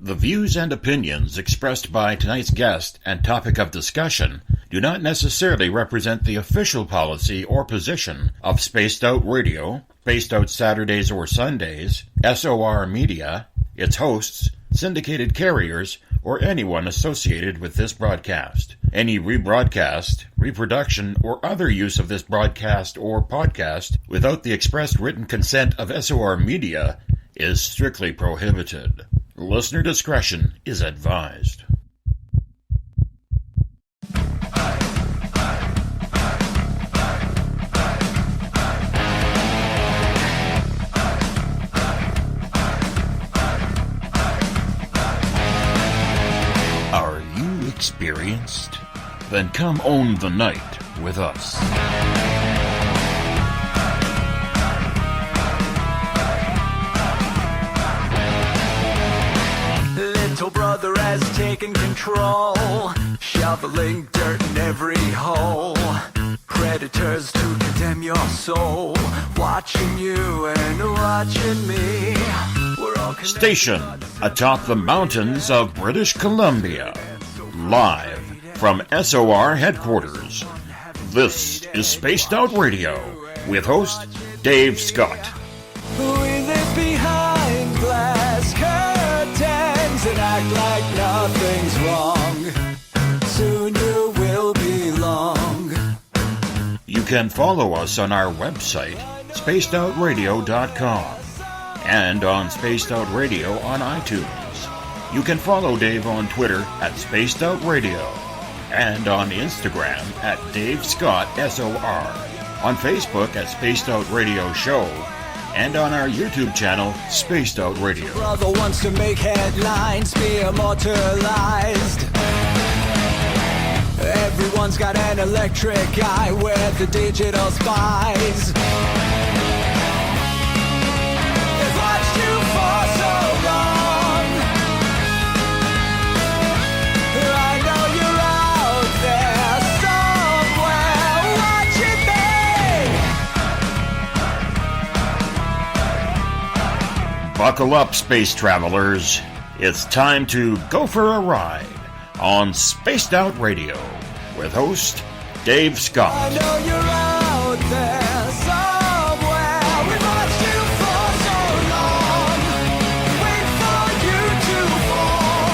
The views and opinions expressed by tonight's guest and topic of discussion do not necessarily represent the official policy or position of Spaced Out Radio, Spaced Out Saturdays or Sundays, SOR Media, its hosts, syndicated carriers, or anyone associated with this broadcast. Any rebroadcast, reproduction, or other use of this broadcast or podcast without the expressed written consent of SOR Media is strictly prohibited. Listener discretion is advised. Are you experienced? Then come own the night with us. Little brother has taken control, shoveling dirt in every hole. Predators to condemn your soul, watching you and watching me. We're all stationed atop the mountains of British Columbia, live from SOR headquarters. This is Spaced Out Radio with host Dave Scott. We live behind glass curtains and act like nothing's wrong. Soon you will belong. You can follow us on our website, spacedoutradio.com, and on Spaced Out Radio on iTunes. You can follow Dave on Twitter at Spaced Out Radio, and on Instagram at Dave Scott SOR, on Facebook at Spaced Out Radio Show, and on our YouTube channel, Spaced Out Radio. Brother wants to make headlines, be immortalized. Everyone's got an electric eye with the digital spies. They've watched you for so long. I know you're out there somewhere watching me. Buckle up, space travelers. It's time to go for a ride on Spaced Out Radio with host Dave Scott. I know you're out there somewhere. We've watched you for so long. Wait for you to fall.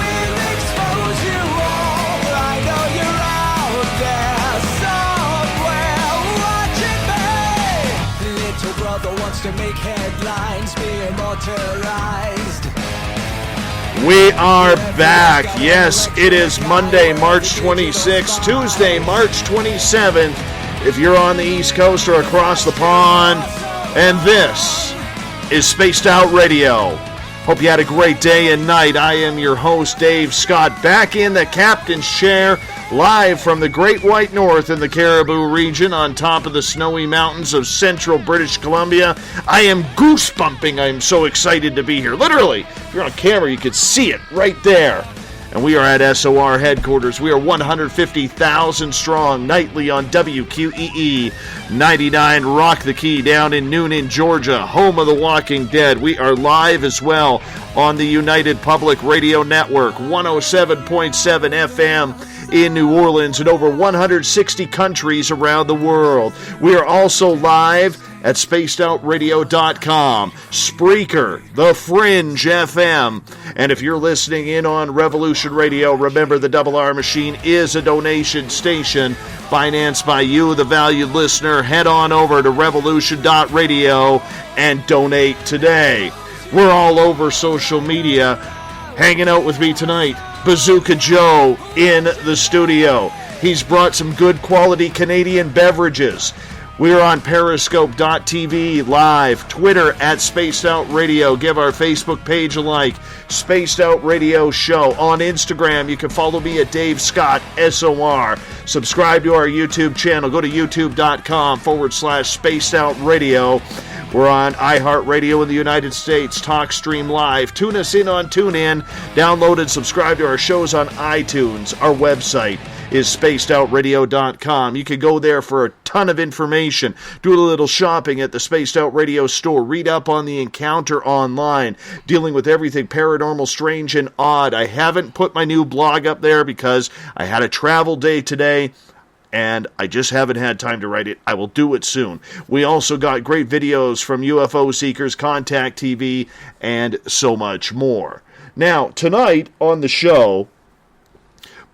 We'll expose you all. I know you're out there somewhere watching me. Little brother wants to make headlines, be immortalized. We are back. Yes, it is Monday, March 26th, Tuesday, March 27th, if you're on the East Coast or across the pond. And this is Spaced Out Radio. Hope you had a great day and night. I am your host, Dave Scott, back in the captain's chair, live from the Great White North in the Caribou region on top of the snowy mountains of central British Columbia. I am goosebumping. I am so excited to be here. Literally, if you're on camera, you could see it right there. And we are at SOR headquarters. We are 150,000 strong nightly on WQEE 99 Rock the Key down in Noonan, Georgia, home of the Walking Dead. We are live as well on the United Public Radio Network, 107.7 FM in New Orleans and over 160 countries around the world. We are also live at spacedoutradio.com, Spreaker, The Fringe FM. And if you're listening in on Revolution Radio, remember the Double R Machine is a donation station financed by you, the valued listener. Head on over to revolution.radio and donate today. We're all over social media. Hanging out with me tonight, Bazooka Joe in the studio. He's brought some good quality Canadian beverages. We're on Periscope.tv live, Twitter at Spaced Out Radio. Give our Facebook page a like, Spaced Out Radio Show. On Instagram, you can follow me at Dave Scott SOR. Subscribe to our YouTube channel. Go to youtube.com/Spaced Out Radio. We're on iHeartRadio in the United States, TalkStream Live. Tune us in on TuneIn. Download and subscribe to our shows on iTunes, our website, is spacedoutradio.com. You can go there for a ton of information, do a little shopping at the Spaced Out Radio store, read up on the encounter online, dealing with everything paranormal, strange, and odd. I haven't put my new blog up there because I had a travel day today, and I just haven't had time to write it. I will do it soon. We also got great videos from UFO Seekers, Contact TV, and so much more. Now, tonight on the show,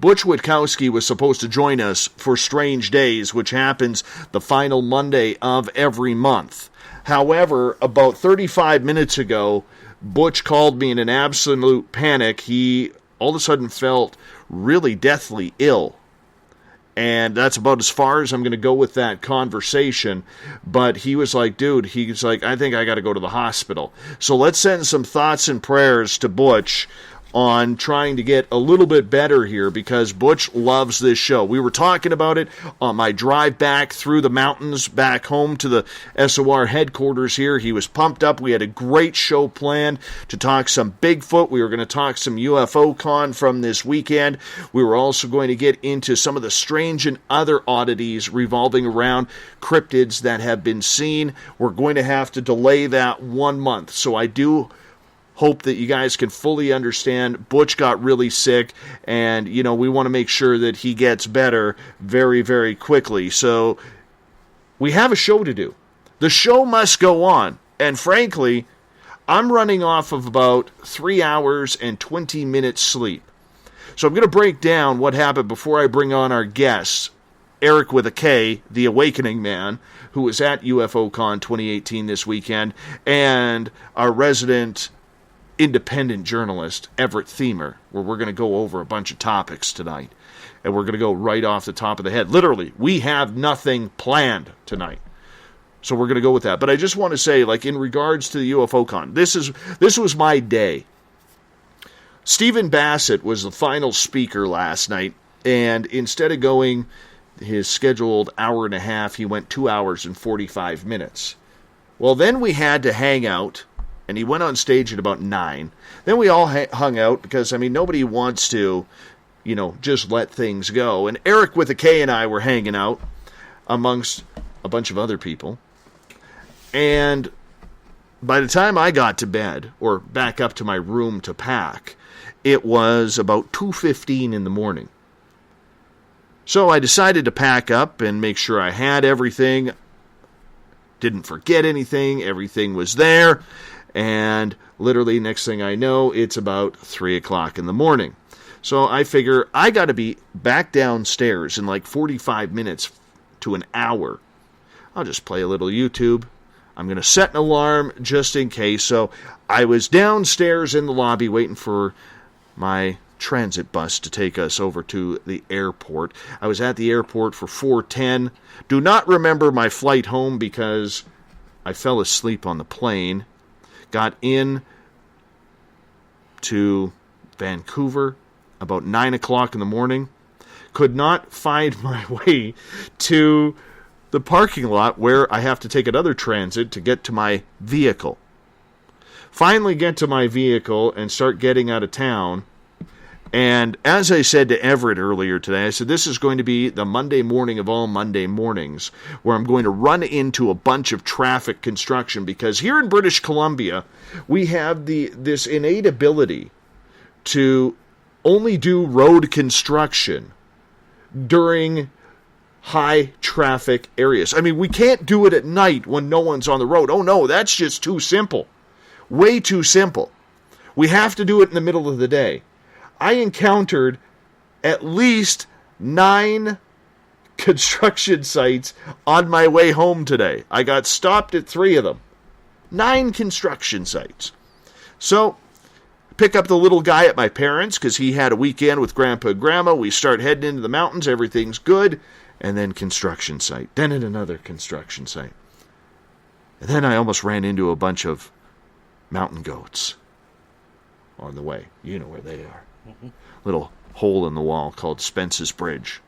Butch Witkowski was supposed to join us for Strange Days, which happens the final Monday of every month. However, about 35 minutes ago, Butch called me in an absolute panic. He all of a sudden felt really deathly ill. And that's about as far as I'm going to go with that conversation. But he was like, dude, he's like, I think I got to go to the hospital. So let's send some thoughts and prayers to Butch on trying to get a little bit better here, because Butch loves this show. We were talking about it on my drive back through the mountains back home to the SOR headquarters here. He was pumped up. We had a great show planned to talk some Bigfoot. We were going to talk some UFO Con from this weekend. We were also going to get into some of the strange and other oddities revolving around cryptids that have been seen. We're going to have to delay that 1 month. So I do hope that you guys can fully understand. Butch got really sick, and, you know, we want to make sure that he gets better very, very quickly. So we have a show to do. The show must go on, and frankly, I'm running off of about 3 hours and 20 minutes sleep. So I'm going to break down what happened before I bring on our guests, Eric with a K, the Awakening Man, who was at UFO Con 2018 this weekend, and our resident independent journalist, Everett Thiemer, where we're going to go over a bunch of topics tonight. And we're going to go right off the top of the head. Literally, we have nothing planned tonight. So we're going to go with that. But I just want to say, like, in regards to the UFO Con, this was my day. Stephen Bassett was the final speaker last night, and instead of going his scheduled hour and a half, he went 2 hours and 45 minutes. Well, then we had to hang out, and he went on stage at about 9. Then we all hung out because, I mean, nobody wants to, you know, just let things go. And Eric with a K and I were hanging out amongst a bunch of other people. And by the time I got to bed, or back up to my room to pack, it was about 2:15 in the morning. So I decided to pack up and make sure I had everything, didn't forget anything, everything was there. And literally, next thing I know, it's about 3 o'clock in the morning. So I figure I got to be back downstairs in like 45 minutes to an hour. I'll just play a little YouTube. I'm going to set an alarm just in case. So I was downstairs in the lobby waiting for my transit bus to take us over to the airport. I was at the airport for 4:10. Do not remember my flight home because I fell asleep on the plane. Got in to Vancouver about 9 o'clock in the morning. Could not find my way to the parking lot where I have to take another transit to get to my vehicle. Finally get to my vehicle and start getting out of town. And as I said to Everett earlier today, I said this is going to be the Monday morning of all Monday mornings, where I'm going to run into a bunch of traffic construction, because here in British Columbia, we have this innate ability to only do road construction during high traffic areas. I mean, we can't do it at night when no one's on the road. Oh no, that's just too simple. Way too simple. We have to do it in the middle of the day. I encountered at least 9 construction sites on my way home today. I got stopped at 3 of them. 9 construction sites. So, pick up the little guy at my parents' because he had a weekend with Grandpa and Grandma. We start heading into the mountains. Everything's good. And then construction site. Then at another construction site. And then I almost ran into a bunch of mountain goats on the way. You know where they are. Little hole in the wall called Spence's Bridge.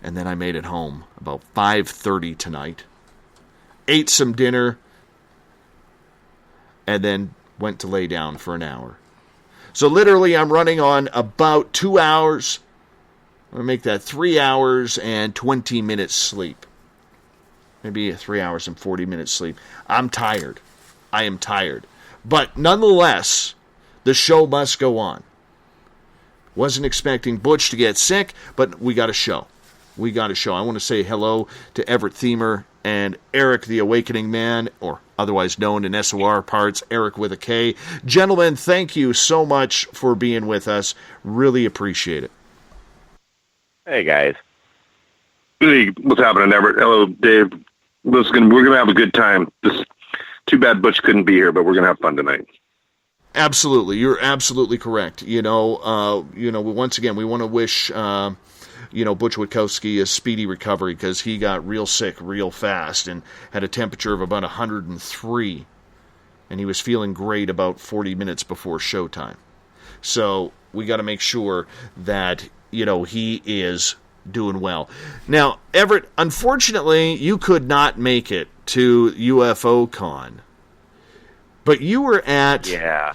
And then I made it home about 5:30 tonight. Ate some dinner. And then went to lay down for an hour. So literally I'm running on about 2 hours I'm going to make that 3 hours and 20 minutes sleep. Maybe 3 hours and 40 minutes sleep. I'm tired. I am tired. But nonetheless, the show must go on. Wasn't expecting Butch to get sick, but we got a show. We got a show. I want to say hello to Everett Themer and Eric the Awakening Man, or otherwise known in SOR parts, Eric with a K. Gentlemen, thank you so much for being with us. Really appreciate it. Hey, guys. Hey, what's happening, Everett? Hello, Dave. We're gonna have a good time. Just too bad Butch couldn't be here, but we're gonna have fun tonight. Absolutely, you're absolutely correct. Once again, we want to wish Butch Witkowski a speedy recovery, because he got real sick real fast and had a temperature of about 103, and he was feeling great about 40 minutes before showtime. So we got to make sure that he is doing well. Now, Everett, unfortunately, you could not make it to UFO Con, but you were at... Yeah.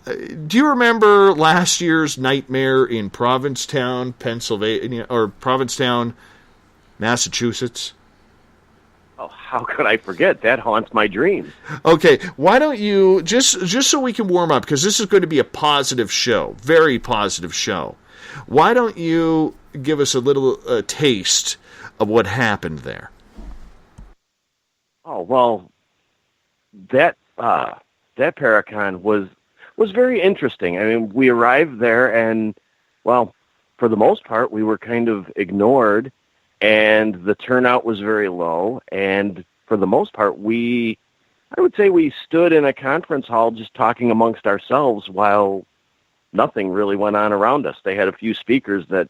Do you remember last year's nightmare in Provincetown, Pennsylvania, or Provincetown, Massachusetts? Oh, how could I forget? That haunts my dreams. Okay, why don't you, just so we can warm up, because this is going to be a positive show, very positive show. Why don't you give us a little taste of what happened there? Oh, well, that Paracon was very interesting. I mean, we arrived there and, well, for the most part, we were kind of ignored, and the turnout was very low. And for the most part, I would say we stood in a conference hall just talking amongst ourselves while nothing really went on around us. They had a few speakers that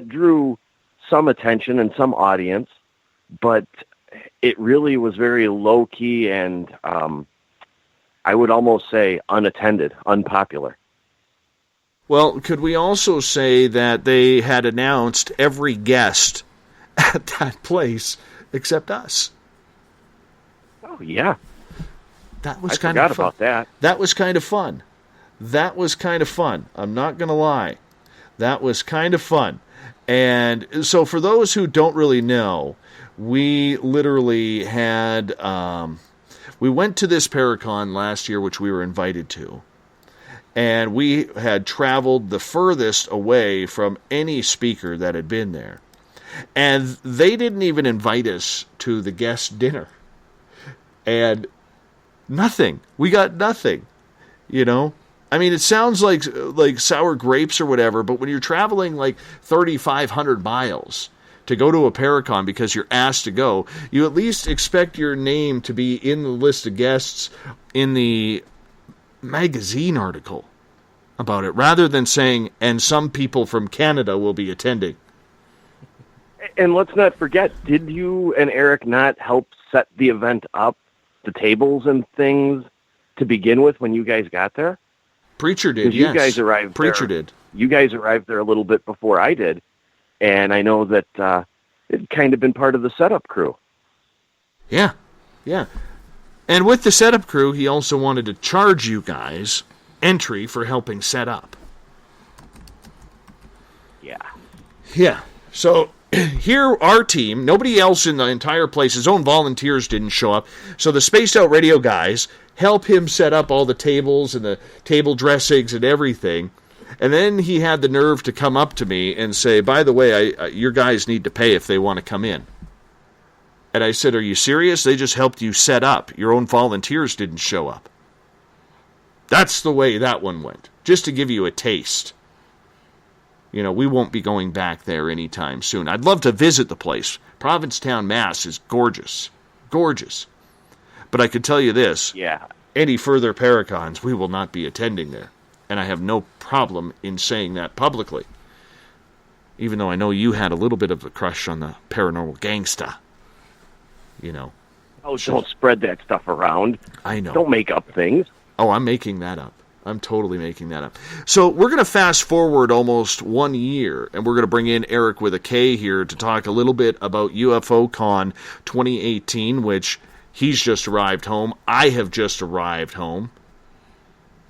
drew some attention and some audience, but it really was very low-key and I would almost say unattended, unpopular. Well, could we also say that they had announced every guest at that place except us? Oh, yeah. That was I kind of forgot fun. about that. That was kind of fun. That was kind of fun. I'm not going to lie. That was kind of fun. And so for those who don't really know, we literally had... we went to this Paracon last year, which we were invited to. And we had traveled the furthest away from any speaker that had been there. And they didn't even invite us to the guest dinner. And nothing. We got nothing. I mean, it sounds like sour grapes or whatever, but when you're traveling like 3,500 miles to go to a Paracon because you're asked to go, you at least expect your name to be in the list of guests in the magazine article about it, rather than saying, and some people from Canada will be attending. And let's not forget, did you and Eric not help set the event up, the tables and things, to begin with when you guys got there? Preacher did, yes. You guys arrived Preacher there. did. You guys arrived there a little bit before I did, and I know that it'd kind of been part of the setup crew. Yeah. And with the setup crew, he also wanted to charge you guys entry for helping set up. Yeah. So here, our team, nobody else in the entire place, his own volunteers didn't show up. So the Spaced Out Radio guys help him set up all the tables and the table dressings and everything. And then he had the nerve to come up to me and say, by the way, your guys need to pay if they want to come in. And I said, are you serious? They just helped you set up. Your own volunteers didn't show up. That's the way that one went. Just to give you a taste. We won't be going back there anytime soon. I'd love to visit the place. Provincetown, Mass. is gorgeous. Gorgeous. But I could tell you this. Yeah. Any further Paracons, we will not be attending there. And I have no problem in saying that publicly. Even though I know you had a little bit of a crush on the paranormal gangsta. Oh, don't spread that stuff around. I know. Don't make up things. Oh, I'm making that up. I'm totally making that up. So we're going to fast forward almost 1 year, and we're going to bring in Eric with a K here to talk a little bit about UFO Con 2018, which he's just arrived home. I have just arrived home.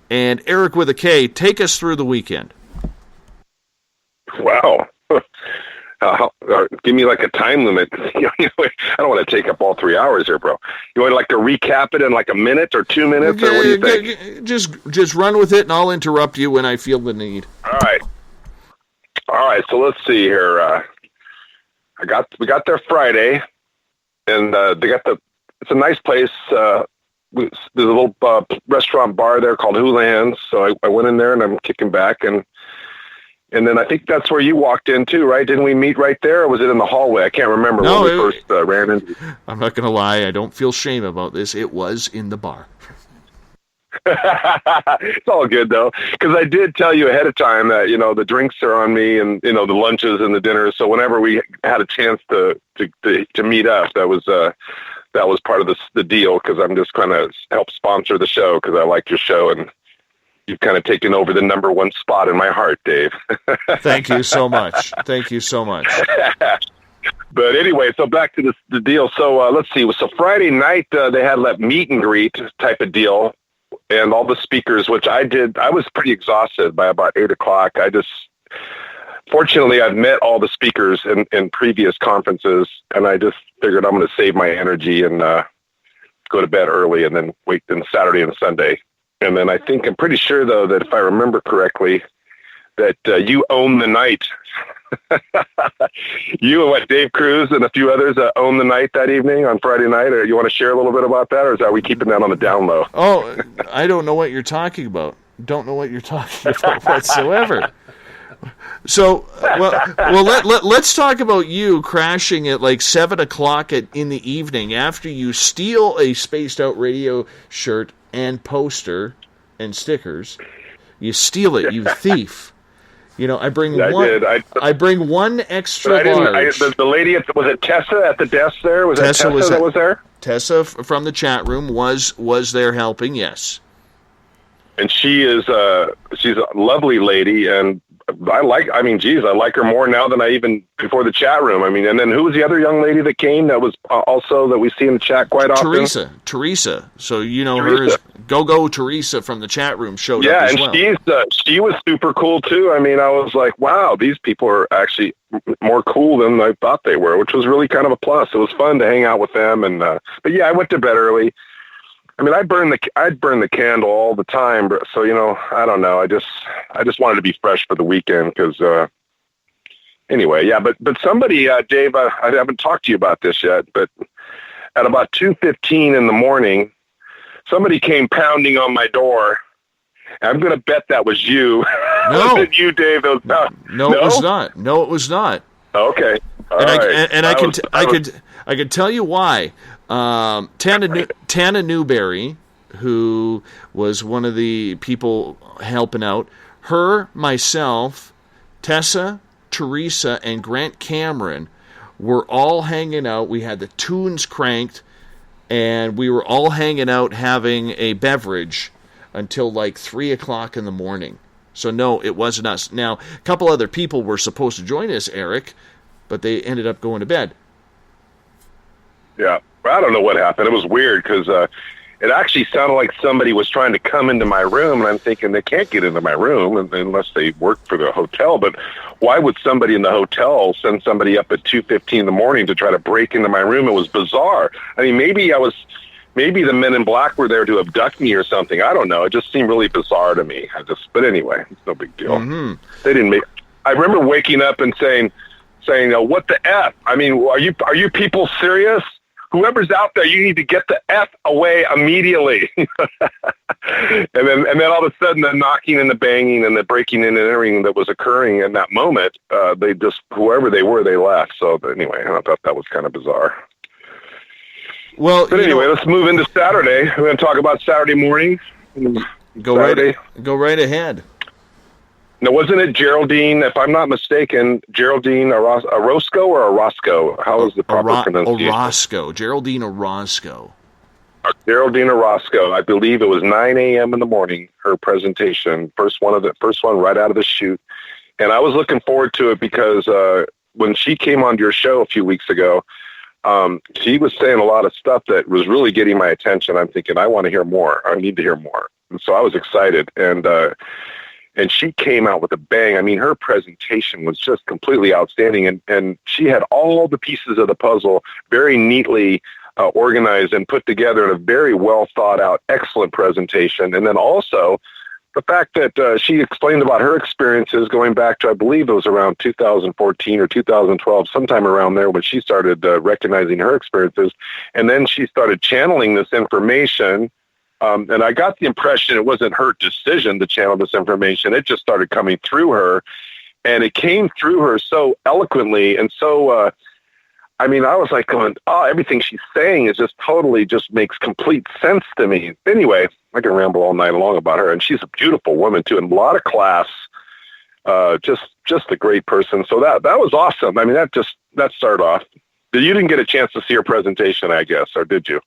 And Eric with a K, take us through the weekend. Wow. give me like a time limit. I don't want to take up all 3 hours here, bro. You want like to recap it in like a minute or 2 minutes, or what do you think? Just run with it, and I'll interrupt you when I feel the need. All right. So let's see here. We got there Friday, and it's a nice place. There's a little restaurant bar there called Houlihan's. So I went in there, and I'm kicking back, and then I think that's where you walked in too, right? Didn't we meet right there, or was it in the hallway? I can't remember when we first ran into. I'm not going to lie. I don't feel shame about this. It was in the bar. It's all good though, because I did tell you ahead of time that the drinks are on me, and the lunches and the dinners. So whenever we had a chance to meet up, that was part of the deal, because I'm just kind of help sponsor the show because I like your show, and you've kind of taken over the number one spot in my heart, Dave. Thank you so much. Thank you so much. But anyway, so back to the deal. So let's see. So Friday night they had that meet and greet type of deal. And all the speakers, which I did, I was pretty exhausted by about 8 o'clock. Fortunately, I've met all the speakers in previous conferences, and I just figured I'm going to save my energy and go to bed early, and then wait on Saturday and Sunday. And then I'm pretty sure, though, that if I remember correctly, that you own the night. You and Dave Cruz and a few others owned the night that evening on Friday night. Or you want to share a little bit about that, or are we keeping that on the down low? Oh, I don't know what you're talking about. Don't know what you're talking about whatsoever. So, let's talk about you crashing at like 7 o'clock in the evening after you steal a Spaced Out Radio shirt and poster and stickers. You steal it, you thief. I bring I bring one extra large. The lady, was it Tessa at the desk there? Was Tessa that was there? Tessa from the chat room was there helping, yes. And she's a lovely lady, and I like her more now than I even before the chat room. And then who was the other young lady that came that was also that we see in the chat quite often? Teresa. So her as Go Teresa from the chat room showed up as well. Yeah, and she was super cool too. I was like, wow, these people are actually more cool than I thought they were, which was really kind of a plus. It was fun to hang out with them, and but yeah, I went to bed early. I'd burn the candle all the time, so I don't know. I just wanted to be fresh for the weekend because anyway, yeah. But somebody, Dave, I haven't talked to you about this yet, but at about 2:15 in the morning, somebody came pounding on my door. I'm going to bet that was you. No, was it you, Dave? No, it was not. No, it was not. Okay, I could tell you why. Tana Newberry, who was one of the people helping out, her, myself, Tessa, Teresa, and Grant Cameron were all hanging out. We had the tunes cranked, and we were all hanging out having a beverage until like 3 o'clock in the morning. So no, it wasn't us. Now, a couple other people were supposed to join us, Eric, but they ended up going to bed. Yeah. I don't know what happened. It was weird because it actually sounded like somebody was trying to come into my room, and I'm thinking they can't get into my room unless they work for the hotel. But why would somebody in the hotel send somebody up at 2:15 in the morning to try to break into my room? It was bizarre. Maybe the men in black were there to abduct me or something. I don't know. It just seemed really bizarre to me. But anyway, it's no big deal. Mm-hmm. They didn't make. I remember waking up and saying, "What the F? Are you people serious? Whoever's out there, you need to get the F away immediately." and then all of a sudden, the knocking and the banging and the breaking in and entering that was occurring in that moment, whoever they were, they left. So anyway, I thought that was kind of bizarre. Well, but anyway, let's move into Saturday. We're going to talk about Saturday morning. Go right ahead. Now, wasn't it Geraldine, if I'm not mistaken, Geraldine Orozco or Orozco? How is the proper pronunciation? Orozco. Geraldine Orozco. Geraldine Orozco. I believe it was 9 a.m. in the morning, her presentation, first one right out of the chute. And I was looking forward to it because when she came onto your show a few weeks ago, she was saying a lot of stuff that was really getting my attention. I'm thinking, I want to hear more. I need to hear more. And so I was excited. And and she came out with a bang. I mean, her presentation was just completely outstanding, and she had all the pieces of the puzzle very neatly organized and put together in a very well thought out, excellent presentation. And then also the fact that she explained about her experiences going back to, I believe it was around 2014 or 2012, sometime around there when she started recognizing her experiences. And then she started channeling this information. And I got the impression it wasn't her decision to channel this information. It just started coming through her. And it came through her so eloquently and so, I mean, I was like going, oh, everything she's saying is just totally just makes complete sense to me. Anyway, I can ramble all night long about her, and she's a beautiful woman too, and a lot of class. Just a great person. So that was awesome. I mean, that started off. You didn't get a chance to see her presentation, I guess, or did you?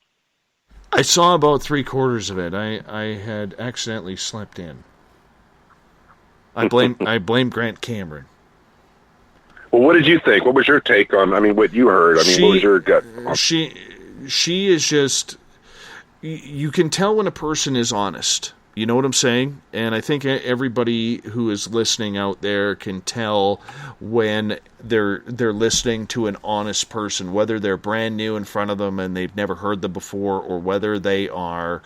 I saw about 3/4 of it. I had accidentally slept in. I blame Grant Cameron. Well, what did you think? What was your take on, I mean, what you heard? I mean, what was your gut? She is just, you can tell when a person is honest. You know what I'm saying? And I think everybody who is listening out there can tell when they're listening to an honest person, whether they're brand new in front of them and they've never heard them before, or whether they are,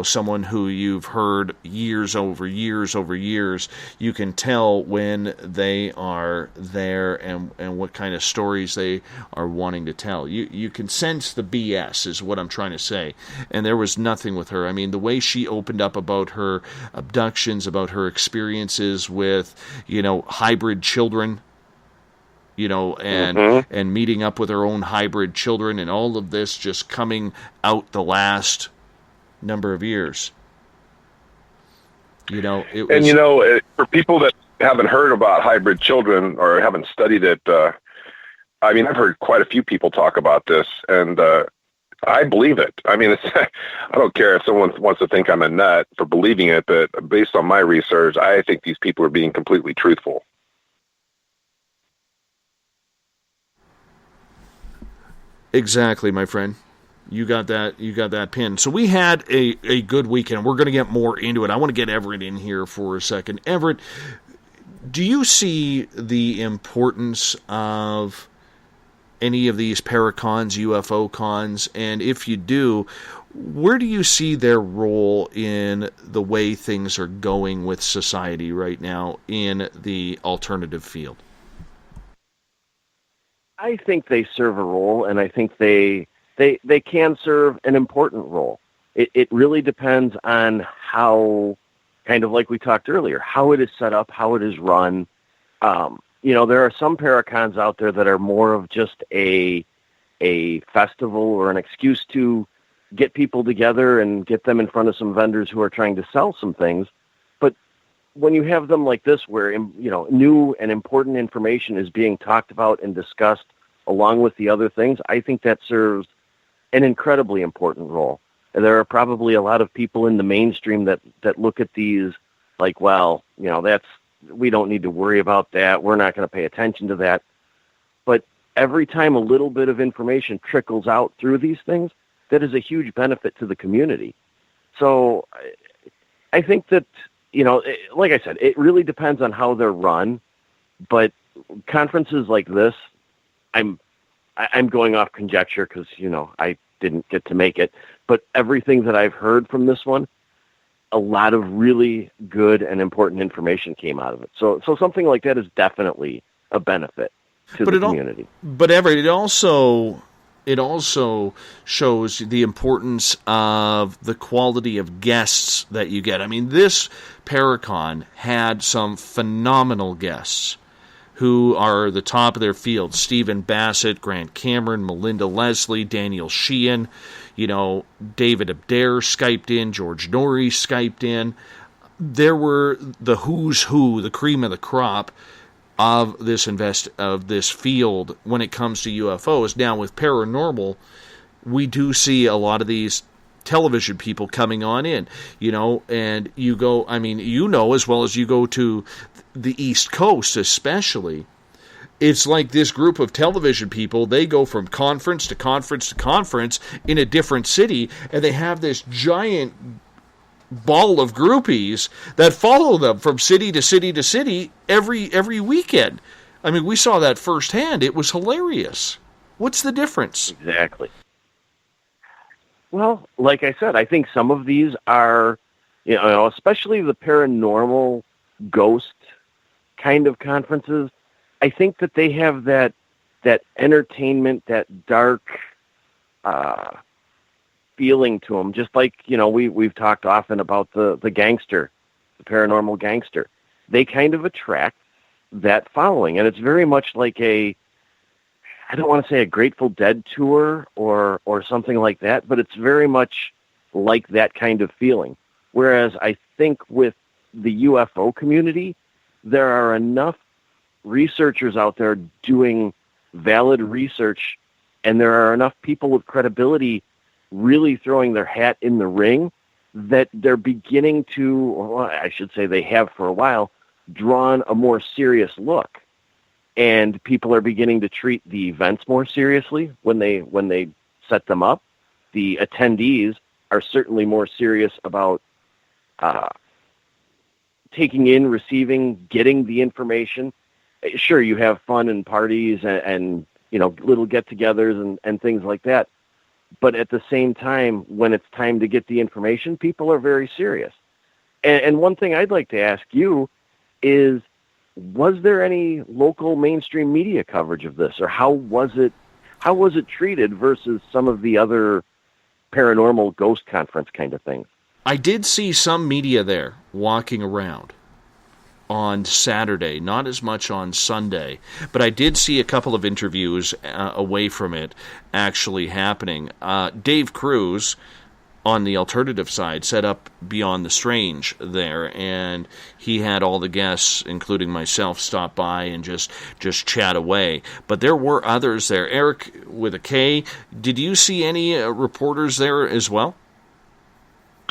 someone who you've heard years over years. You can tell when they are there and what kind of stories they are wanting to tell. You can sense the BS is what I'm trying to say. And there was nothing with her. I mean, the way she opened up about her abductions, about her experiences with, hybrid children, and meeting up with her own hybrid children, and all of this just coming out the last number of years. It was, and for people that haven't heard about hybrid children or haven't studied it, I mean, I've heard quite a few people talk about this, and I believe it. I mean, I don't care if someone wants to think I'm a nut for believing it, but based on my research, I think these people are being completely truthful. Exactly, my friend. You got that pinned. So we had a good weekend. We're going to get more into it. I want to get Everett in here for a second. Everett, do you see the importance of any of these paracons, UFO cons? And if you do, where do you see their role in the way things are going with society right now in the alternative field? I think they serve a role, and I think they can serve an important role. It really depends on how, kind of like we talked earlier, how it is set up, how it is run. There are some paracons out there that are more of just a festival or an excuse to get people together and get them in front of some vendors who are trying to sell some things. But when you have them like this, where new and important information is being talked about and discussed along with the other things, I think that serves an incredibly important role. And there are probably a lot of people in the mainstream that look at these like, well, we don't need to worry about that. We're not going to pay attention to that. But every time a little bit of information trickles out through these things, that is a huge benefit to the community. So I think that, like I said, it really depends on how they're run. But conferences like this, I'm going off conjecture because, I didn't get to make it. But everything that I've heard from this one, a lot of really good and important information came out of it. So something like that is definitely a benefit to the community. But Everett, it also shows the importance of the quality of guests that you get. I mean, this Paracon had some phenomenal guests who are the top of their field. Stephen Bassett, Grant Cameron, Melinda Leslie, Daniel Sheehan, David Abdare Skyped in, George Norrie Skyped in. There were the who's who, the cream of the crop of this field when it comes to UFOs. Now with Paranormal, we do see a lot of these television people coming on in, and you go, as well as you go to the East Coast especially, it's like this group of television people, they go from conference to conference to conference in a different city, and they have this giant ball of groupies that follow them from city to city to city every weekend. I mean, we saw that firsthand. It was hilarious. What's the difference? Exactly. Well, like I said, I think some of these are, especially the paranormal ghost kind of conferences, I think that they have that entertainment, that dark feeling to them. Just like, we've talked often about the gangster, the paranormal gangster. They kind of attract that following. And it's very much like I don't want to say a Grateful Dead tour or something like that, but it's very much like that kind of feeling. Whereas I think with the UFO community, there are enough researchers out there doing valid research, and there are enough people with credibility really throwing their hat in the ring that they're beginning to, or I should say they have for a while, drawn a more serious look. And people are beginning to treat the events more seriously when they set them up. The attendees are certainly more serious about taking in, receiving, getting the information. Sure, you have fun and parties and little get-togethers and things like that. But at the same time, when it's time to get the information, people are very serious. And one thing I'd like to ask you is, was there any local mainstream media coverage of this, or how was it treated versus some of the other paranormal ghost conference kind of things? I did see some media there walking around on Saturday, not as much on Sunday, but I did see a couple of interviews away from it actually happening. Dave Cruz, on the alternative side, set up Beyond the Strange there, and he had all the guests, including myself, stop by and just chat away. But there were others there. Eric, with a K, did you see any reporters there as well?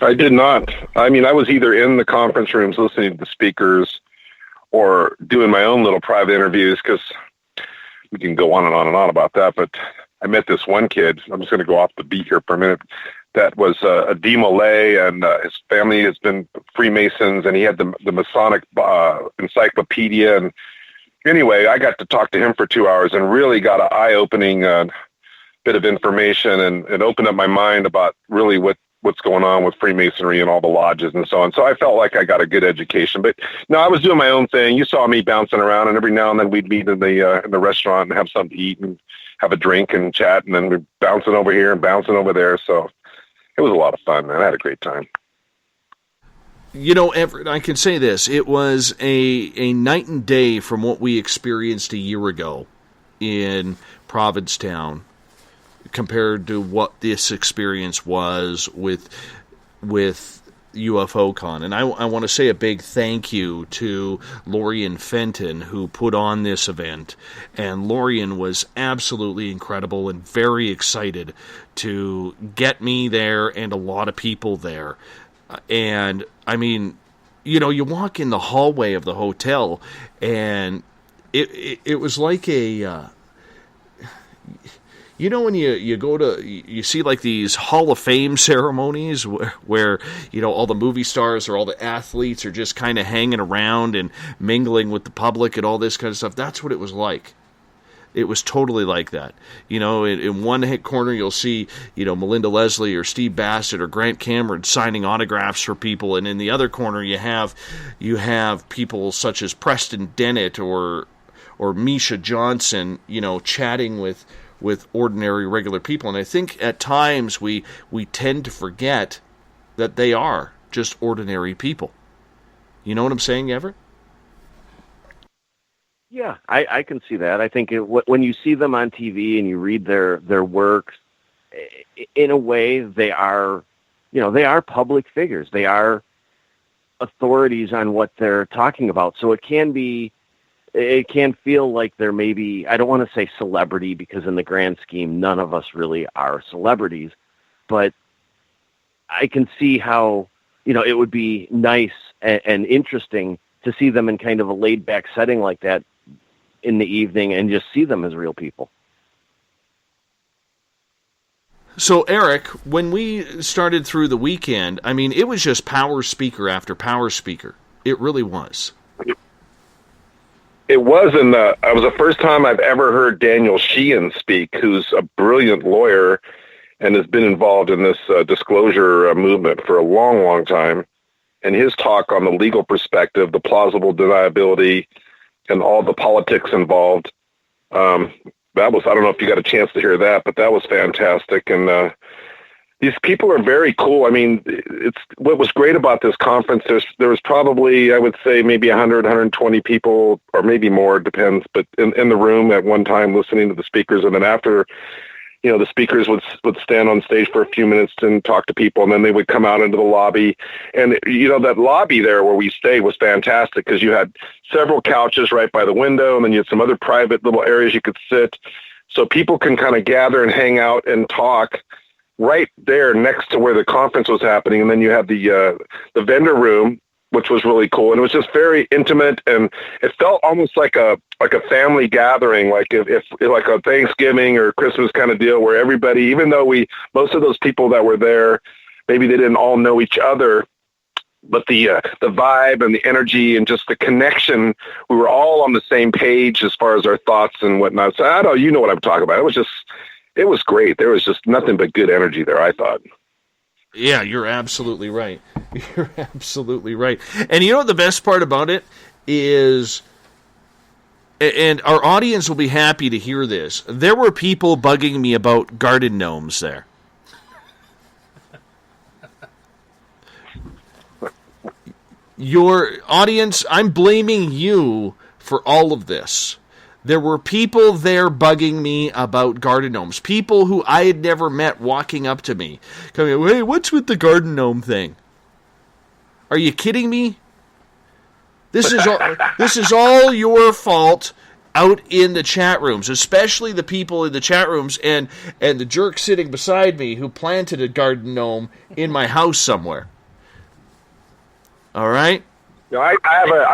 I did not. I mean, I was either in the conference rooms listening to the speakers or doing my own little private interviews, because we can go on and on and on about that. But I met this one kid. I'm just going to go off the beat here for a minute. That was a D. Malay, and his family has been Freemasons, and he had the Masonic encyclopedia. And anyway, I got to talk to him for 2 hours and really got an eye-opening bit of information, and it opened up my mind about really what's going on with Freemasonry and all the lodges and so on. So I felt like I got a good education. But no, I was doing my own thing. You saw me bouncing around, and every now and then we'd meet in the restaurant and have something to eat and have a drink and chat, and then we're bouncing over here and bouncing over there. So it was a lot of fun, man. I had a great time. Everett, I can say this. It was a night and day from what we experienced a year ago in Provincetown compared to what this experience was with UFO Con. And I want to say a big thank you to Lorian Fenton, who put on this event. And Lorian was absolutely incredible and very excited to get me there and a lot of people there. And, I mean, you walk in the hallway of the hotel, and it was like a... when you go to, you see like these Hall of Fame ceremonies where all the movie stars or all the athletes are just kind of hanging around and mingling with the public and all this kind of stuff. That's what it was like. It was totally like that. In one corner you'll see, Melinda Leslie or Steve Bassett or Grant Cameron signing autographs for people, and in the other corner you have people such as Preston Dennett or Misha Johnson, chatting with ordinary, regular people. And I think at times we tend to forget that they are just ordinary people. You know what I'm saying, Everett? Yeah, I can see that. I think when you see them on TV and you read their works, in a way they are, they are public figures. They are authorities on what they're talking about. So it can feel like they're maybe, I don't want to say celebrity, because in the grand scheme, none of us really are celebrities, but I can see how, it would be nice and interesting to see them in kind of a laid back setting like that in the evening and just see them as real people. So, Eric, when we started through the weekend, I mean, it was just power speaker after power speaker. It really was. It was, and it was the first time I've ever heard Daniel Sheehan speak, who's a brilliant lawyer and has been involved in this disclosure movement for a long, long time. And his talk on the legal perspective, the plausible deniability, and all the politics involved, that was, I don't know if you got a chance to hear that, but that was fantastic. And these people are very cool. I mean, it's what was great about this conference. There was probably, I would say, maybe 100, 120 people, or maybe more, depends, but in the room at one time listening to the speakers. And then after, the speakers would stand on stage for a few minutes and talk to people, and then they would come out into the lobby. And, that lobby there where we stayed was fantastic because you had several couches right by the window, and then you had some other private little areas you could sit. So people can kind of gather and hang out and talk right there next to where the conference was happening. And then you have the vendor room, which was really cool. And it was just very intimate, and it felt almost like a family gathering, like if like a Thanksgiving or Christmas kind of deal where everybody, even though most of those people that were there, maybe they didn't all know each other, but the vibe and the energy and just the connection, we were all on the same page as far as our thoughts and whatnot. So I don't know, you know what I'm talking about. It was great. There was just nothing but good energy there, I thought. Yeah, you're absolutely right. You're absolutely right. And you know what the best part about it is, and our audience will be happy to hear this, there were people bugging me about garden gnomes there. Your audience, I'm blaming you for all of this. There were people there bugging me about garden gnomes. People who I had never met walking up to me. Coming, hey, what's with the garden gnome thing? Are you kidding me? This is all your fault out in the chat rooms, especially the people in the chat rooms and the jerk sitting beside me who planted a garden gnome in my house somewhere. All right? No, I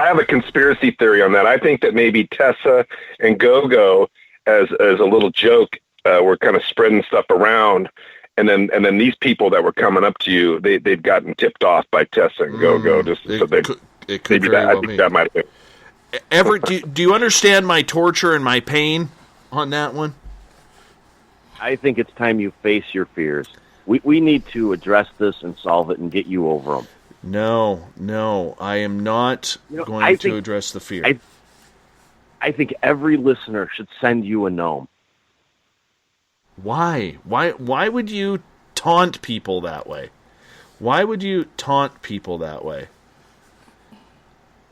have a conspiracy theory on that. I think that maybe Tessa and Go-Go, as a little joke, were kind of spreading stuff around, and then these people that were coming up to you, they'd gotten tipped off by Tessa and Go-Go. It could very well be. That might have been. Everett, do you understand my torture and my pain on that one? I think it's time you face your fears. We need to address this and solve it and get you over them. No, I am not going to address the fear. I think every listener should send you a gnome. Why? Why would you taunt people that way? Why would you taunt people that way?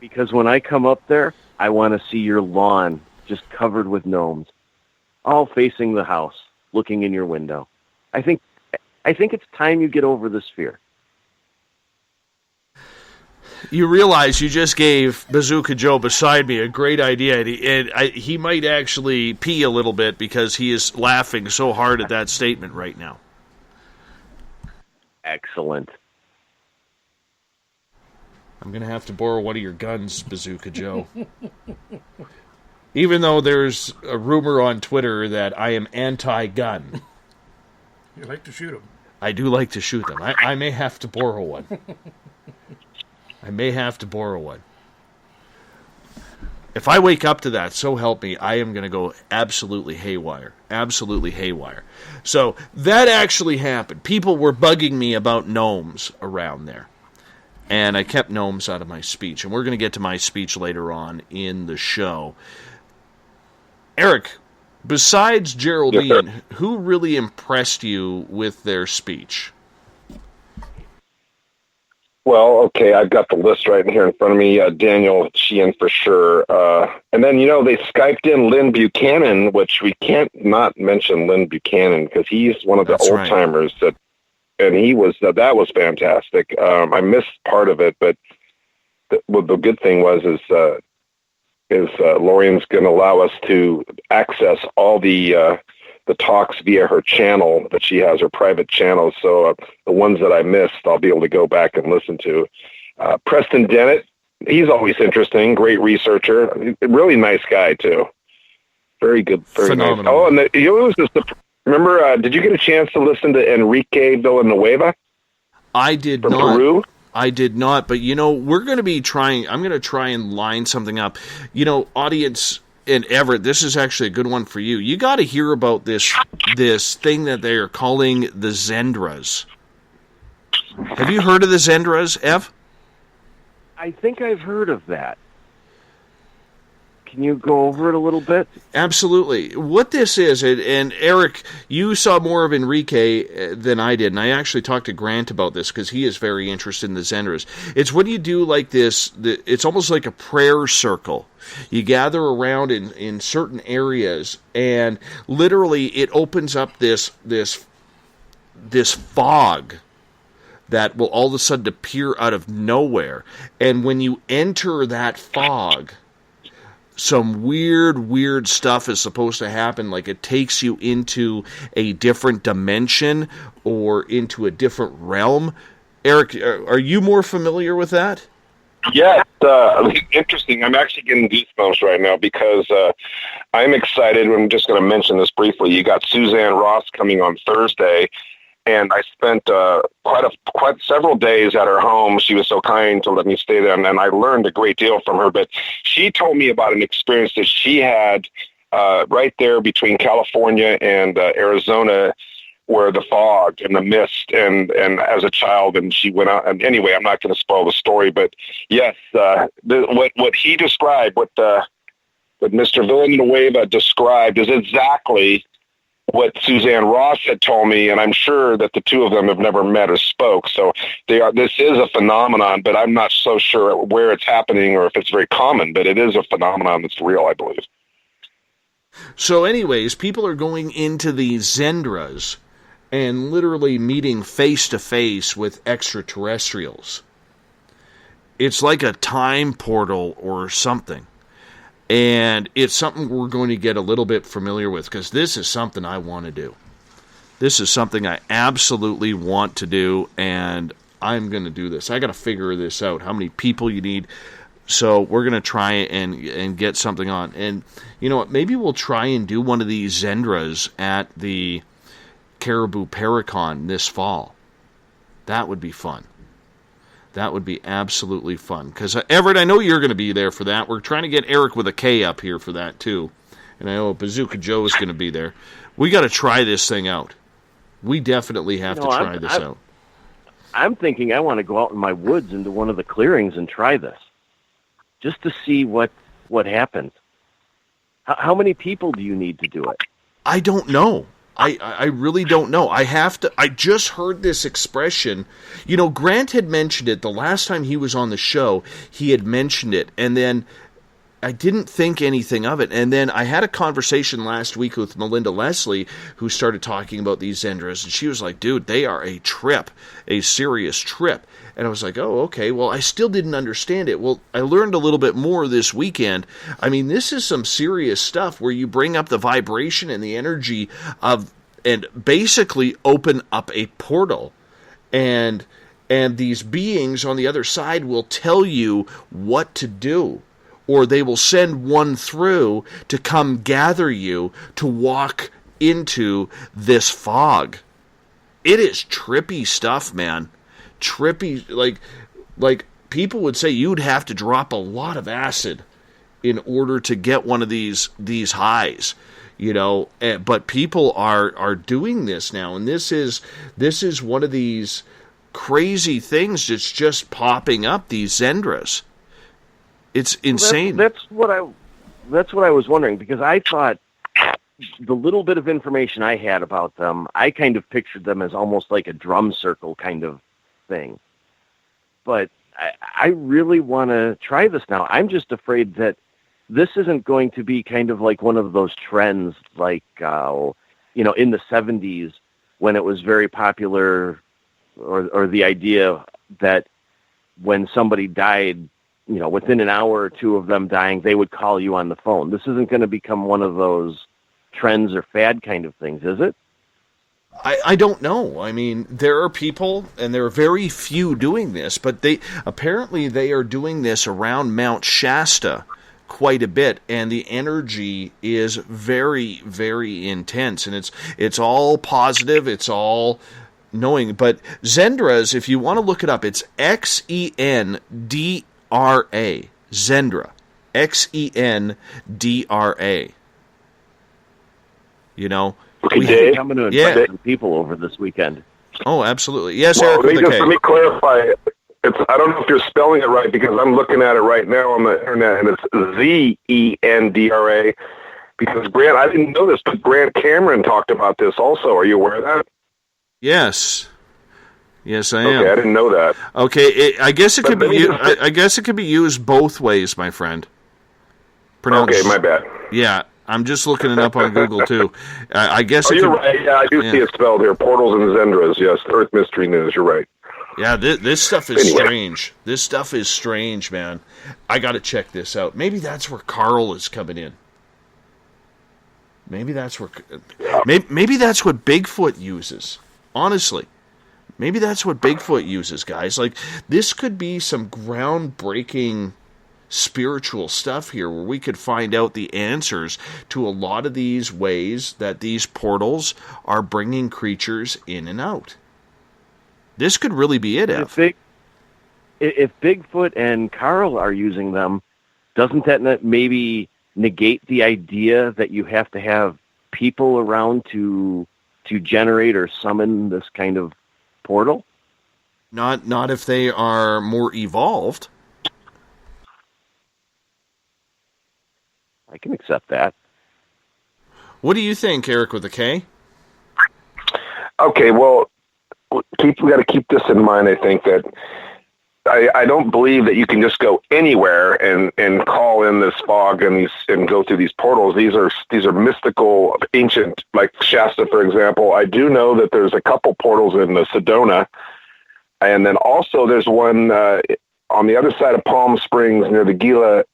Because when I come up there, I want to see your lawn just covered with gnomes, all facing the house, looking in your window. I think it's time you get over this fear. You realize you just gave Bazooka Joe beside me a great idea, and he might actually pee a little bit because he is laughing so hard at that statement right now. Excellent. I'm going to have to borrow one of your guns, Bazooka Joe. Even though there's a rumor on Twitter that I am anti-gun. You like to shoot them. I do like to shoot them. I may have to borrow one. If I wake up to that, so help me, I am going to go absolutely haywire. Absolutely haywire. So that actually happened. People were bugging me about gnomes around there. And I kept gnomes out of my speech. And we're going to get to my speech later on in the show. Eric, besides Geraldine, yes, who really impressed you with their speech? Well, okay, I've got the list right here in front of me. Daniel Sheehan for sure. And then, they Skyped in Lynn Buchanan, which we can't not mention Lynn Buchanan because he's one of the old-timers that, and that was fantastic. I missed part of it, but the good thing is Lorian's going to allow us to access all the talks via her channel that she has, her private channel. So the ones that I missed, I'll be able to go back and listen to. Preston Dennett, he's always interesting, great researcher, really nice guy too. Very good, very phenomenal. Nice. Oh, and it was just Remember, did you get a chance to listen to Enrique Villanueva I did from not. Peru? I did not, but we're going to be trying. I'm going to try and line something up. Audience and Everett, this is actually a good one for you. You got to hear about this thing that they are calling the Zen-dras. Have you heard of the Zen-dras, Ev? I think I've heard of that. Can you go over it a little bit? Absolutely. What this is, and Eric, you saw more of Enrique than I did, and I actually talked to Grant about this because he is very interested in the Zen-dras. It's when you do like this, it's almost like a prayer circle. You gather around in certain areas, and literally it opens up this fog that will all of a sudden appear out of nowhere. And when you enter that fog, some weird stuff is supposed to happen, like it takes you into a different dimension or into a different realm. Eric, are you more familiar with that? Yeah, it's interesting. I'm actually getting goosebumps right now because I'm excited. I'm just going to mention this briefly. You got Suzanne Ross coming on Thursday, and I spent quite several days at her home. She was so kind to let me stay there, and I learned a great deal from her. But she told me about an experience that she had right there between California and Arizona, where the fog and the mist, and as a child, and she went out. And anyway, I'm not going to spoil the story, but yes, what he described, what Mr. Villanueva described, is exactly what Suzanne Ross had told me, and I'm sure that the two of them have never met or spoke. So this is a phenomenon, but I'm not so sure where it's happening or if it's very common, but it is a phenomenon that's real, I believe. So anyways, people are going into the Zen-dras and literally meeting face-to-face with extraterrestrials. It's like a time portal or something. And it's something we're going to get a little bit familiar with, because this is something I want to do. This is something I absolutely want to do, and I'm going to do this. I got to figure this out, how many people you need. So we're going to try and get something on. And you know what? Maybe we'll try and do one of these Zen-dras at the Caribou Paracon this fall. That would be fun. That would be absolutely fun. Because, Everett, I know you're going to be there for that. We're trying to get Eric with a K up here for that, too. And I know Bazooka Joe is going to be there. We got to try this thing out. We definitely have to try this out. I'm thinking I want to go out in my woods into one of the clearings and try this. Just to see what happens. How many people do you need to do it? I don't know. I really don't know. I just heard this expression. Grant had mentioned it the last time he was on the show. He had mentioned it, and then I didn't think anything of it. And then I had a conversation last week with Melinda Leslie, who started talking about these Zen-dras, and she was like, dude, they are a trip, a serious trip. And I was like, oh, okay, well, I still didn't understand it. Well, I learned a little bit more this weekend. I mean, this is some serious stuff where you bring up the vibration and the energy of, and basically open up a portal. And these beings on the other side will tell you what to do. Or they will send one through to come gather you to walk into this fog. It is trippy stuff, man. Trippy, like people would say you'd have to drop a lot of acid in order to get one of these highs, but people are doing this now, and this is one of these crazy things that's just popping up, these Zen-dras. It's insane. That's what I was wondering, because I thought the little bit of information I had about them, I kind of pictured them as almost like a drum circle kind of thing. But I really want to try this now. I'm just afraid that this isn't going to be kind of like one of those trends like, in the 70s when it was very popular, or the idea that when somebody died, within an hour or two of them dying, they would call you on the phone. This isn't going to become one of those trends or fad kind of things, is it? I don't know. I mean, there are people, and there are very few doing this, but they are doing this around Mount Shasta, quite a bit, and the energy is very, very intense, and it's all positive, it's all knowing. But Zen-dras, if you want to look it up, it's Xendra, Zen-dra, Xendra. You know, Okay, Dave, I'm going to invite some people over this weekend. Oh, absolutely. Yes, well, Eric. let me clarify. I don't know if you're spelling it right, because I'm looking at it right now on the internet, and it's Zendra. Because Grant, I didn't know this, but Grant Cameron talked about this also. Are you aware of that? Yes. Yes, I am. Okay, I didn't know that. Okay, I guess it could be. I guess it could be used both ways, my friend. Okay, my bad. Yeah, I'm just looking it up on Google too. I guess. You're right. Yeah, I do see it spelled here. Portals and Zen-dras. Yes, Earth Mystery News. You're right. Yeah, this stuff is strange. This stuff is strange, man. I got to check this out. Maybe that's where Carl is coming in. Maybe that's where. Maybe that's what Bigfoot uses. Honestly, maybe that's what Bigfoot uses, guys. Like, this could be some groundbreaking spiritual stuff here, where we could find out the answers to a lot of these ways that these portals are bringing creatures in and out. This could really be it, Ev. If Bigfoot and Carl are using them, doesn't that maybe negate the idea that you have to have people around to generate or summon this kind of portal? Not if they are more evolved. I can accept that. What do you think, Eric, with a K? Okay, well, we got to keep this in mind. I think that I don't believe that you can just go anywhere and call in this fog and go through these portals. These are mystical, ancient, like Shasta, for example. I do know that there's a couple portals in the Sedona, and then also there's one on the other side of Palm Springs near the Gila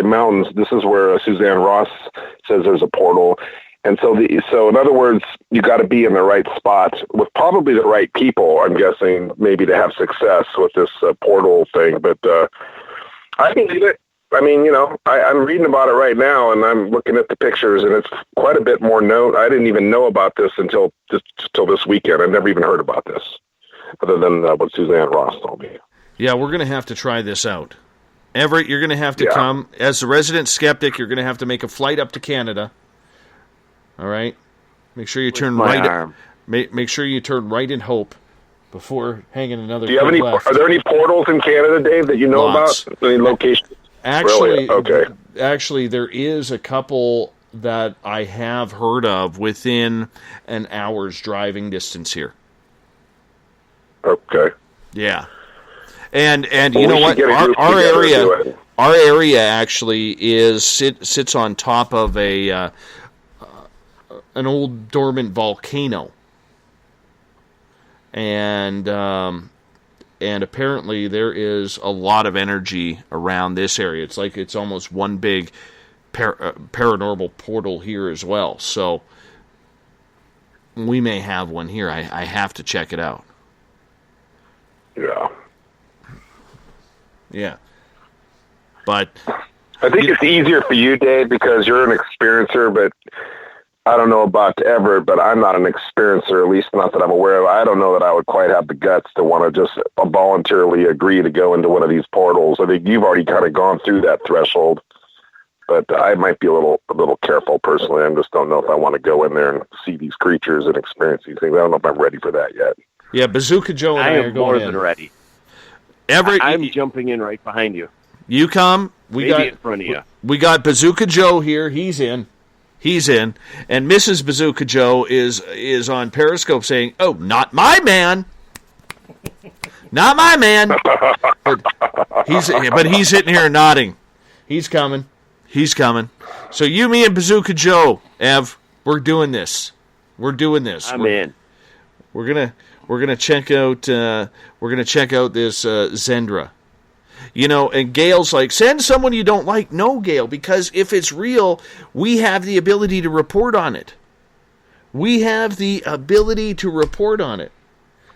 Mountains. This is where Suzanne Ross says there's a portal. And so in other words, you got to be in the right spot with probably the right people, I'm guessing, maybe to have success with this portal thing. But I believe it. I mean, I'm reading about it right now, and I'm looking at the pictures, and it's quite a bit more known. I didn't even know about this until this weekend. I've never even heard about this, other than what Suzanne Ross told me. Yeah, we're going to have to try this out. Everett, you're going to have to come. As a resident skeptic, you're going to have to make a flight up to Canada. All right? Make sure you turn right. Make sure you turn right in Hope before hanging another. Do you have any? left. Are there any portals in Canada, Dave, that you know Lots. about? Any locations? Actually, really? Okay. Actually, there is a couple that I have heard of within an hour's driving distance here. Okay. Yeah. And well, you know what? Our area actually sits on top of an old dormant volcano, and apparently there is a lot of energy around this area. It's like it's almost one big paranormal portal here as well. So we may have one here. I have to check it out. Yeah. Yeah. But I think it's easier for you, Dave, because you're an experiencer, but I don't know about Everett, but I'm not an experiencer, at least not that I'm aware of. I don't know that I would quite have the guts to want to just voluntarily agree to go into one of these portals. I think you've already kind of gone through that threshold, but I might be a little careful personally. I just don't know if I want to go in there and see these creatures and experience these things. I don't know if I'm ready for that yet. Yeah, Bazooka Joe and I are going more in. than ready. Everett, I'm jumping in right behind you. You come. Maybe in front of you. We got Bazooka Joe here. He's in. And Mrs. Bazooka Joe is on Periscope saying, "Oh, not my man. Not my man." But he's sitting here nodding. He's coming. So you, me, and Bazooka Joe, Ev, we're doing this. I'm in. We're gonna check out this Zen-dra. And Gail's like, send someone you don't like. No, Gail, because if it's real, we have the ability to report on it.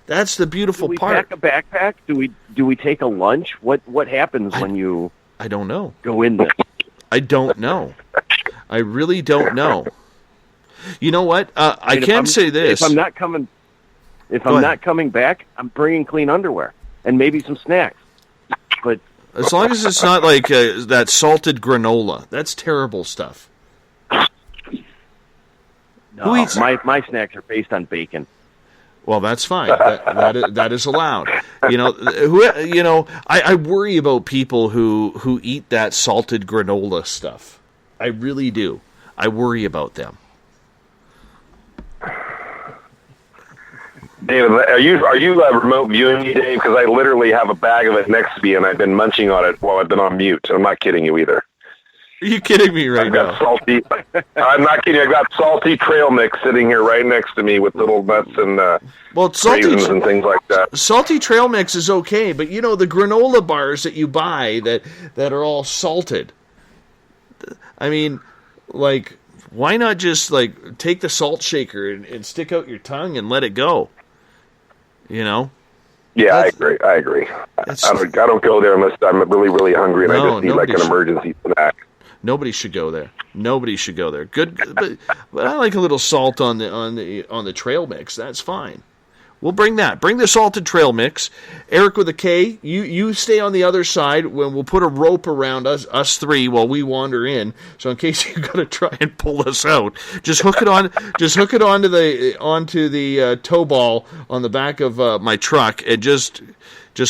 That's the beautiful part. Do we pack a backpack? Do we take a lunch? What happens when you? I don't know. Go in there. I don't know. I really don't know. You know what? I can say this. If I'm not coming back, I'm bringing clean underwear and maybe some snacks. But as long as it's not like that salted granola, that's terrible stuff. Who eats my snacks are based on bacon. Well, that's fine. That is allowed. I worry about people who eat that salted granola stuff. I really do. I worry about them. David, are you remote viewing me, Dave? Because I literally have a bag of it next to me, and I've been munching on it while I've been on mute. I'm not kidding you either. Are you kidding me right now? I'm not kidding. I've got salty trail mix sitting here right next to me with little nuts and raisins and things like that. Salty trail mix is okay, but the granola bars that you buy that are all salted. I mean, like, why not just take the salt shaker and stick out your tongue and let it go? Yeah, I agree. I don't go there unless I'm really, really hungry and I just need like an emergency snack. Nobody should go there. Good, but I like a little salt on the trail mix. That's fine. We'll bring that. Bring the salted trail mix. Eric with a K, you stay on the other side when we'll put a rope around us three while we wander in. So in case you got to try and pull us out, just hook it on. Just hook it onto the tow ball on the back of my truck and just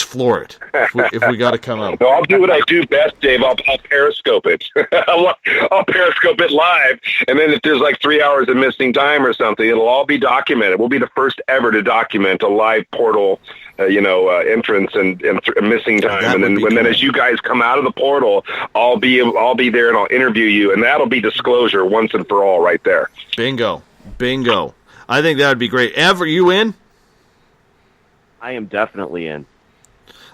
floor it if we got to come out. No, I'll do what I do best, Dave. I'll periscope it. I'll periscope it live, and then if there's like 3 hours of missing time or something, it'll all be documented. We'll be the first ever to document a live portal, entrance and missing time. And then as you guys come out of the portal, I'll be there and I'll interview you, and that'll be disclosure once and for all, right there. Bingo. I think that would be great. Ev, are you in? I am definitely in.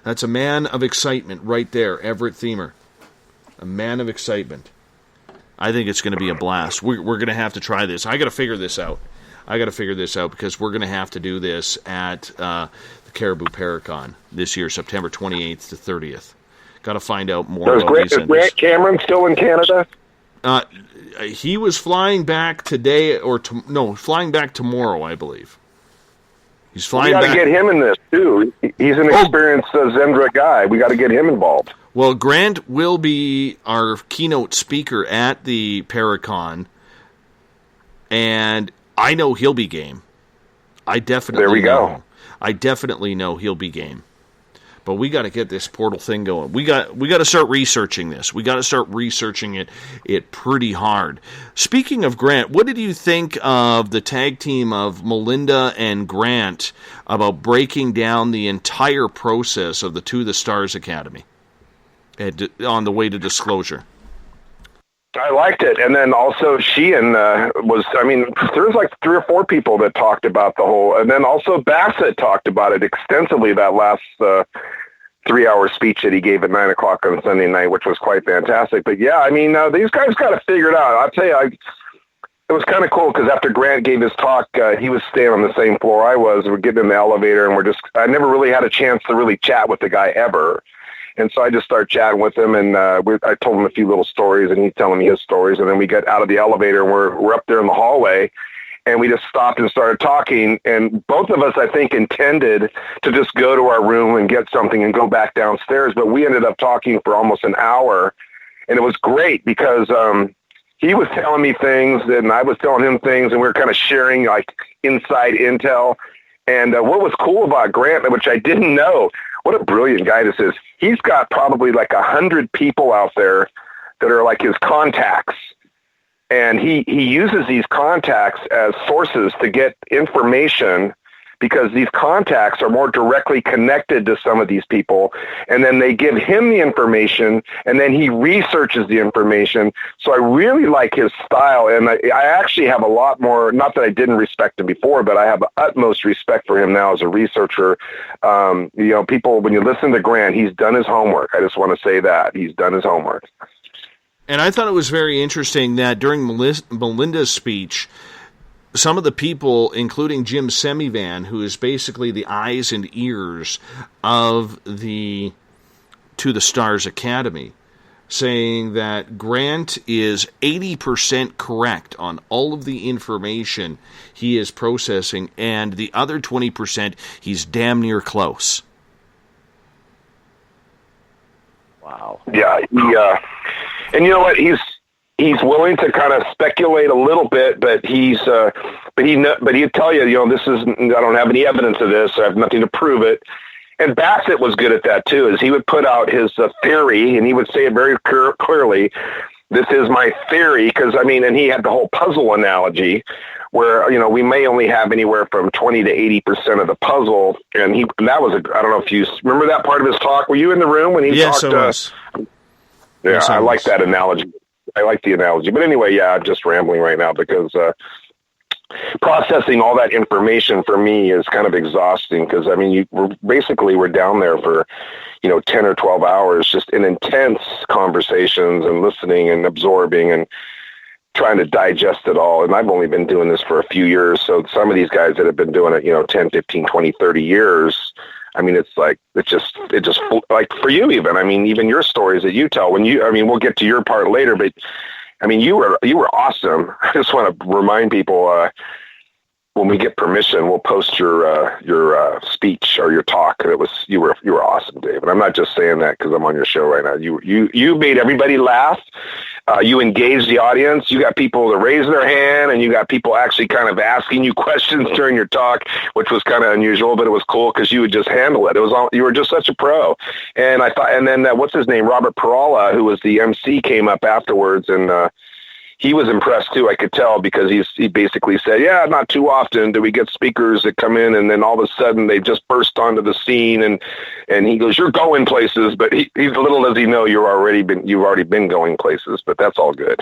That's a man of excitement right there, Everett Themer. A man of excitement. I think it's going to be a blast. We're going to have to try this. I got to figure this out because we're going to have to do this at the Caribou Paracon this year, September 28th to 30th. Got to find out more about these. Is Grant Cameron still in Canada? He was flying back today, flying back tomorrow, I believe. He's flying back. We got to get him in this, too. He's an experienced Zen-dras guy. We got to get him involved. Well, Grant will be our keynote speaker at the Paracon, and I know he'll be game. I definitely know he'll be game. But we got to get this portal thing going. We got to start researching this. We got to start researching it pretty hard. Speaking of Grant, what did you think of the tag team of Melinda and Grant about breaking down the entire process of the To the Stars Academy on the way to disclosure? I liked it. And then also Sheehan there was like 3 or 4 people that talked about the whole, and then also Bassett talked about it extensively that last 3-hour speech that he gave at 9 o'clock on Sunday night, which was quite fantastic. But yeah, these guys got to figure it out. I'll tell you, it was kind of cool because after Grant gave his talk, he was staying on the same floor I was. We're getting in the elevator and I never really had a chance to really chat with the guy ever. And so I just started chatting with him, and I told him a few little stories, and he's telling me his stories. And then we got out of the elevator, and we're up there in the hallway, and we just stopped and started talking. And both of us, I think, intended to just go to our room and get something and go back downstairs. But we ended up talking for almost an hour, and it was great because he was telling me things, and I was telling him things, and we were kind of sharing like inside intel. And what was cool about Grant, which I didn't know, what a brilliant guy this is. He's got probably like 100 people out there that are like his contacts. And he uses these contacts as sources to get information because these contacts are more directly connected to some of these people. And then they give him the information, and then he researches the information. So I really like his style, and I actually have a lot more, not that I didn't respect him before, but I have utmost respect for him now as a researcher. People, when you listen to Grant, he's done his homework. I just want to say that. He's done his homework. And I thought it was very interesting that during Melinda's speech, some of the people, including Jim Semivan, who is basically the eyes and ears of the To the Stars Academy, saying that Grant is 80% correct on all of the information he is processing, and the other 20% he's damn near close. Wow. Yeah, and you know what? He's willing to kind of speculate a little bit, but he'd tell you, this is, I don't have any evidence of this. I have nothing to prove it. And Bassett was good at that too, is he would put out his theory, and he would say it very clearly. This is my theory, and he had the whole puzzle analogy, where we may only have anywhere from 20 to 80% of the puzzle, and that was I don't know if you remember that part of his talk. Were you in the room when he yes, talked? I was. Yeah, yes, I like that analogy. I like the analogy, but anyway, yeah, I'm just rambling right now because processing all that information for me is kind of exhausting. Because we're down there for 10 or 12 hours just in intense conversations and listening and absorbing and trying to digest it all. And I've only been doing this for a few years. So some of these guys that have been doing it, 10, 15, 20, 30 years, it's just like for you even, even your stories that you tell we'll get to your part later, but you were awesome. I just want to remind people, when we get permission, we'll post your speech or your talk. You were awesome, Dave. And I'm not just saying that because I'm on your show right now. You made everybody laugh. You engaged the audience. You got people to raise their hand, and you got people actually kind of asking you questions during your talk, which was kind of unusual, but it was cool because you would just handle it. You were just such a pro. And I thought, and then what's his name, Robert Perala, who was the MC, came up afterwards, and he was impressed too. I could tell because he basically said, "Yeah, not too often do we get speakers that come in, and then all of a sudden they just burst onto the scene." And he goes, "You're going places," but he's little does he know you've already been going places. But that's all good.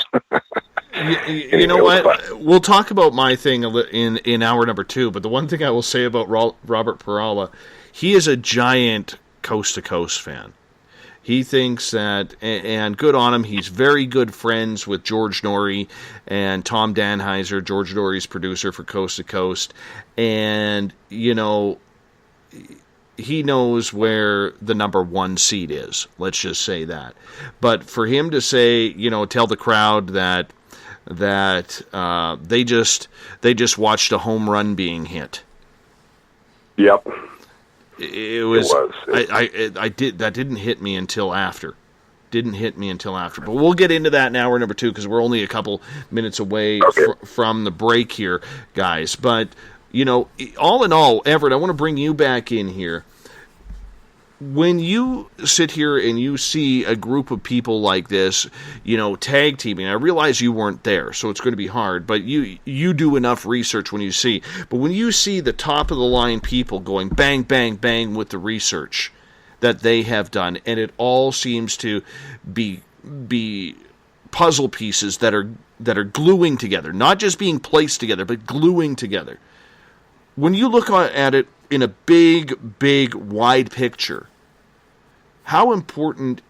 You know what? We'll talk about my thing in hour number 2. But the one thing I will say about Robert Perala, he is a giant Coast to Coast fan. He thinks that, and good on him, he's very good friends with George Norrie and Tom Danheiser, George Norrie's producer for Coast to Coast. And, he knows where the number 1 seed is. Let's just say that. But for him to say, tell the crowd that they just watched a home run being hit. Yep. It was. That didn't hit me until after. But we'll get into that in hour number 2 because we're only a couple minutes away from the break here, guys. But all in all, Everett, I want to bring you back in here. When you sit here and you see a group of people like this, tag teaming, I realize you weren't there, so it's going to be hard, but you do enough research when you see. But when you see the top of the line people going bang, bang, bang with the research that they have done, and it all seems to be puzzle pieces that are gluing together, not just being placed together, but gluing together. When you look at it in a big, big, wide picture, how important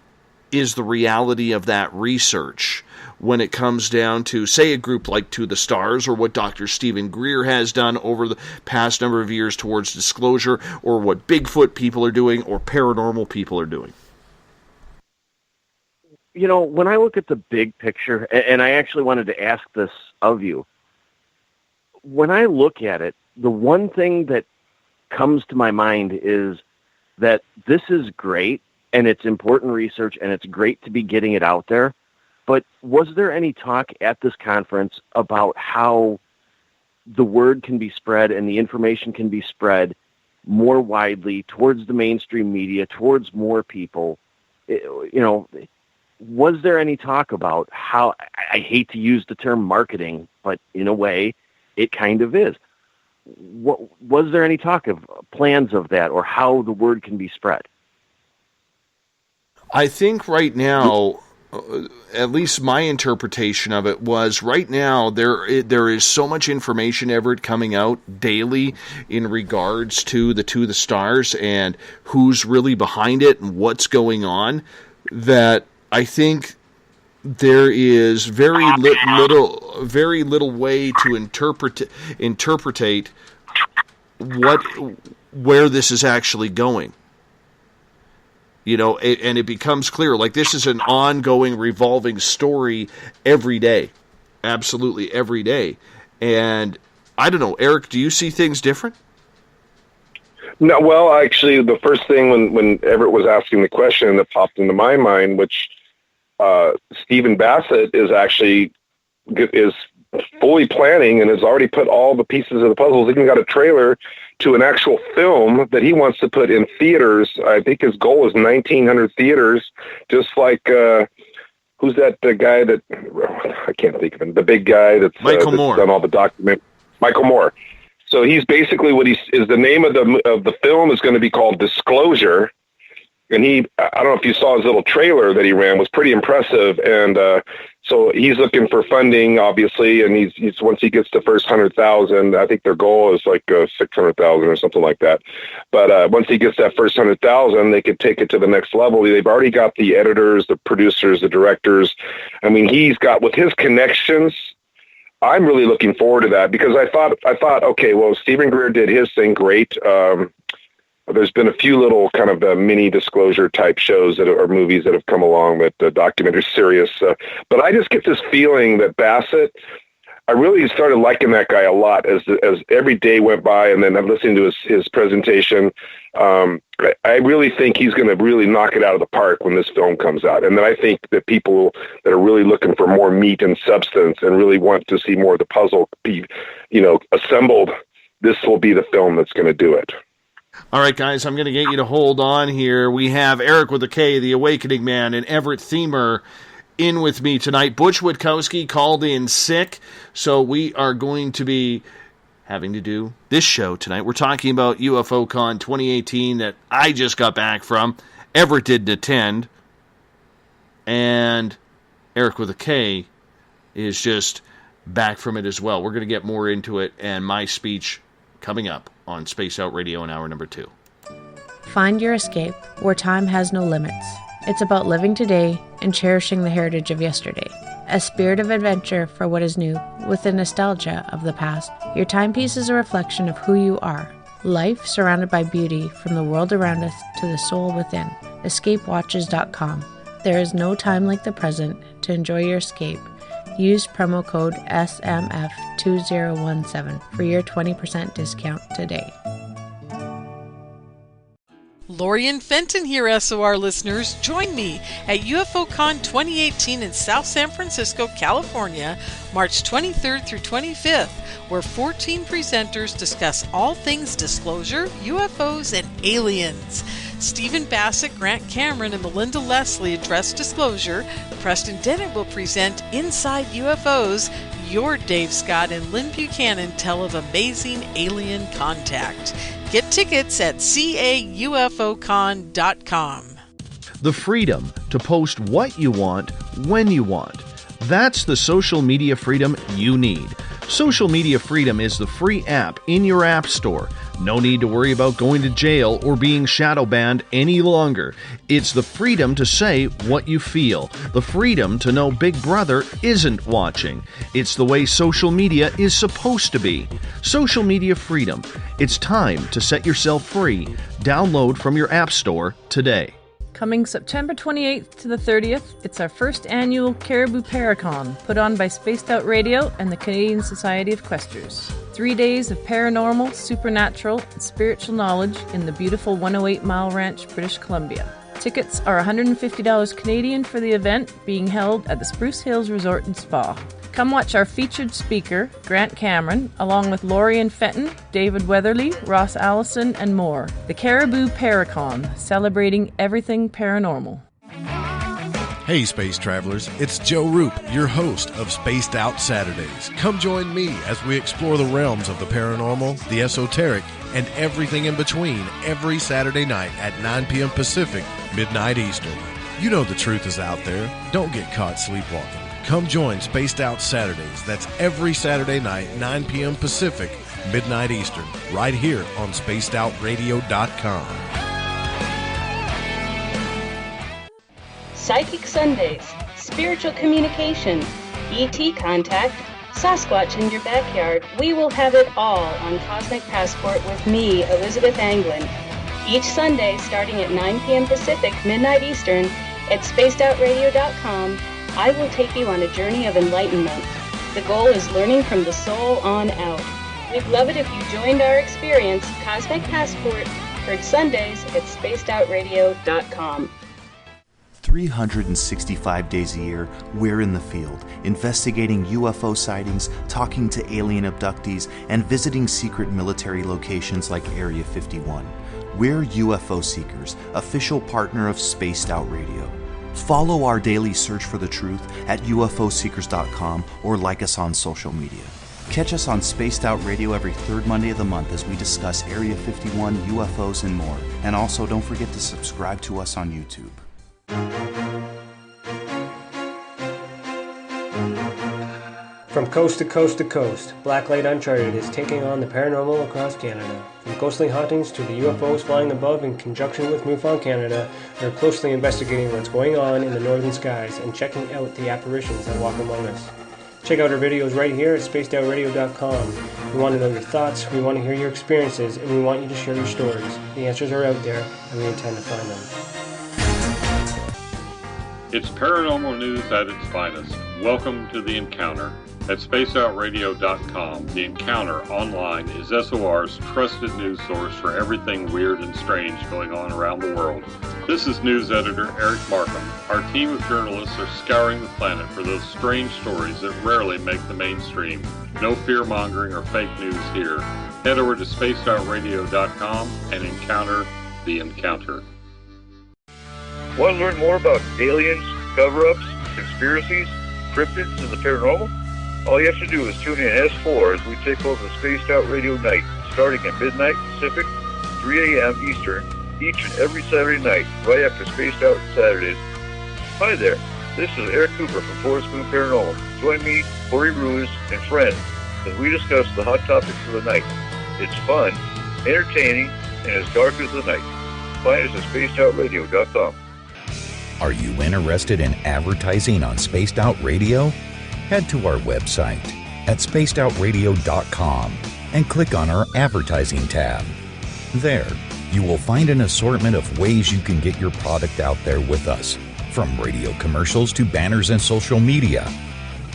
is the reality of that research when it comes down to, say, a group like To the Stars, or what Dr. Stephen Greer has done over the past number of years towards disclosure, or what Bigfoot people are doing, or paranormal people are doing? When I look at the big picture, and I actually wanted to ask this of you, when I look at it, the one thing that comes to my mind is that this is great, and it's important research, and it's great to be getting it out there. But was there any talk at this conference about how the word can be spread and the information can be spread more widely towards the mainstream media, towards more people? Was there any talk about how, I hate to use the term marketing, but in a way, it kind of is. Was there any talk of plans of that, or how the word can be spread? I think right now, at least my interpretation of it was, right now there is so much information, Everett, coming out daily in regards to the Stars and who's really behind it and what's going on, that I think there is very little way to interpretate where this is actually going. And it becomes clear, like this is an ongoing, revolving story every day. Absolutely every day. And I don't know, Eric, do you see things different? No, well, actually, the first thing when Everett was asking the question that popped into my mind, which Stephen Bassett is fully planning and has already put all the pieces of the puzzles. He even got a trailer to an actual film that he wants to put in theaters. I think his goal is 1,900 theaters, just like who's that guy that I can't think of him, the big guy that's Moore. Done all the document. Michael Moore. So he's basically the name of the film is going to be called Disclosure. And I don't know if you saw his little trailer that he ran, was pretty impressive. And so he's looking for funding, obviously. And he's once he gets the first 100,000, I think their goal is like 600,000 or something like that. But once he gets that first 100,000, they could take it to the next level. They've already got the editors, the producers, the directors. I mean, he's got, with his connections, I'm really looking forward to that, because I thought, okay, well, Stephen Greer did his thing great. There's been a few little kind of mini disclosure type shows or movies that have come along, that documentary series. But I just get this feeling that Bassett, I really started liking that guy a lot as every day went by, and then I'm listening to his presentation. I really think he's going to really knock it out of the park when this film comes out. And then I think that people that are really looking for more meat and substance and really want to see more of the puzzle be, assembled, this will be the film that's going to do it. All right, guys, I'm going to get you to hold on here. We have Eric with a K, the Awakening Man, and Everett Themer in with me tonight. Butch Witkowski called in sick, so we are going to be having to do this show tonight. We're talking about UFO Con 2018 that I just got back from. Everett didn't attend. And Eric with a K is just back from it as well. We're going to get more into it and my speech coming up on Space Out Radio in hour number 2. Find your escape where time has no limits. It's about living today and cherishing the heritage of yesterday. A spirit of adventure for what is new, with the nostalgia of the past. Your timepiece is a reflection of who you are. Life surrounded by beauty from the world around us to the soul within. EscapeWatches.com. There is no time like the present to enjoy your escape. Use promo code SMF2017 for your 20% discount today. Lorian Fenton here, SOR listeners. Join me at UFO Con 2018 in South San Francisco, California, March 23rd through 25th, where 14 presenters discuss all things disclosure, UFOs, and aliens. Stephen Bassett, Grant Cameron, and Melinda Leslie address disclosure. Preston Dennett will present Inside UFOs. Your Dave Scott and Lynn Buchanan tell of amazing alien contact. Get tickets at caufocon.com. The freedom to post what you want, when you want. That's the social media freedom you need. Social Media Freedom is the free app in your app store. No need to worry about going to jail or being shadow banned any longer. It's the freedom to say what you feel. The freedom to know Big Brother isn't watching. It's the way social media is supposed to be. Social Media Freedom. It's time to set yourself free. Download from your app store today. Coming September 28th to the 30th, it's our first annual Caribou Paracon, put on by Spaced Out Radio and the Canadian Society of Questers. 3 days of paranormal, supernatural, and spiritual knowledge in the beautiful 108 Mile Ranch, British Columbia. Tickets are $150 Canadian for the event, being held at the Spruce Hills Resort and Spa. Come watch our featured speaker, Grant Cameron, along with Lorian Fenton, David Weatherly, Ross Allison, and more. The Caribou Paracon, celebrating everything paranormal. Hey Space Travelers, it's Joe Roop, your host of Spaced Out Saturdays. Come join me as we explore the realms of the paranormal, the esoteric, and everything in between every Saturday night at 9 p.m. Pacific, midnight Eastern. You know the truth is out there. Don't get caught sleepwalking. Come join Spaced Out Saturdays. That's every Saturday night, 9 p.m. Pacific, midnight Eastern, right here on SpacedOutRadio.com. Psychic Sundays, spiritual communication, ET contact, Sasquatch in your backyard. We will have it all on Cosmic Passport with me, Elizabeth Anglin. Each Sunday, starting at 9 p.m. Pacific, midnight Eastern, at spacedoutradio.com, I will take you on a journey of enlightenment. The goal is learning from the soul on out. We'd love it if you joined our experience, Cosmic Passport, heard Sundays at spacedoutradio.com. 365 days a year, we're in the field, investigating UFO sightings, talking to alien abductees, and visiting secret military locations like Area 51. We're UFO Seekers, official partner of Spaced Out Radio. Follow our daily search for the truth at ufoseekers.com or like us on social media. Catch us on Spaced Out Radio every third Monday of the month as we discuss Area 51, UFOs, and more. And also, don't forget to subscribe to us on YouTube. From coast to coast to coast, Blacklight Uncharted is taking on the paranormal across Canada. From ghostly hauntings to the UFOs flying above in conjunction with MUFON Canada, we're closely investigating what's going on in the northern skies and checking out the apparitions that walk among us. Check out our videos right here at spacedoutradio.com. We want to know your thoughts, we want to hear your experiences, and we want you to share your stories. The answers are out there, and we intend to find them. It's paranormal news at its finest. Welcome to The Encounter. At spacedoutradio.com, The Encounter online is SOR's trusted news source for everything weird and strange going on around the world. This is news editor Eric Markham. Our team of journalists are scouring the planet for those strange stories that rarely make the mainstream. No fear-mongering or fake news here. Head over to spacedoutradio.com and encounter The Encounter. Want to learn more about aliens, cover-ups, conspiracies, cryptids, and the paranormal? All you have to do is tune in S4 as we take over the Spaced Out Radio night, starting at midnight Pacific, 3 a.m. Eastern, each and every Saturday night, right after Spaced Out Saturdays. Hi there, this is Eric Cooper from Forest Moon Paranormal. Join me, Corey Ruiz, and friends as we discuss the hot topics of the night. It's fun, entertaining, and as dark as the night. Find us at spacedoutradio.com. Are you interested in advertising on Spaced Out Radio? Head to our website at spacedoutradio.com and click on our advertising tab. There, you will find an assortment of ways you can get your product out there with us, from radio commercials to banners and social media.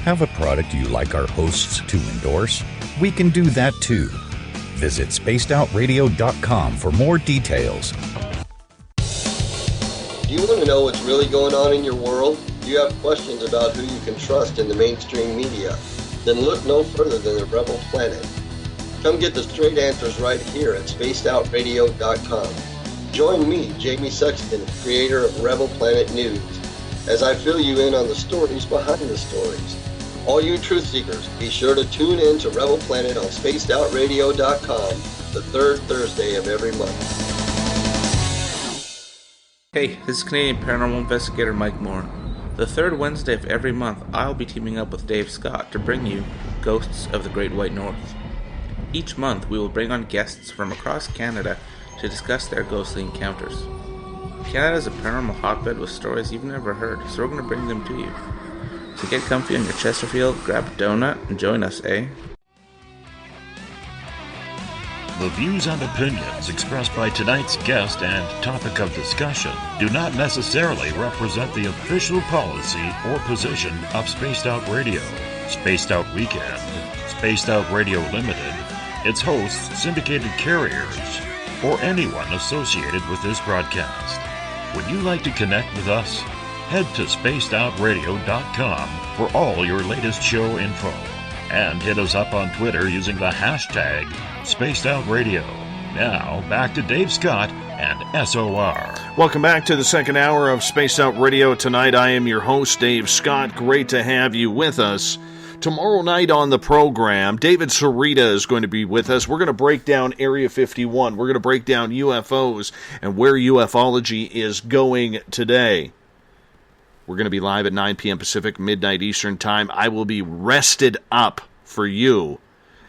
Have a product you like our hosts to endorse? We can do that too. Visit spacedoutradio.com for more details. Do you want to know what's really going on in your world? Do you have questions about who you can trust in the mainstream media? Then look no further than the Rebel Planet. Come get the straight answers right here at spacedoutradio.com. Join me, Jamie Sexton, creator of Rebel Planet News, as I fill you in on the stories behind the stories. All you truth seekers, be sure to tune in to Rebel Planet on spacedoutradio.com the third Thursday of every month. Hey, this is Canadian Paranormal Investigator Mike Moore. The third Wednesday of every month, I'll be teaming up with Dave Scott to bring you Ghosts of the Great White North. Each month, we will bring on guests from across Canada to discuss their ghostly encounters. Canada is a paranormal hotbed with stories you've never heard, so we're going to bring them to you. So get comfy on your Chesterfield, grab a donut, and join us, eh? The views and opinions expressed by tonight's guest and topic of discussion do not necessarily represent the official policy or position of Spaced Out Radio, Spaced Out Weekend, Spaced Out Radio Limited, its hosts, syndicated carriers, or anyone associated with this broadcast. Would you like to connect with us? Head to spacedoutradio.com for all your latest show info. And hit us up on Twitter using the hashtag SpacedOutRadio. Now, back to Dave Scott and SOR. Welcome back to the second hour of Spaced Out Radio. Tonight, I am your host, Dave Scott. Great to have you with us. Tomorrow night on the program, David Sarita is going to be with us. We're going to break down Area 51. We're going to break down UFOs and where ufology is going today. We're going to be live at 9 p.m. Pacific, midnight Eastern Time. I will be rested up for you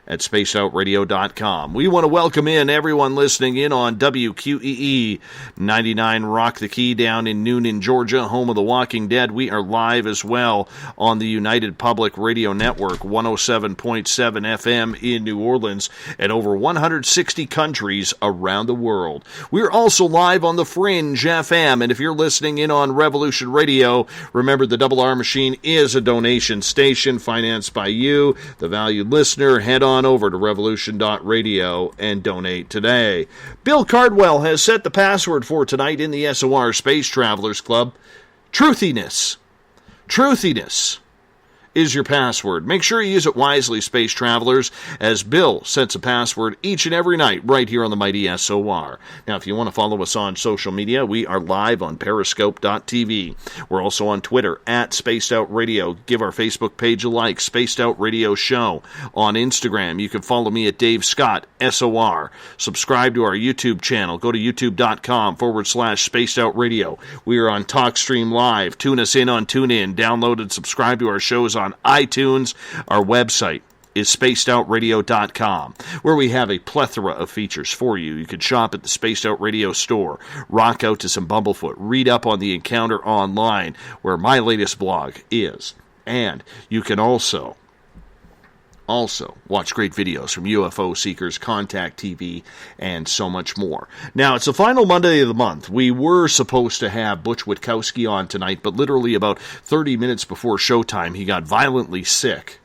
at spacedoutradio.com. We want to welcome in everyone listening in on WQEE 99 Rock the Key down in Noonan, Georgia, home of The Walking Dead. We are live as well on the United Public Radio Network, 107.7 FM in New Orleans, and over 160 countries around the world. We're also live on the Fringe FM, and if you're listening in on Revolution Radio, remember the Double R Machine is a donation station financed by you, the valued listener. Head on over to revolution.radio and donate today. Bill Cardwell has set the password for tonight in the SOR Space Travelers Club. Truthiness. Truthiness is your password. Make sure you use it wisely, Space Travelers, as Bill sets a password each and every night right here on the mighty SOR. Now, if you want to follow us on social media, we are live on periscope.tv. We're also on Twitter at Spaced Out Radio. Give our Facebook page a like, Spaced Out Radio Show. On Instagram, you can follow me at Dave Scott, SOR. Subscribe to our YouTube channel. Go to youtube.com/Spaced Out Radio. We are on TalkStream Live. Tune us in on TuneIn. Download and subscribe to our shows on iTunes. Our website is spacedoutradio.com, where we have a plethora of features for you. You can shop at the Spaced Out Radio store, rock out to some Bumblefoot, read up on the Encounter online, where my latest blog is, and you can also watch great videos from UFO Seekers, Contact TV, and so much more. Now, it's the final Monday of the month. We were supposed to have Butch Witkowski on tonight, but literally about 30 minutes before showtime, he got violently sick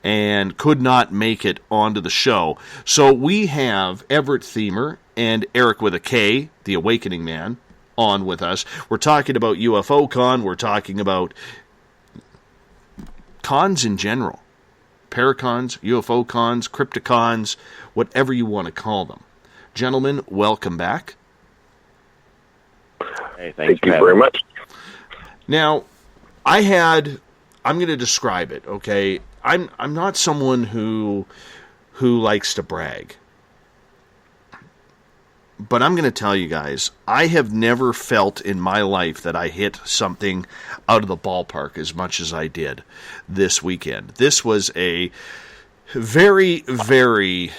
and could not make it onto the show. So we have Everett Thiemer and Eric with a K, the Awakening Man, on with us. We're talking about UFO Con. We're talking about cons in general. Paracons, UFO cons, Crypticons, whatever you want to call them. Gentlemen, welcome back. Hey, thank you very much. Now, I'm going to describe it, okay? I'm not someone who likes to brag. But I'm going to tell you guys, I have never felt in my life that I hit something out of the ballpark as much as I did this weekend. This was a very, very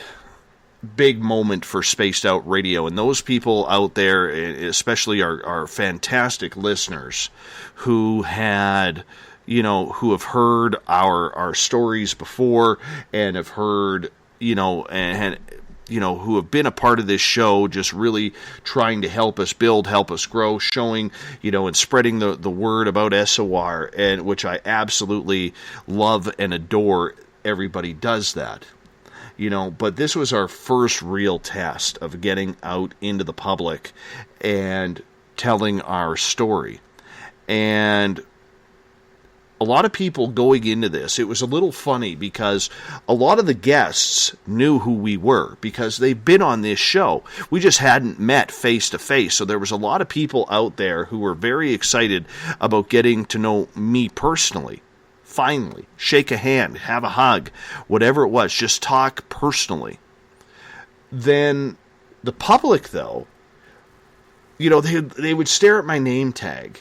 big moment for Spaced Out Radio, and those people out there, especially our fantastic listeners who had, who have heard our stories before and have heard, who have been a part of this show, just really trying to help us build, help us grow, showing, and spreading the word about SOR, and which I absolutely love and adore. Everybody does that, but this was our first real test of getting out into the public and telling our story. And a lot of people going into this, it was a little funny because a lot of the guests knew who we were because they've been on this show. We just hadn't met face to face. So there was a lot of people out there who were very excited about getting to know me personally. Finally, shake a hand, have a hug, whatever it was, just talk personally. Then the public, though, they would stare at my name tag.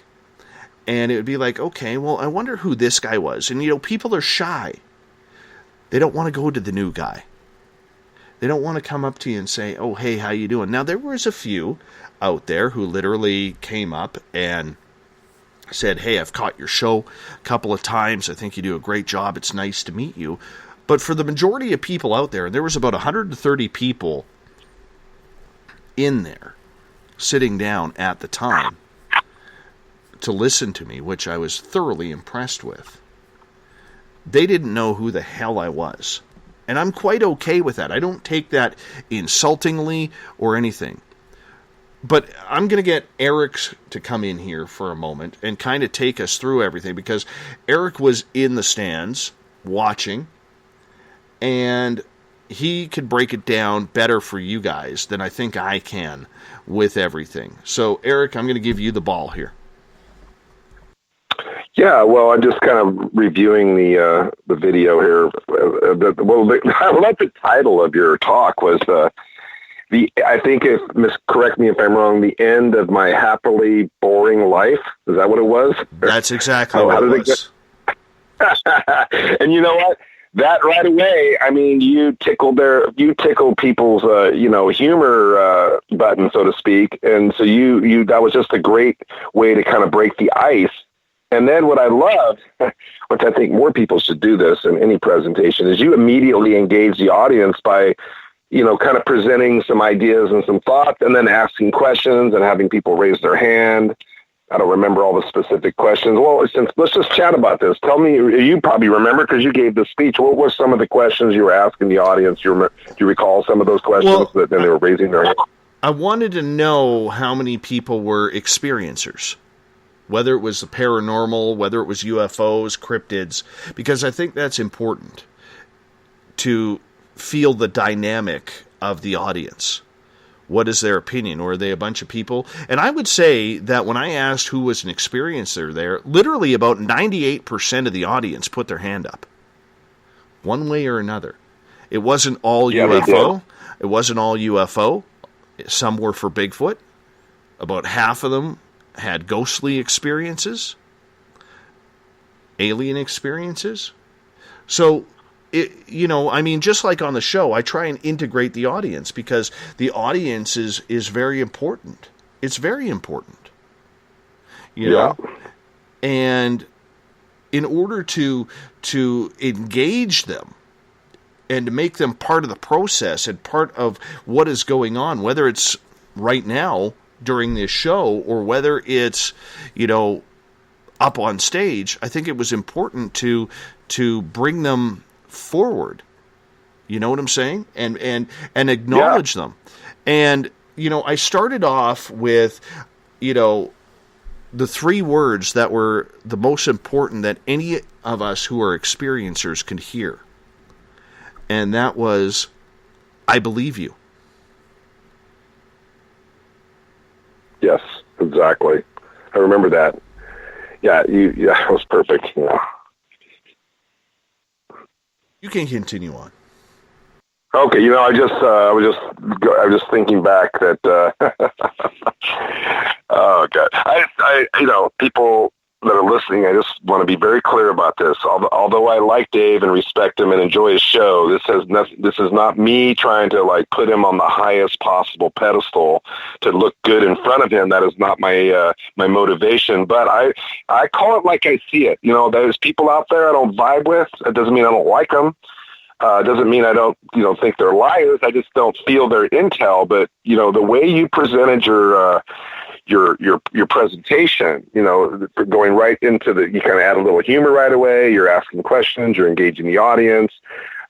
And it would be like, okay, well, I wonder who this guy was. And, people are shy. They don't want to go to the new guy. They don't want to come up to you and say, oh, hey, how you doing? Now, there was a few out there who literally came up and said, hey, I've caught your show a couple of times. I think you do a great job. It's nice to meet you. But for the majority of people out there, and there was about 130 people in there sitting down at the time to listen to me, which I was thoroughly impressed with. They didn't know who the hell I was. And I'm quite okay with that. I don't take that insultingly or anything. But I'm going to get Eric to come in here for a moment and kind of take us through everything, because Eric was in the stands watching, and he could break it down better for you guys than I think I can with everything. So, Eric, I'm going to give you the ball here. Yeah, well, I'm just kind of reviewing the video here. I like the title of your talk was I think, correct me if I'm wrong, the end of my happily boring life. Is that what it was? That's exactly what it was. And you know what? that right away, I mean, you tickle people's, humor button, so to speak. And so that was just a great way to kind of break the ice. And then what I loved, which I think more people should do this in any presentation, is you immediately engage the audience by, kind of presenting some ideas and some thoughts, and then asking questions and having people raise their hand. I don't remember all the specific questions. Well, let's just chat about this. Tell me, you probably remember because you gave the speech. What were some of the questions you were asking the audience? Do you recall some of those questions that then they were raising their hand? I wanted to know how many people were experiencers, whether it was the paranormal, whether it was UFOs, cryptids, because I think that's important to feel the dynamic of the audience. What is their opinion? Or are they a bunch of people? And I would say that when I asked who was an experiencer there, literally about 98% of the audience put their hand up. One way or another. It wasn't all UFO. It wasn't all UFO. Some were for Bigfoot. About half of them had ghostly experiences. Alien experiences. So just like on the show, I try and integrate the audience because the audience is very important. It's very important. You know? And in order to engage them and to make them part of the process and part of what is going on, whether it's right now during this show or whether it's, up on stage, I think it was important to bring them forward. You know what I'm saying? And acknowledge them. And, I started off with, the 3 words that were the most important that any of us who are experiencers could hear. And that was, I believe you. Yes, exactly. I remember that. Yeah, it was perfect. Yeah. You can continue on. Okay, I was just thinking back that. Oh God, I people that are listening, I just want to be very clear about this. Although I like Dave and respect him and enjoy his show, this is not me trying to put him on the highest possible pedestal to look good in front of him. That is not my my motivation. But I call it like I see it. There's people out there I don't vibe with. It doesn't mean I don't like them. It doesn't mean I don't think they're liars. I just don't feel their intel. But the way you presented your presentation, going right into you kind of add a little humor right away. You're asking questions. You're engaging the audience.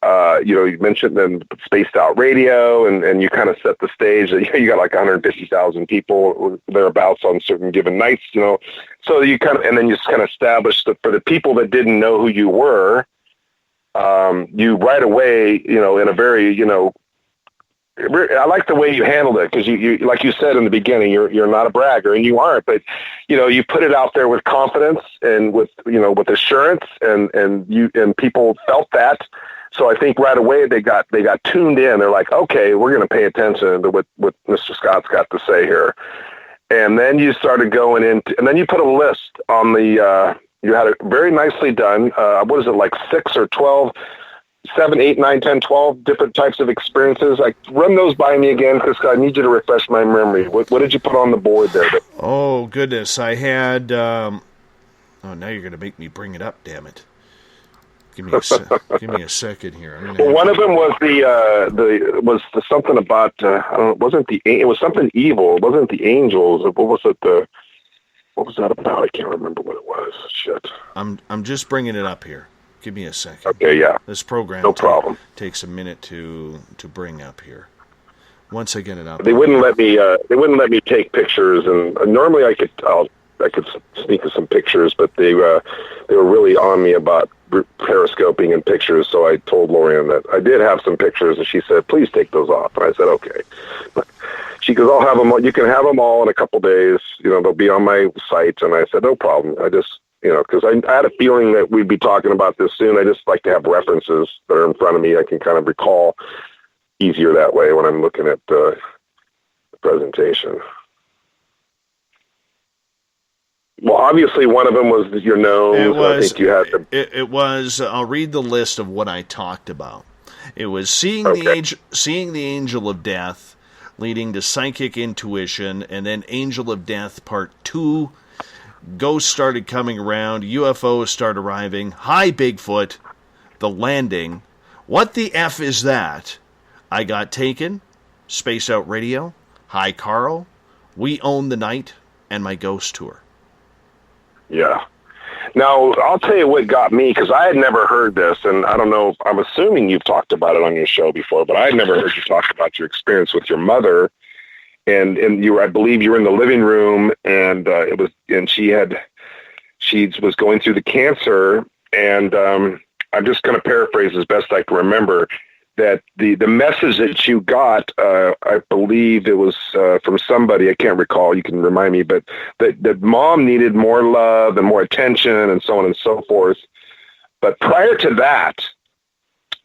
You mentioned then Spaced Out Radio, and you kind of set the stage. You got like 150,000 people thereabouts on certain given nights. So you and then you just kind of established that for the people that didn't know who you were, you right away, in a very, I like the way you handled it because you like you said in the beginning, you're not a bragger and you aren't, but you put it out there with confidence and with assurance and people felt that. So I think right away they got tuned in. They're like, okay, we're going to pay attention to what Mr. Scott's got to say here. And then you started going into, and then you put a list on the, you had it very nicely done. What is it, like 6 or 12, 7, 8, 9, 10, 12 different types of experiences? Run those by me again, because I need you to refresh my memory. What did you put on the board there? Oh, goodness. I had... now you're going to make me bring it up, damn it. Give me a second here. Well, one of them was was something about, I don't know, it was something evil. It wasn't the angels. What was it? What was that about? I can't remember what it was. Shit. I'm just bringing it up here. Give me a second. Okay, yeah. This program takes a minute to bring up here. Once I get it up, they wouldn't let me. They wouldn't let me take pictures, and normally I could sneak some pictures, but they were really on me about periscoping and pictures. So I told Lorian that I did have some pictures, and she said, "Please take those off." And I said, "Okay." She goes, "I'll have them. You can have them all in a couple days. They'll be on my site." And I said, "No problem." I just, because I had a feeling that we'd be talking about this soon. I just like to have references that are in front of me. I can kind of recall easier that way when I'm looking at the presentation. Well, obviously one of them was your gnomes. I think you had them. It was. I'll read the list of what I talked about. It was seeing the angel of death, leading to psychic intuition, and then Angel of Death Part 2. Ghosts started coming around. UFOs started arriving. Hi, Bigfoot. The landing. What the F is that? I Got Taken. Space Out Radio. Hi, Carl. We Own the Night. And my ghost tour. Yeah. Now, I'll tell you what got me, because I had never heard this, and I don't know, I'm assuming you've talked about it on your show before, but I had never heard you talk about your experience with your mother, and you were, I believe you were in the living room, and she was going through the cancer, and I'm just going to paraphrase as best I can remember, that the message that you got, I believe it was from somebody, I can't recall, you can remind me, but that mom needed more love and more attention and so on and so forth. But prior to that,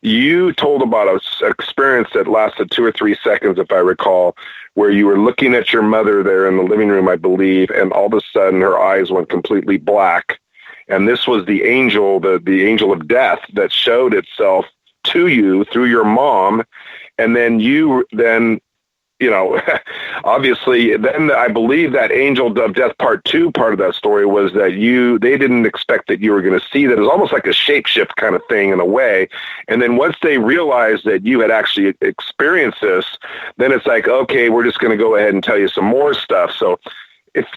you told about an experience that lasted 2 or 3 seconds, if I recall, where you were looking at your mother there in the living room, I believe, and all of a sudden her eyes went completely black. And this was the angel, the angel of death that showed itself to you through your mom, and then obviously then I believe that Angel of Death Part 2 part of that story was that they didn't expect that you were going to see that. It was almost like a shapeshift kind of thing in a way, and then once they realized that you had actually experienced this, then it's like, okay, we're just going to go ahead and tell you some more stuff. So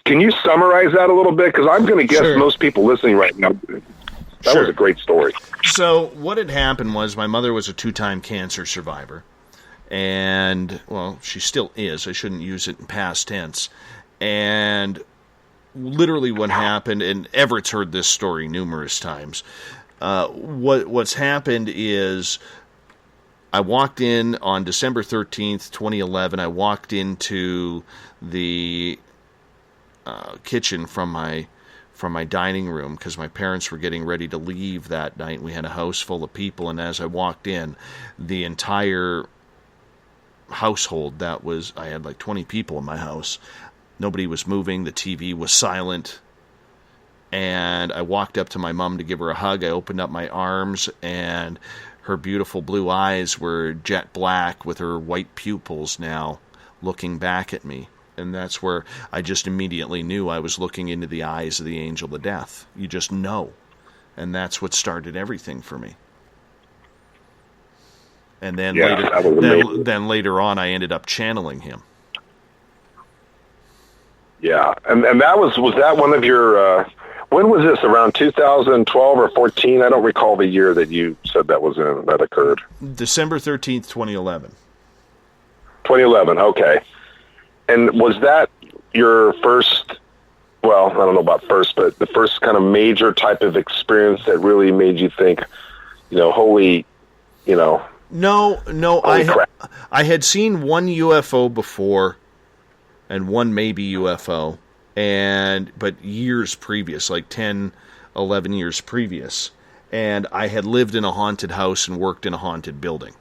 can you summarize that a little bit, because I'm going to guess most people listening right now, that was a great story. So what had happened was my mother was a 2-time cancer survivor. And, well, she still is. I shouldn't use it in past tense. And literally what happened, and Everett's heard this story numerous times. What's happened is I walked in on December 13th, 2011. I walked into the kitchen from my dining room because my parents were getting ready to leave that night. We had a house full of people, and as I walked in, the entire household I had like 20 people in my house. Nobody was moving. The TV was silent. And I walked up to my mom to give her a hug. I opened up my arms, and her beautiful blue eyes were jet black with her white pupils now looking back at me. And that's where I just immediately knew I was looking into the eyes of the angel of death. You just know. And that's what started everything for me. And then later on, I ended up channeling him. Yeah. And that was that one of your, when was this, around 2012 or 14? I don't recall the year that you said that occurred. December 13th, 2011. 2011, okay. And was that your first, well, I don't know about first, but the first kind of major type of experience that really made you think, holy, No, holy crap. I had seen one UFO before and one maybe UFO, but years previous, like 10, 11 years previous. And I had lived in a haunted house and worked in a haunted building.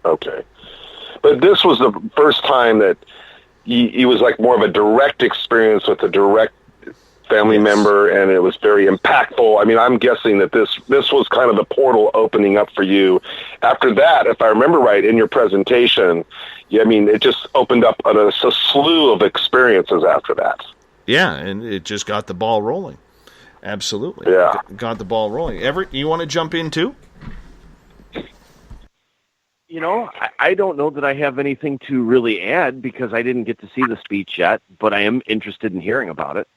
Okay. But this was the first time that it was like more of a direct experience with a direct family member, and it was very impactful. I mean, I'm guessing that this was kind of the portal opening up for you. After that, if I remember right, in your presentation, it just opened up a slew of experiences after that. Yeah, and it just got the ball rolling. Absolutely. Yeah. Got the ball rolling. Everett, you want to jump in too? I don't know that I have anything to really add because I didn't get to see the speech yet, but I am interested in hearing about it.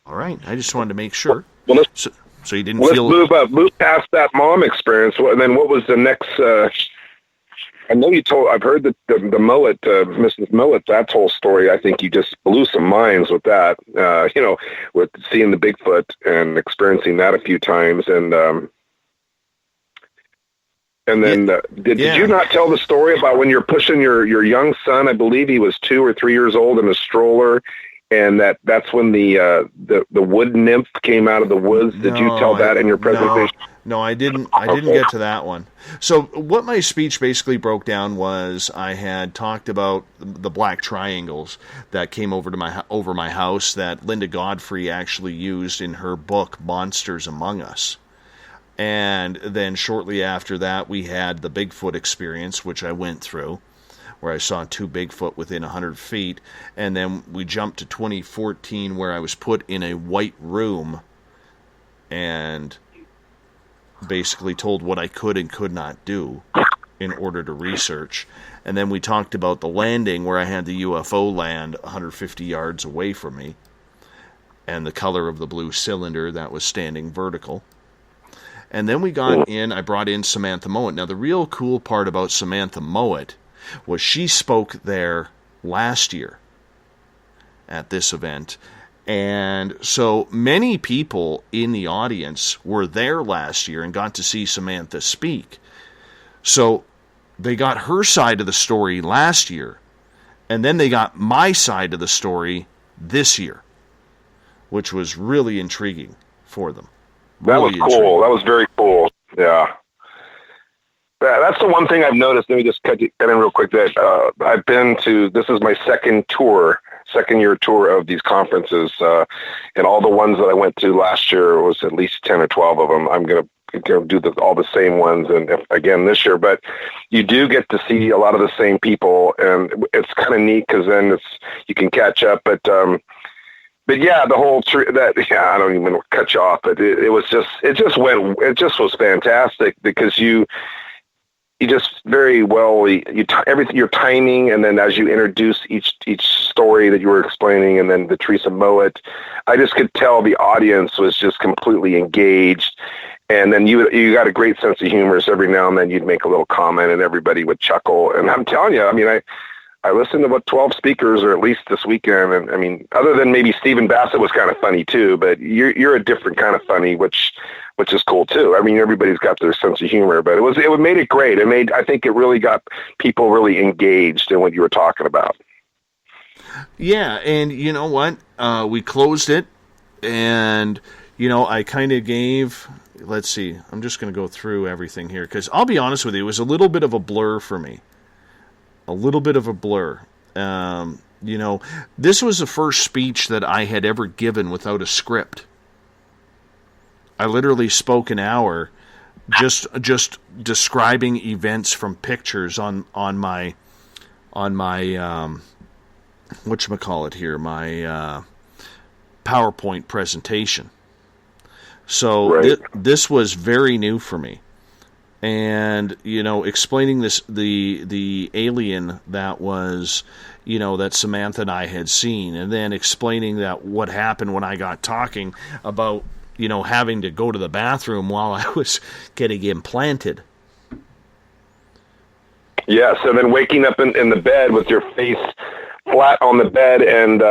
All right. I just wanted to make sure. Well, so you didn't let's feel... move past that mom experience, and then what was the next... I know I've heard that the mullet, Mrs. Mullet, that whole story, I think you just blew some minds with that, with seeing the Bigfoot and experiencing that a few times, and then did you not tell the story about when you're pushing your young son? I believe he was 2 or 3 years old in a stroller, and that's when the wood nymph came out of the woods. Did you tell that in your presentation? No, I didn't get to that one. So what my speech basically broke down was I had talked about the black triangles that came over my house that Linda Godfrey actually used in her book Monsters Among Us. And then shortly after that, we had the Bigfoot experience, which I went through, where I saw 2 Bigfoot within 100 feet. And then we jumped to 2014, where I was put in a white room and basically told what I could and could not do in order to research. And then we talked about the landing, where I had the UFO land 150 yards away from me, and the color of the blue cylinder that was standing vertical. And then we got in, I brought in Samantha Mowat. Now, the real cool part about Samantha Mowat was she spoke there last year at this event. And so many people in the audience were there last year and got to see Samantha speak. So they got her side of the story last year, and then they got my side of the story this year, which was really intriguing for them. That was cool. That was very cool. Yeah. That's the one thing I've noticed. Let me just cut in real quick. That I've been to, this is my second year tour of these conferences. And all the ones that I went to last year was at least 10 or 12 of them. I'm going to do all the same ones and again this year, but you do get to see a lot of the same people, and it's kind of neat because then you can catch up. But yeah, the whole I don't even cut you off, but it just was fantastic because you just very well, everything, your timing, and then as you introduce each story that you were explaining, and then the Teresa Mowat, I just could tell the audience was just completely engaged. And then you got a great sense of humor, so every now and then you'd make a little comment and everybody would chuckle. And I'm telling you, I mean, I listened to about 12 speakers, or at least this weekend. And I mean, other than maybe Stephen Bassett was kind of funny too, but you're a different kind of funny, which is cool too. I mean, everybody's got their sense of humor, but it made it great. I think it really got people really engaged in what you were talking about. Yeah. And you know what? We closed it, and, I kind of gave, let's see, I'm just going to go through everything here, because I'll be honest with you, it was a little bit of a blur for me. A little bit of a blur. This was the first speech that I had ever given without a script. I literally spoke an hour just describing events from pictures on my whatchamacallit here, my PowerPoint presentation. So right. This was very new for me. And, explaining the alien that was, that Samantha and I had seen, and then explaining that what happened when I got talking about, having to go to the bathroom while I was getting implanted. Yes, and then waking up in the bed with your face flat on the bed, and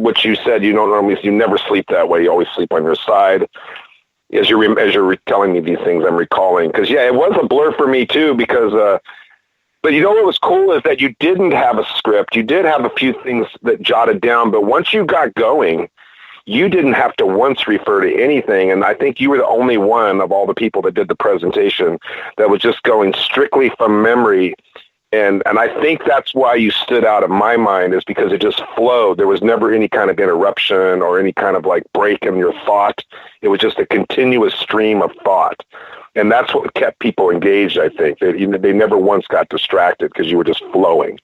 what you said, you never sleep that way. You always sleep on your side. As you're telling me these things, I'm recalling, because it was a blur for me too. Because, but what was cool is that you didn't have a script. You did have a few things that jotted down, but once you got going, you didn't have to once refer to anything. And I think you were the only one of all the people that did the presentation that was just going strictly from memory. And I think that's why you stood out in my mind, is because it just flowed. There was never any kind of interruption or any kind of like break in your thought. It was just a continuous stream of thought. And that's what kept people engaged, I think. They never once got distracted because you were just flowing.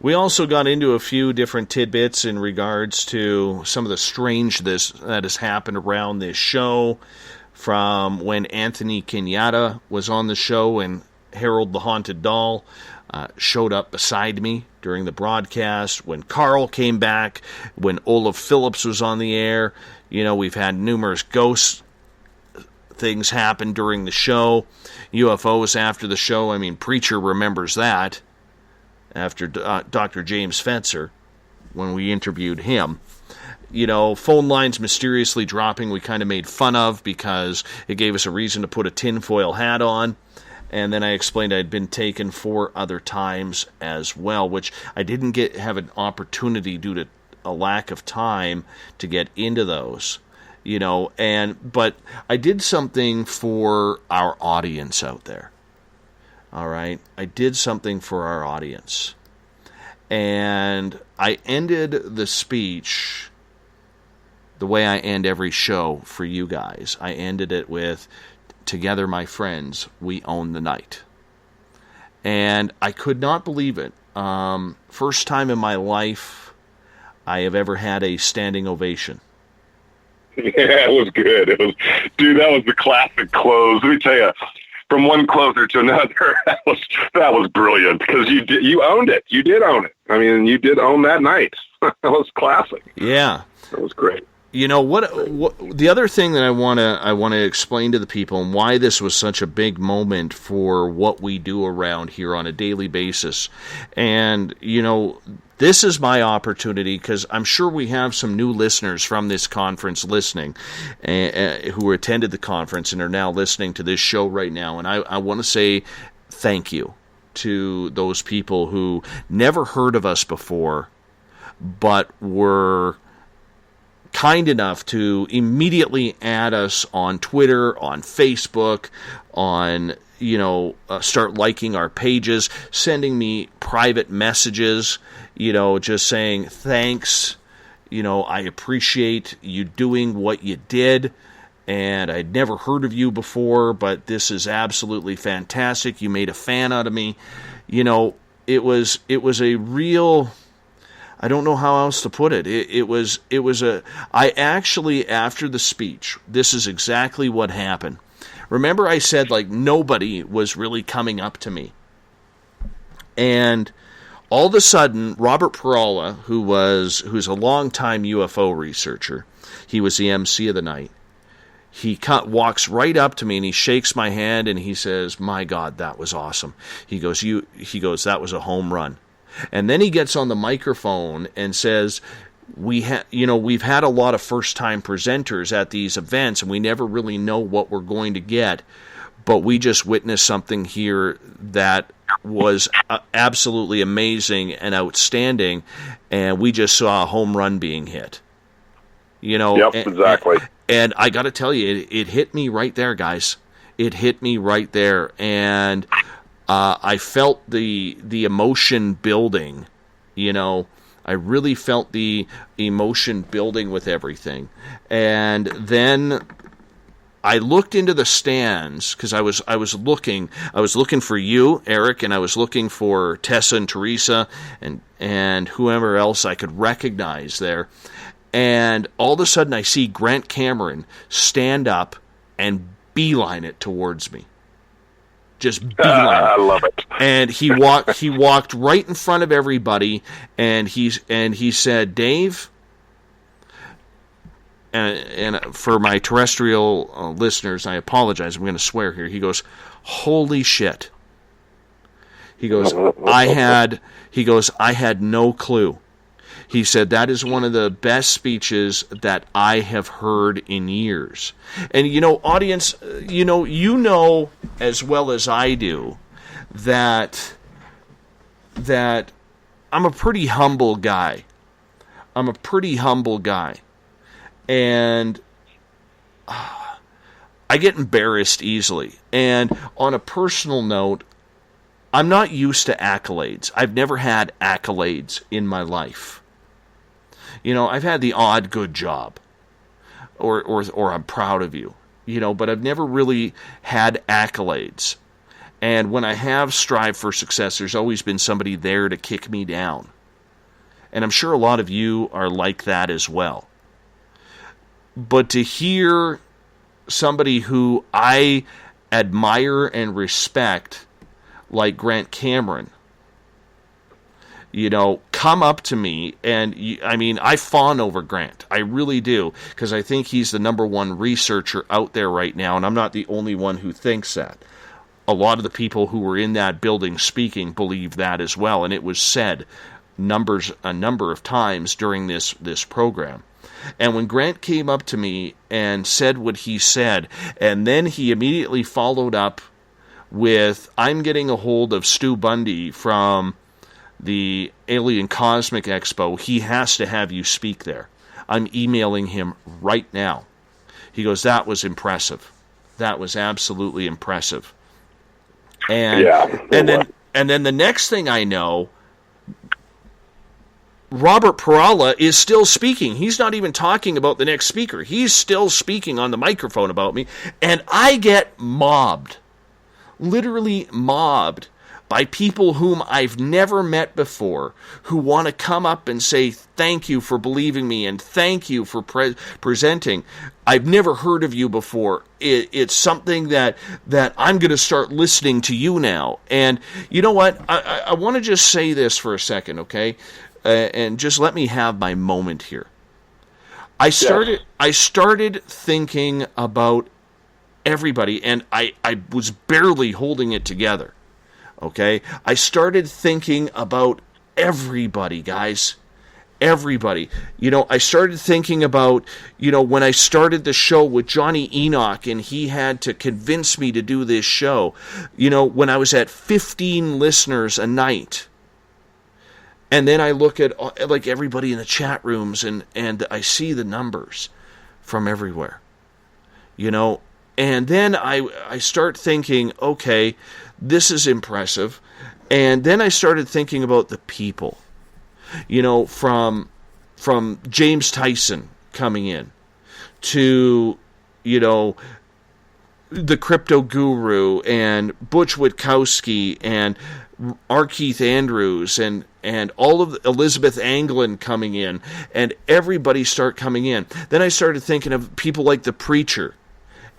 We also got into a few different tidbits in regards to some of the strangeness that has happened around this show, from when Anthony Kenyatta was on the show and Harold the Haunted Doll showed up beside me during the broadcast, when Carl came back, when Olaf Phillips was on the air. We've had numerous ghost things happen during the show, UFOs after the show. I mean, Preacher remembers that after Dr. James Fetzer, when we interviewed him. Phone lines mysteriously dropping, we kind of made fun of because it gave us a reason to put a tinfoil hat on. And then I explained I'd been taken 4 other times as well, which I didn't have an opportunity due to a lack of time to get into those. But I did something for our audience out there. All right? I did something for our audience. And I ended the speech the way I end every show for you guys. I ended it with, "Together, my friends, we own the night." And I could not believe it. First time in my life I have ever had a standing ovation. Yeah, it was good. Dude, that was the classic close. Let me tell you, from one closer to another, that was brilliant because you owned it. You did own it. I mean, you did own that night. That was classic. Yeah, that was great. What the other thing that I want to explain to the people and why this was such a big moment for what we do around here on a daily basis. And this is my opportunity because I'm sure we have some new listeners from this conference listening who attended the conference and are now listening to this show right now. And I want to say thank you to those people who never heard of us before, but were kind enough to immediately add us on Twitter, on Facebook, on, start liking our pages, sending me private messages, just saying thanks, I appreciate you doing what you did, and I'd never heard of you before, but this is absolutely fantastic. You made a fan out of me. It was a real, I don't know how else to put it. I actually, after the speech, this is exactly what happened. Remember I said, nobody was really coming up to me. And all of a sudden, Robert Perala, who's a longtime UFO researcher, he was the MC of the night, he walks right up to me and he shakes my hand and he says, "My God, that was awesome." He goes, "That was a home run." And then he gets on the microphone and says, we've had a lot of first-time presenters at these events, and we never really know what we're going to get, but we just witnessed something here that was absolutely amazing and outstanding, and we just saw a home run being hit. Yep, exactly. And I got to tell you, it hit me right there, guys. It hit me right there, and I felt the emotion building, I really felt the emotion building with everything. And then I looked into the stands because I was looking for you, Eric, and I was looking for Tessa and Teresa and whoever else I could recognize there. And all of a sudden I see Grant Cameron stand up and beeline it towards me. Just beeline. I love it. And he walked right in front of everybody, and he said, "Dave," and for my terrestrial listeners, I apologize. I'm going to swear here. He goes, "Holy shit." He goes, I had no clue. He said, "That is one of the best speeches that I have heard in years." And, audience, you know as well as I do that I'm a pretty humble guy. And I get embarrassed easily. And on a personal note, I'm not used to accolades. I've never had accolades in my life. I've had the odd good job, or I'm proud of you, but I've never really had accolades. And when I have strived for success, there's always been somebody there to kick me down. And I'm sure a lot of you are like that as well. But to hear somebody who I admire and respect, like Grant Cameron, come up to me, and I fawn over Grant. I really do, because I think he's the number one researcher out there right now, and I'm not the only one who thinks that. A lot of the people who were in that building speaking believe that as well, and it was said a number of times during this program. And when Grant came up to me and said what he said, and then he immediately followed up with, "I'm getting a hold of Stu Bundy from the Alien Cosmic Expo. He has to have you speak there. I'm emailing him right now." He goes, that was impressive. That was absolutely impressive. And then the next thing I know, Robert Perala is still speaking. He's not even talking about the next speaker. He's still speaking on the microphone about me, and I get mobbed, literally mobbed, by people whom I've never met before, who want to come up and say, thank you for believing me, and thank you for presenting. I've never heard of you before. It's something that I'm going to start listening to you now. And you know what? I want to just say this for a second, okay? And just let me have my moment here. I started thinking about everybody, and I was barely holding it together. Okay? I started thinking about everybody, guys. Everybody. I started thinking about, when I started the show with Johnny Enoch and he had to convince me to do this show, when I was at 15 listeners a night. And then I look at like everybody in the chat rooms and I see the numbers from everywhere. And then I start thinking, okay, this is impressive. And then I started thinking about the people, from James Tyson coming in to, the Crypto Guru and Butch Witkowski and R. Keith Andrews and all of Elizabeth Anglin coming in, and everybody start coming in. Then I started thinking of people like the Preacher,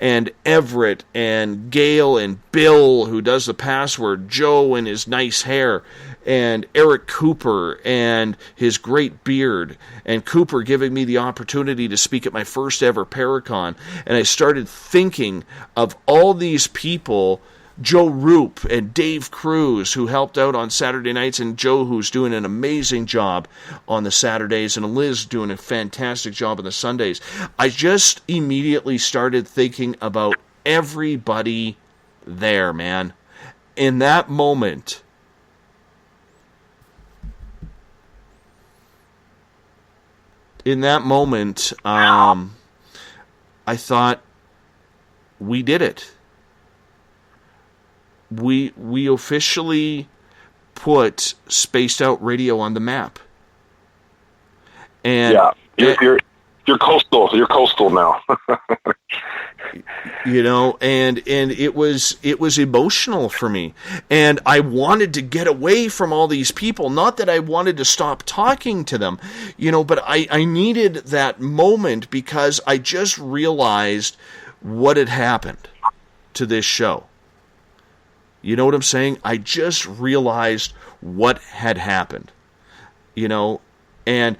and Everett, and Gail, and Bill, who does the password, Joe and his nice hair, and Eric Cooper and his great beard, and Cooper giving me the opportunity to speak at my first ever Paracon. And I started thinking of all these people, Joe Roop and Dave Cruz, who helped out on Saturday nights, and Joe, who's doing an amazing job on the Saturdays, and Liz doing a fantastic job on the Sundays. I just immediately started thinking about everybody there, man. In that moment, I thought, we did it. We officially put Spaced Out Radio on the map. And you're coastal. You're coastal now. And it was emotional for me. And I wanted to get away from all these people. Not that I wanted to stop talking to them, but I needed that moment because I just realized what had happened to this show. You know what I'm saying? I just realized what had happened. And,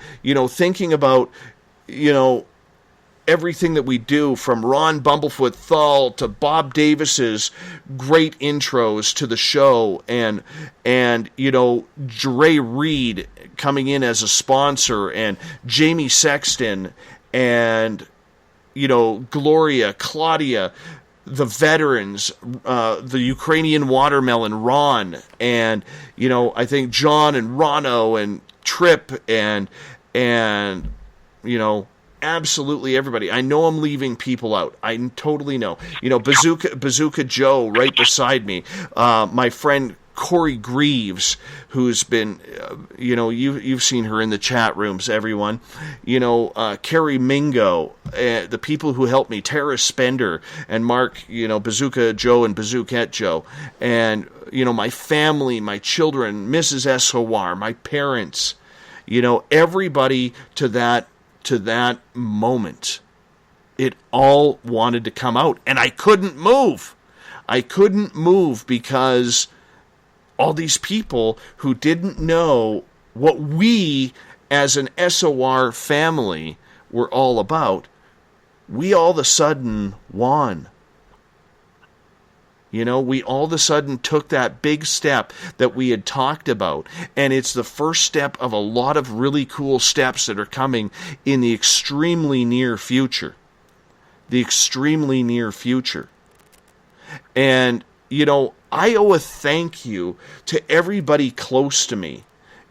thinking about, everything that we do, from Ron Bumblefoot THAL to Bob Davis's great intros to the show, and Dre Reed coming in as a sponsor, and Jamie Sexton, and, Gloria, Claudia, the veterans, the Ukrainian watermelon, Ron, and, I think John and Rono and Trip and absolutely everybody. I know I'm leaving people out. I totally know. Bazooka Joe right beside me. My friend Corey Greaves, who's been, you've seen her in the chat rooms, everyone. Carrie Mingo, the people who helped me, Tara Spender and Mark, Bazooka Joe and Bazookette Joe. And, my family, my children, Mrs. Escobar, my parents, everybody to that moment. It all wanted to come out, and I couldn't move. I couldn't move because all these people who didn't know what we as an SOR family were all about, we all of a sudden won. We all of a sudden took that big step that we had talked about, and it's the first step of a lot of really cool steps that are coming in the extremely near future. The extremely near future. And, I owe a thank you to everybody close to me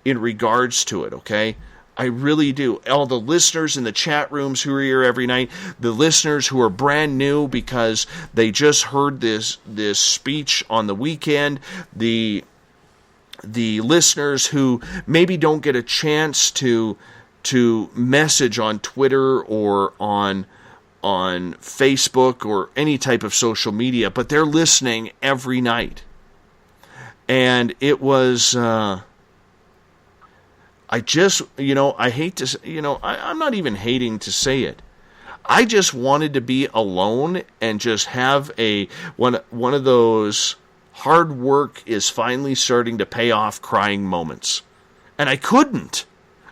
in regards to it, okay? I really do. All the listeners in the chat rooms who are here every night, the listeners who are brand new because they just heard this speech on the weekend, the listeners who maybe don't get a chance to message on Twitter or on Facebook or any type of social media, but they're listening every night. And it was... I just, I hate to, I'm not even hating to say it. I just wanted to be alone and just have one of those hard work is finally starting to pay off crying moments. And I couldn't.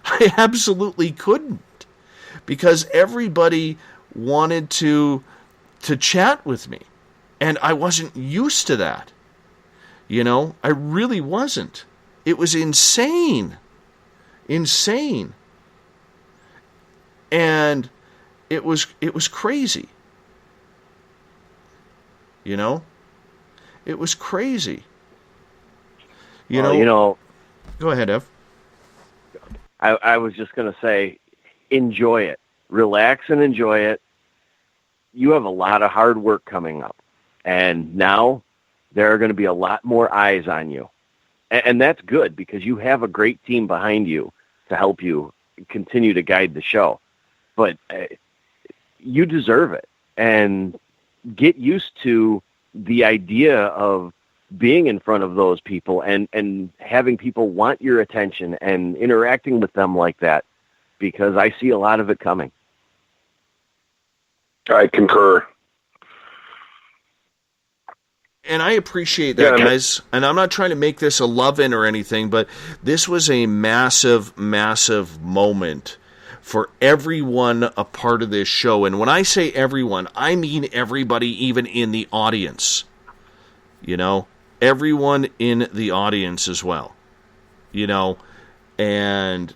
I absolutely couldn't. Because everybody wanted to chat with me. And I wasn't used to that. I really wasn't. It was insane. And it was crazy. It was crazy. Go ahead, Ev. I was just going to say, enjoy it. Relax and enjoy it. You have a lot of hard work coming up. And now there are going to be a lot more eyes on you. And that's good because you have a great team behind you to help you continue to guide the show. But you deserve it. And get used to the idea of being in front of those people and having people want your attention and interacting with them like that, because I see a lot of it coming. I concur. And I appreciate that, guys. And I'm not trying to make this a love-in or anything, but this was a massive, massive moment for everyone a part of this show. And when I say everyone, I mean everybody, even in the audience. Everyone in the audience as well. And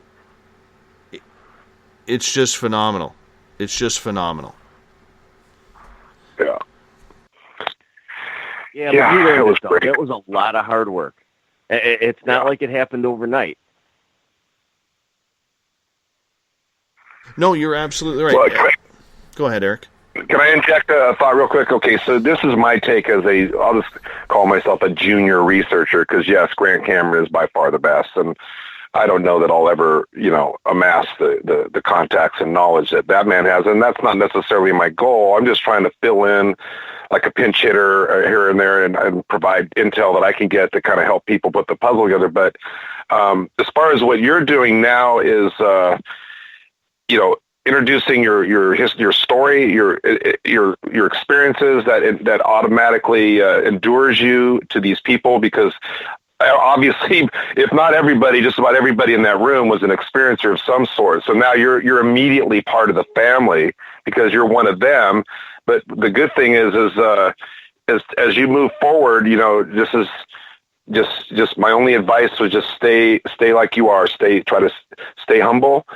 it's just phenomenal. It's just phenomenal. Yeah. Yeah, but you learned it, though. That was a lot of hard work. It's not like it happened overnight. No, you're absolutely right. Well, go ahead, Eric. Can I inject a thought real quick? Okay, so this is my take as I'll just call myself a junior researcher because, yes, Grant Cameron is by far the best. And I don't know that I'll ever, amass the contacts and knowledge that man has. And that's not necessarily my goal. I'm just trying to fill in like a pinch hitter here and there and provide intel that I can get to kind of help people put the puzzle together. But as far as what you're doing now is, introducing your story, your experiences that automatically endures you to these people, because obviously, if not everybody, just about everybody in that room was an experiencer of some sort. So now you're immediately part of the family because you're one of them. But the good thing is as you move forward, this is just my only advice was just stay like you are. Try to stay humble.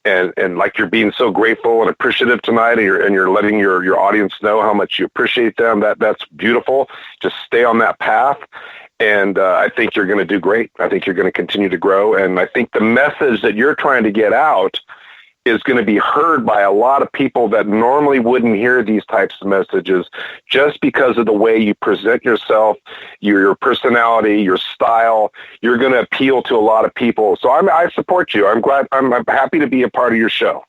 And like you're being so grateful and appreciative tonight, and you're letting your audience know how much you appreciate them. That's beautiful. Just stay on that path, and I think you're going to do great. I think you're going to continue to grow, and I think the message that you're trying to get out is going to be heard by a lot of people that normally wouldn't hear these types of messages just because of the way you present yourself, your personality, your style. You're going to appeal to a lot of people. So I support you. I'm happy to be a part of your show.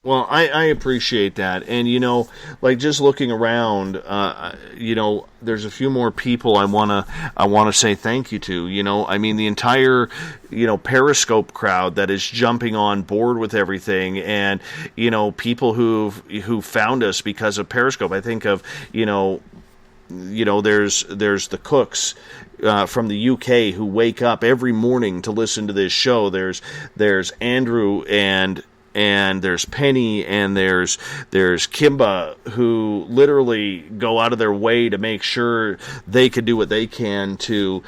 Well, I appreciate that. And, just looking around, there's a few more people I want to say thank you to. The entire, Periscope crowd that is jumping on board with everything, and, people who found us because of Periscope. I think of, there's the cooks from the UK who wake up every morning to listen to this show. There's Andrew and there's Penny, and there's Kimba, who literally go out of their way to make sure they can do what they can to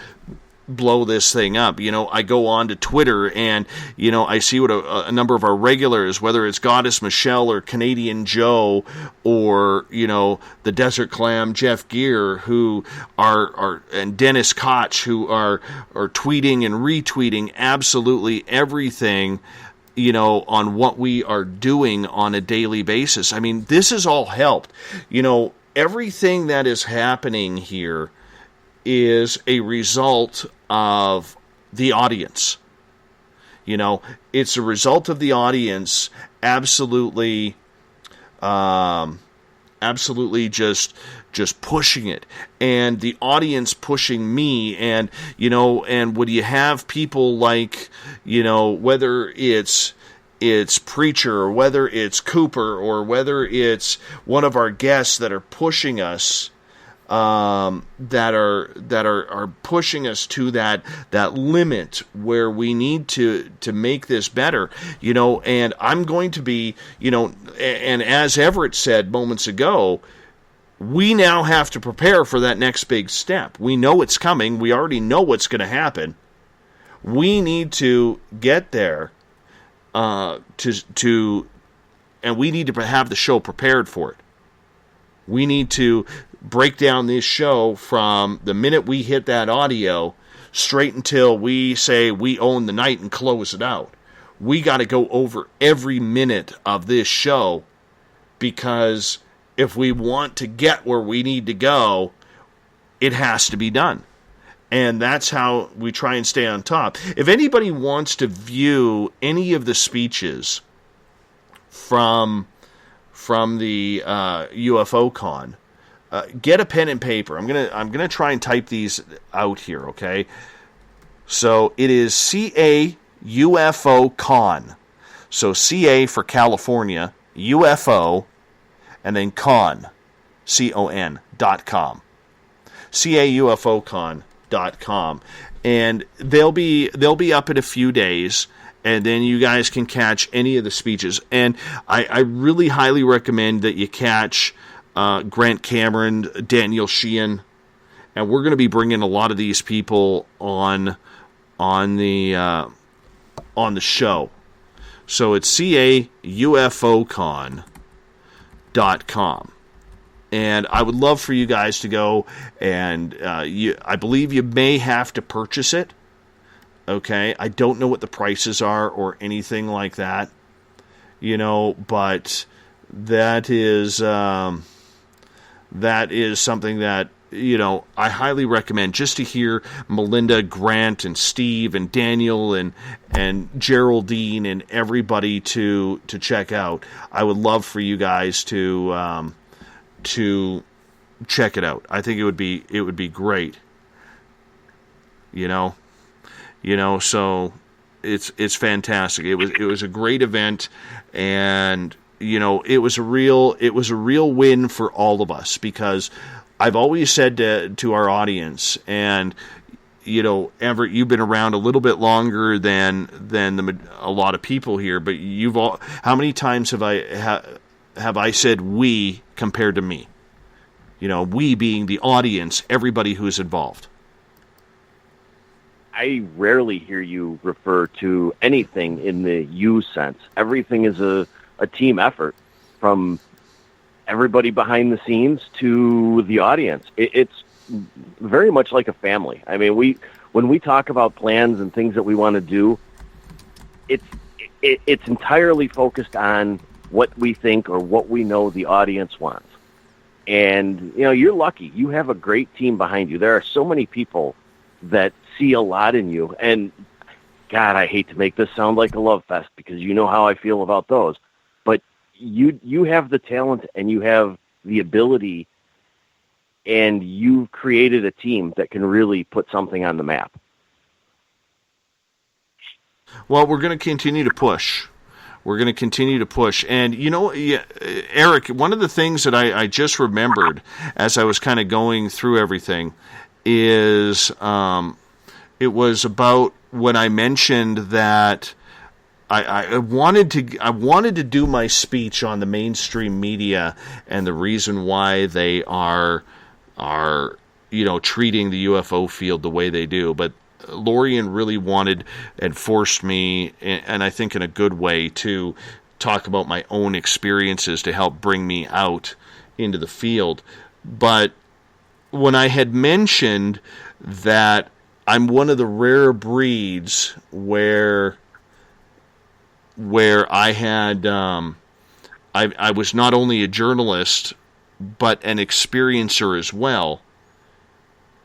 blow this thing up. I go on to Twitter and, I see what a number of our regulars, whether it's Goddess Michelle or Canadian Joe or, the Desert Clam, Jeff Gear, who are and Dennis Koch, who are tweeting and retweeting absolutely everything on what we are doing on a daily basis. I mean, this has all helped. Everything that is happening here is a result of the audience. It's a result of the audience absolutely just pushing it, and the audience pushing me, and when you have people like, whether it's Preacher, or whether it's Cooper, or whether it's one of our guests that are pushing us, that are pushing us to that limit where we need to make this better, and I'm going to be, and as Everett said moments ago, we now have to prepare for that next big step. We know it's coming. We already know what's going to happen. We need to get there, and we need to have the show prepared for it. We need to break down this show from the minute we hit that audio straight until we say we own the night and close it out. We got to go over every minute of this show, because if we want to get where we need to go, it has to be done. And that's how we try and stay on top. If anybody wants to view any of the speeches from the UFO Con, get a pen and paper. I'm gonna try and type these out here, okay? So it is CA UFO Con. So CA for California, UFO, and then Con, CON.com. CAUFOCon.com. And they'll be up in a few days, and then you guys can catch any of the speeches. And I really highly recommend that you catch Grant Cameron, Daniel Sheehan, and we're going to be bringing a lot of these people on the show. So it's CAUFOCon.com. And I would love for you guys to go, and I believe you may have to purchase it. Okay, I don't know what the prices are or anything like that, but that is something that, I highly recommend, just to hear Melinda, Grant, and Steve, and Daniel, and Geraldine, and everybody to check out. I would love for you guys to check it out. I think it would be great. So it's fantastic. It was a great event, and it was a real win for all of us, because I've always said to our audience, and Everett, you've been around a little bit longer than a lot of people here, but how many times have I said we compared to me? We being the audience, everybody who's involved. I rarely hear you refer to anything in the you sense. Everything is a team effort, from everybody behind the scenes to the audience. It's very much like a family. I mean, when we talk about plans and things that we want to do, it's entirely focused on what we think or what we know the audience wants. And, you're lucky. You have a great team behind you. There are so many people that see a lot in you. And, God, I hate to make this sound like a love fest, because you know how I feel about those. But you have the talent, and you have the ability, and you've created a team that can really put something on the map. Well, we're going to continue to push. And, Eric, one of the things that I just remembered as I was kind of going through everything is it was about when I mentioned that I wanted to do my speech on the mainstream media and the reason why they are treating the UFO field the way they do. But Lorian really wanted and forced me, and I think in a good way, to talk about my own experiences to help bring me out into the field. But when I had mentioned that I'm one of the rare breeds where where I had I was not only a journalist but an experiencer as well.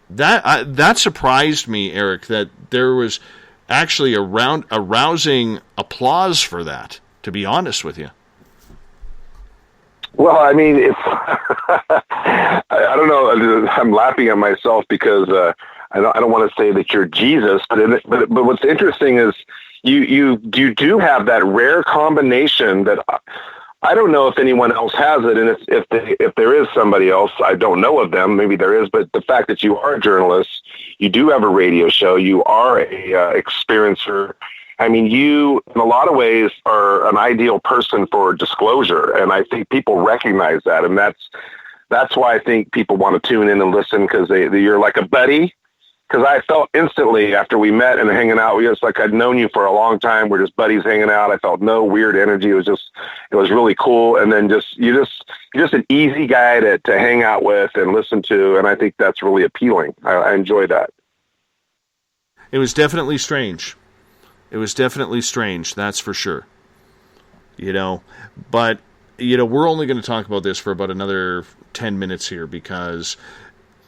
That surprised me, Eric, that there was actually a rousing applause for that, to be honest with you. Well, I mean, it's I don't know. I'm laughing at myself because I don't want to say that you're Jesus, but what's interesting is you do have that rare combination that I don't know if anyone else has it, and if there is somebody else, I don't know of them. Maybe there is, but the fact that you are a journalist, you do have a radio show, you are a experiencer. I mean, you, in a lot of ways, are an ideal person for disclosure, and I think people recognize that, and that's why I think people want to tune in and listen, because you're like a buddy. Because I felt instantly after we met and hanging out, it's like I'd known you for a long time. We're just buddies hanging out. I felt no weird energy. It was really cool. And then you're just an easy guy to hang out with and listen to, and I think that's really appealing. I enjoy that. It was definitely strange. That's for sure. But we're only going to talk about this for about another 10 minutes here because,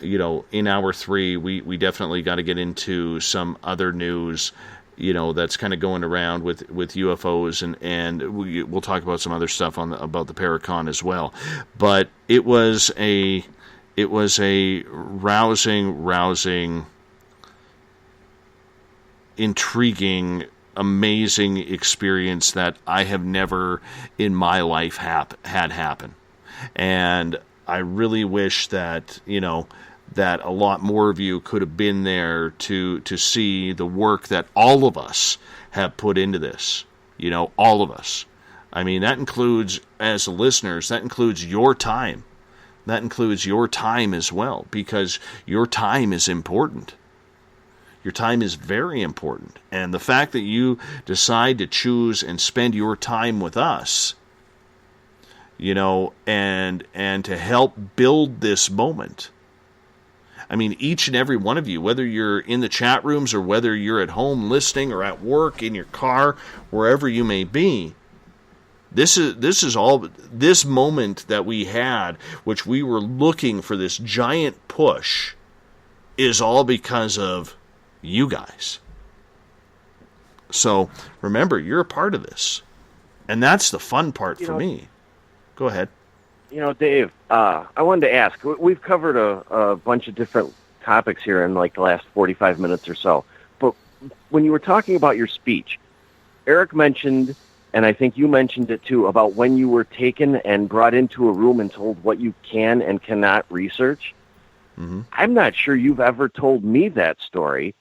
in hour 3, we definitely got to get into some other news, that's kind of going around with UFOs, and we'll talk about some other stuff about the Paracon as well. But it was a rousing, intriguing, amazing experience that I have never in my life had happen. And I really wish that, that a lot more of you could have been there to see the work that all of us have put into this. All of us. I mean, that includes, as listeners, that includes your time. That includes your time as well, because your time is important. Your time is very important. And the fact that you decide to choose and spend your time with us, and to help build this moment. I mean, each and every one of you, whether you're in the chat rooms or whether you're at home listening or at work, in your car, wherever you may be, this is all, this moment that we had, which we were looking for this giant push, is all because of you guys. So remember, you're a part of this. And that's the fun part for me. Go ahead. Dave, I wanted to ask, we've covered a bunch of different topics here in like the last 45 minutes or so, but when you were talking about your speech, Eric mentioned, and I think you mentioned it too, about when you were taken and brought into a room and told what you can and cannot research. Mm-hmm. I'm not sure you've ever told me that story.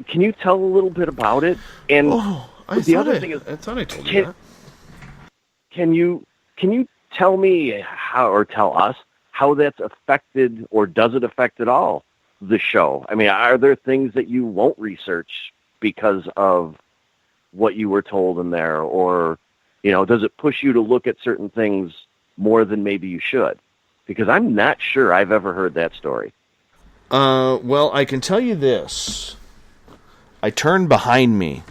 Can you tell a little bit about it? And I thought I told you that. Can you tell me or tell us how that's affected, or does it affect at all the show? I mean, are there things that you won't research because of what you were told in there, or, does it push you to look at certain things more than maybe you should? Because I'm not sure I've ever heard that story. Well, I can tell you this. I turn behind me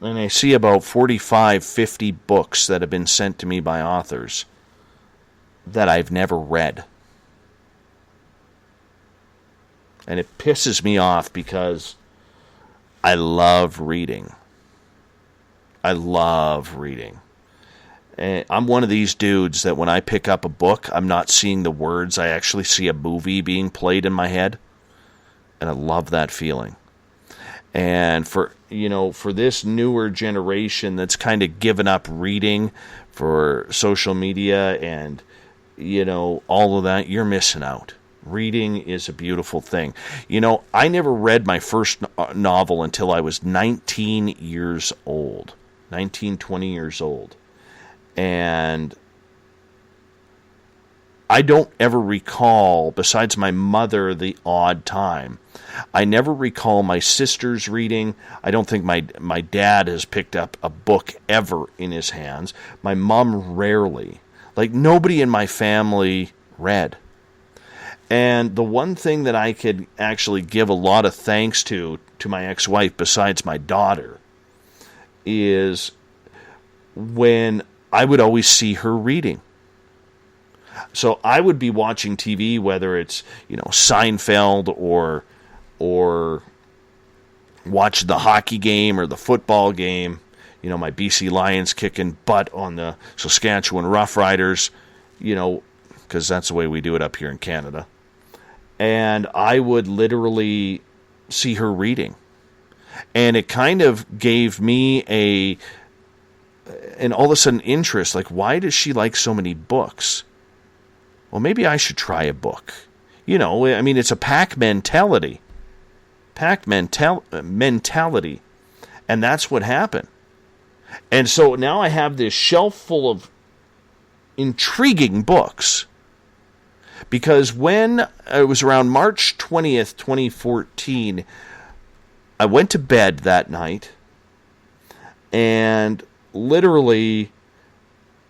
and I see about 45, 50 books that have been sent to me by authors that I've never read. And it pisses me off because I love reading. And I'm one of these dudes that when I pick up a book, I'm not seeing the words. I actually see a movie being played in my head. And I love that feeling. And for this newer generation that's kind of given up reading for social media and, all of that, you're missing out. Reading is a beautiful thing. I never read my first novel until I was 19 years old. 19, 20 years old. And I don't ever recall, besides my mother, the odd time. I never recall my sisters reading. I don't think my dad has picked up a book ever in his hands. My mom rarely. Like, nobody in my family read. And the one thing that I could actually give a lot of thanks to my ex-wife, besides my daughter, is when I would always see her reading. So I would be watching TV, whether it's, Seinfeld or watch the hockey game or the football game, my BC Lions kicking butt on the Saskatchewan Roughriders, because that's the way we do it up here in Canada. And I would literally see her reading. And it kind of gave me an all of a sudden interest, like, why does she like so many books? Well, maybe I should try a book. It's a pack mentality. Mentality. And that's what happened. And so now I have this shelf full of intriguing books. Because when it was around March 20th, 2014, I went to bed that night, and literally,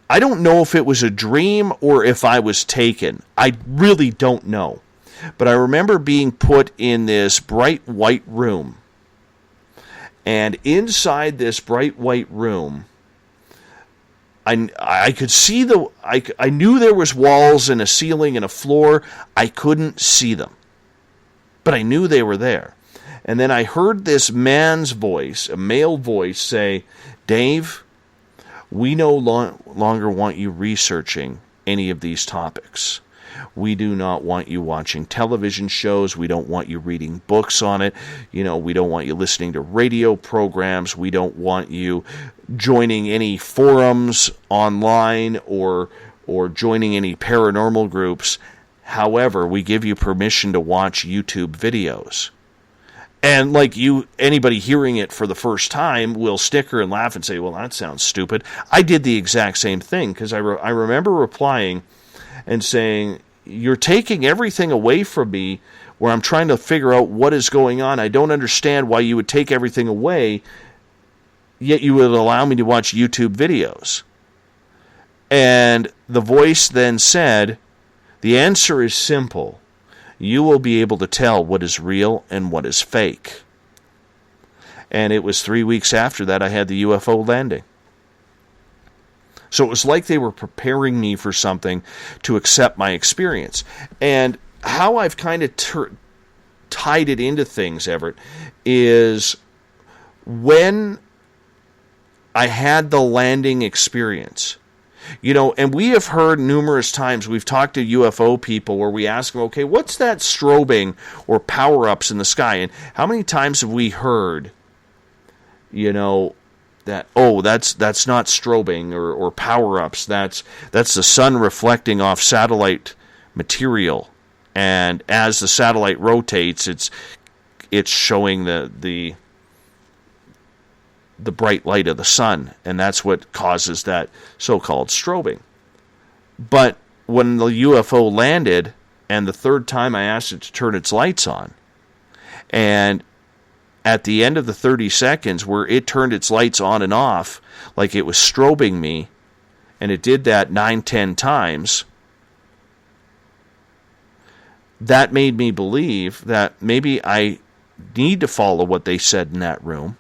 I don't know if it was a dream or if I was taken. I really don't know. But I remember being put in this bright white room. And inside this bright white room, I could see I knew there was walls and a ceiling and a floor. I couldn't see them. But I knew they were there. And then I heard this man's voice, a male voice, say, "Dave, we no longer want you researching any of these topics. We do not want you watching television shows. We don't want you reading books on it. We don't want you listening to radio programs. We don't want you joining any forums online or joining any paranormal groups. However, we give you permission to watch YouTube videos." And anybody hearing it for the first time will snicker and laugh and say, "Well, that sounds stupid." I did the exact same thing, because I remember replying and saying, "You're taking everything away from me where I'm trying to figure out what is going on. I don't understand why you would take everything away, yet you would allow me to watch YouTube videos." And the voice then said, "The answer is simple. You will be able to tell what is real and what is fake." And it was 3 weeks after that I had the UFO landing. So it was like they were preparing me for something to accept my experience. And how I've kind of tied it into things, Everett, is when I had the landing experience. And we have heard numerous times, we've talked to UFO people where we ask them, okay, what's that strobing or power-ups in the sky? And how many times have we heard, that, oh, that's not strobing or power-ups, that's the sun reflecting off satellite material. And as the satellite rotates, it's showing the bright light of the sun, and that's what causes that so-called strobing. But when the UFO landed, and the third time I asked it to turn its lights on, and at the end of the 30 seconds where it turned its lights on and off like it was strobing me, and it did that 9-10 times, that made me believe that maybe I need to follow what they said in that room.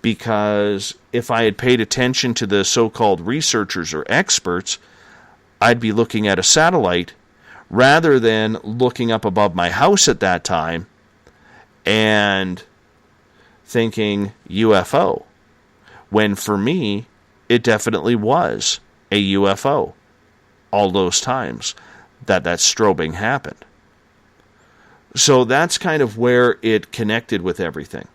Because if I had paid attention to the so-called researchers or experts, I'd be looking at a satellite rather than looking up above my house at that time and thinking UFO. When for me, it definitely was a UFO all those times that strobing happened. So that's kind of where it connected with everything.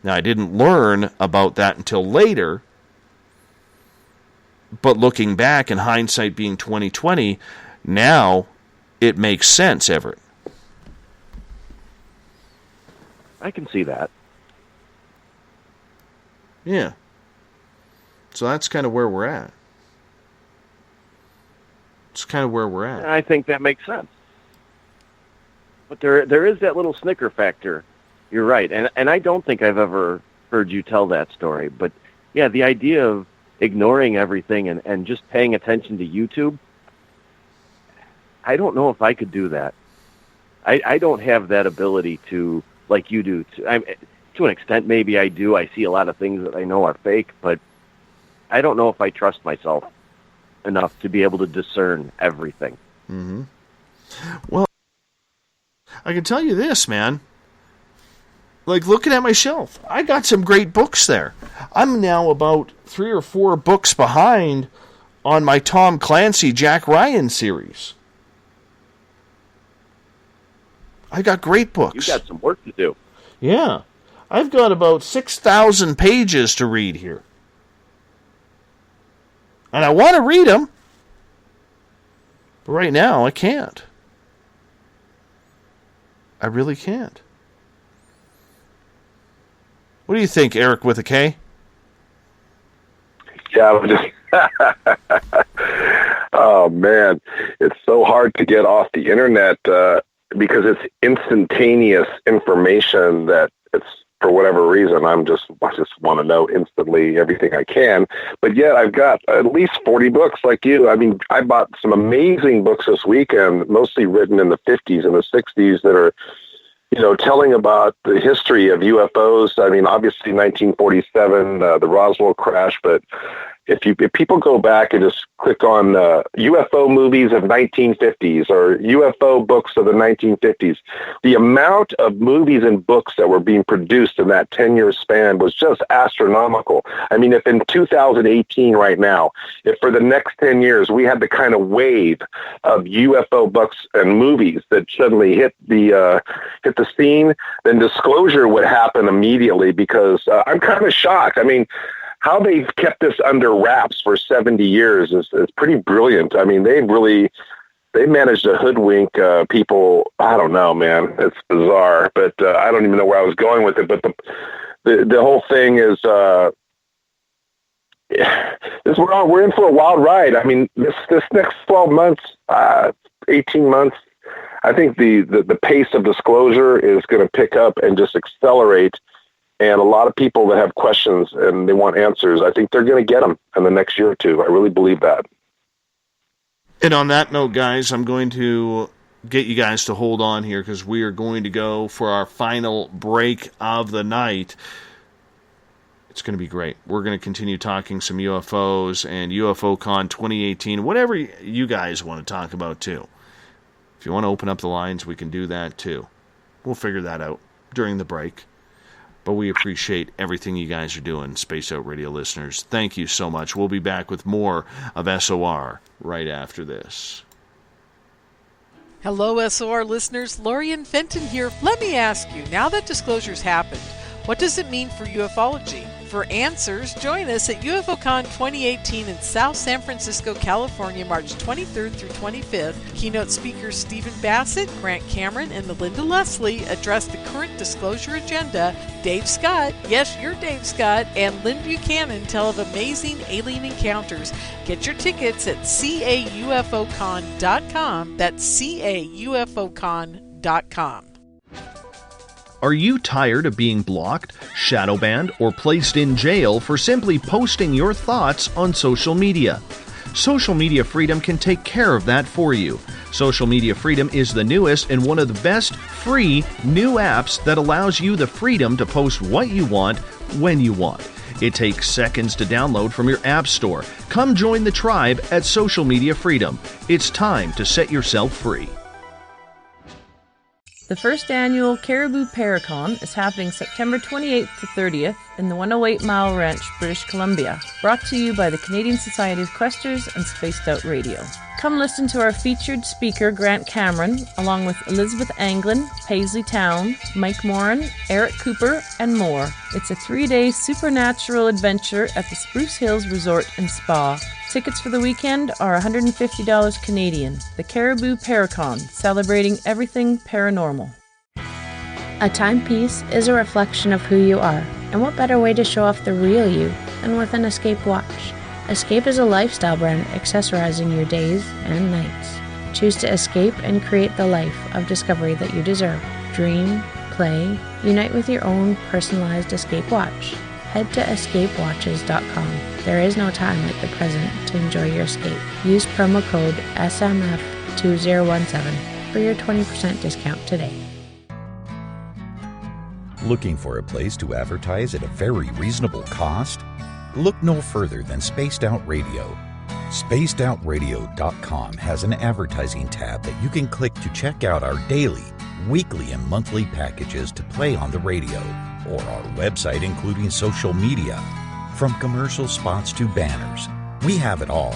Now, I didn't learn about that until later, but looking back and hindsight being 2020, now it makes sense, Everett. I can see that. Yeah. So that's kind of where we're at. It's kind of where we're at. I think that makes sense. But there is that little snicker factor. You're right. And I don't think I've ever heard you tell that story. But, yeah, the idea of ignoring everything and just paying attention to YouTube, I don't know if I could do that. I don't have that ability to, like you do. to an extent, maybe I do. I see a lot of things that I know are fake, but I don't know if I trust myself enough to be able to discern everything. Mm-hmm. Well, I can tell you this, man. Like, looking at my shelf, I got some great books there. I'm now about 3 or 4 books behind on my Tom Clancy, Jack Ryan series. I got great books. You got some work to do. Yeah. I've got about 6,000 pages to read here. And I want to read them. But right now, I can't. I really can't. What do you think, Eric with a K? Yeah, I'm just... Oh, man. It's so hard to get off the internet because it's instantaneous information that it's, for whatever reason, I just want to know instantly everything I can. But yet I've got at least 40 books like you. I mean, I bought some amazing books this weekend, mostly written in the 50s and the 60s that are, telling about the history of UFOs. I mean, obviously 1947, the Roswell crash, but if people go back and just click on UFO movies of 1950s or UFO books of the 1950s, the amount of movies and books that were being produced in that 10-year span was just astronomical. I mean, if in 2018 right now, if for the next 10 years we had the kind of wave of UFO books and movies that suddenly hit the scene, then disclosure would happen immediately because I'm kind of shocked. I mean, how they've kept this under wraps for 70 years is pretty brilliant. I mean, they managed to hoodwink people. I don't know, man. It's bizarre, but I don't even know where I was going with it. But the whole thing is we're in for a wild ride. I mean, this next 12 months, 18 months, I think the pace of disclosure is going to pick up and just accelerate. And a lot of people that have questions and they want answers, I think they're going to get them in the next year or two. I really believe that. And on that note, guys, I'm going to get you guys to hold on here because we are going to go for our final break of the night. It's going to be great. We're going to continue talking some UFOs and UFO Con 2018, whatever you guys want to talk about, too. If you want to open up the lines, we can do that, too. We'll figure that out during the break. But we appreciate everything you guys are doing, Space Out Radio listeners. Thank you so much. We'll be back with more of SOR right after this. Hello, SOR listeners. Lorian Fenton here. Let me ask you, now that disclosure's happened, what does it mean for ufology? For answers, join us at UFO Con 2018 in South San Francisco, California, March 23rd through 25th. Keynote speakers Stephen Bassett, Grant Cameron, and Melinda Leslie address the current disclosure agenda. Dave Scott, yes, you're Dave Scott, and Lynn Buchanan tell of amazing alien encounters. Get your tickets at caufocon.com. That's caufocon.com. Are you tired of being blocked, shadow banned, or placed in jail for simply posting your thoughts on social media? Social Media Freedom can take care of that for you. Social Media Freedom is the newest and one of the best free new apps that allows you the freedom to post what you want, when you want. It takes seconds to download from your app store. Come join the tribe at Social Media Freedom. It's time to set yourself free. The first annual Caribou Paracon is happening September 28th to 30th in the 108 Mile Ranch, British Columbia. Brought to you by the Canadian Society of Questers and Spaced Out Radio. Come listen to our featured speaker, Grant Cameron, along with Elizabeth Anglin, Paisley Town, Mike Moran, Eric Cooper, and more. It's a 3-day supernatural adventure at the Spruce Hills Resort and Spa. Tickets for the weekend are $150 Canadian. The Caribou Paracon, celebrating everything paranormal. A timepiece is a reflection of who you are, and what better way to show off the real you than with an Escape watch? Escape is a lifestyle brand accessorizing your days and nights. Choose to escape and create the life of discovery that you deserve. Dream, play, unite with your own personalized Escape watch. Head to escapewatches.com. There is no time like the present to enjoy your escape. Use promo code SMF2017 for your 20% discount today. Looking for a place to advertise at a very reasonable cost? Look no further than Spaced Out Radio. SpacedOutRadio.com has an advertising tab that you can click to check out our daily, weekly, and monthly packages to play on the radio, or our website including social media. From commercial spots to banners, we have it all.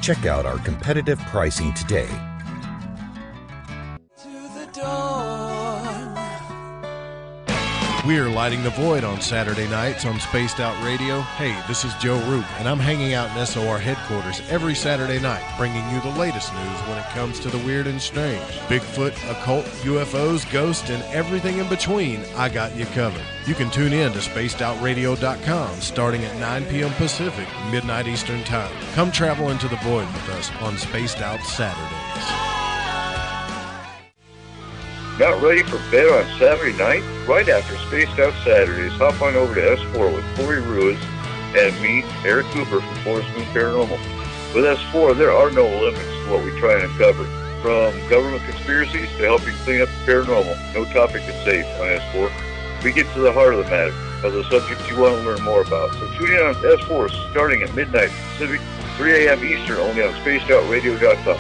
Check out our competitive pricing today. We are lighting the void on Saturday nights on Spaced Out Radio. Hey, this is Joe Roop, and I'm hanging out in SOR headquarters every Saturday night, bringing you the latest news when it comes to the weird and strange. Bigfoot, occult, UFOs, ghosts, and everything in between, I got you covered. You can tune in to SpacedOutRadio.com starting at 9 p.m. Pacific, midnight Eastern Time. Come travel into the void with us on Spaced Out Saturdays. Not ready for bed on Saturday night? Right after Spaced Out Saturdays, hop on over to S4 with Corey Ruiz and me, Eric Cooper from Forest Moon Paranormal. With S4, there are no limits to what we try and uncover. From government conspiracies to helping clean up the paranormal, no topic is safe on S4. We get to the heart of the matter, of the subjects you want to learn more about. So tune in on S4 starting at midnight Pacific, 3 a.m. Eastern, only on SpacedOutRadio.com.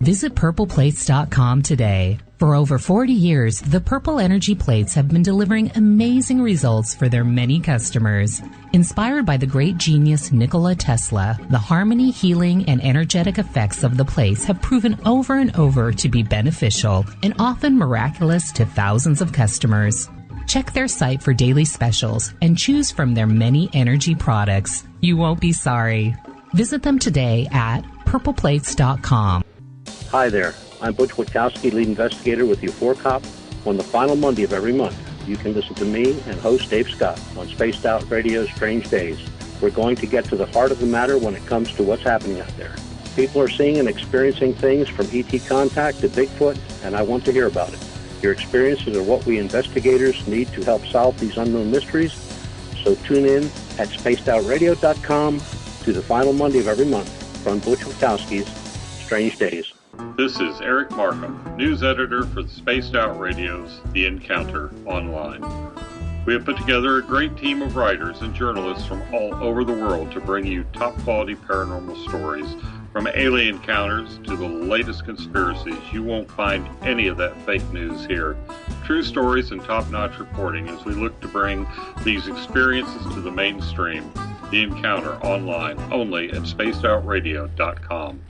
Visit purpleplates.com today. For over 40 years, the Purple Energy Plates have been delivering amazing results for their many customers. Inspired by the great genius Nikola Tesla, the harmony, healing, and energetic effects of the plates have proven over and over to be beneficial and often miraculous to thousands of customers. Check their site for daily specials and choose from their many energy products. You won't be sorry. Visit them today at purpleplates.com. Hi there, I'm Butch Witkowski, lead investigator with UFO Con. On the final Monday of every month, you can listen to me and host Dave Scott on Spaced Out Radio's Strange Days. We're going to get to the heart of the matter when it comes to what's happening out there. People are seeing and experiencing things from ET contact to Bigfoot, and I want to hear about it. Your experiences are what we investigators need to help solve these unknown mysteries. So tune in at spacedoutradio.com to the final Monday of every month from Butch Witkowski's Strange Days. This is Eric Markham, news editor for the Spaced Out Radio's The Encounter Online. We have put together a great team of writers and journalists from all over the world to bring you top-quality paranormal stories, from alien encounters to the latest conspiracies. You won't find any of that fake news here. True stories and top-notch reporting as we look to bring these experiences to the mainstream. The Encounter Online, only at spacedoutradio.com.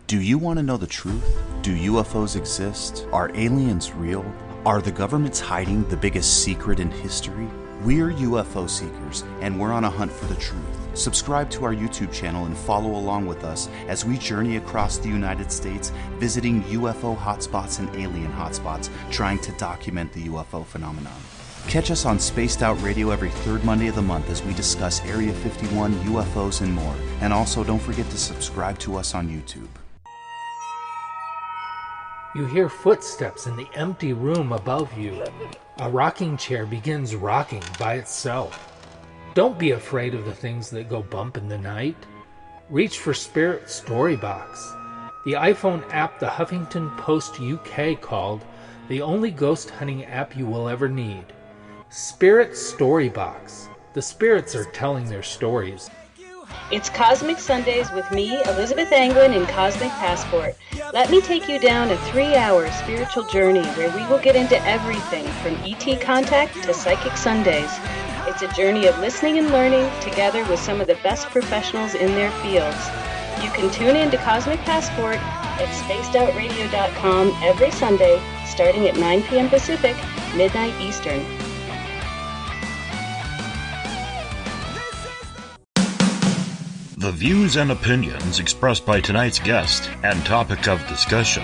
Do you want to know the truth? Do UFOs exist? Are aliens real? Are the governments hiding the biggest secret in history? We're UFO seekers, and we're on a hunt for the truth. Subscribe to our YouTube channel and follow along with us as we journey across the United States, visiting UFO hotspots and alien hotspots, trying to document the UFO phenomenon. Catch us on Spaced Out Radio every third Monday of the month as we discuss Area 51, UFOs, and more. And also, don't forget to subscribe to us on YouTube. You hear footsteps in the empty room above you. A rocking chair begins rocking by itself. Don't be afraid of the things that go bump in the night. Reach for Spirit Storybox, the iPhone app the Huffington Post UK called the only ghost hunting app you will ever need. Spirit Storybox. The spirits are telling their stories. It's Cosmic Sundays with me, Elizabeth Anglin, in Cosmic Passport. Let me take you down a 3-hour spiritual journey where we will get into everything from ET contact to Psychic Sundays. It's a journey of listening and learning together with some of the best professionals in their fields. You can tune in to Cosmic Passport at spacedoutradio.com every Sunday starting at 9 p.m. Pacific, midnight Eastern. The views and opinions expressed by tonight's guest and topic of discussion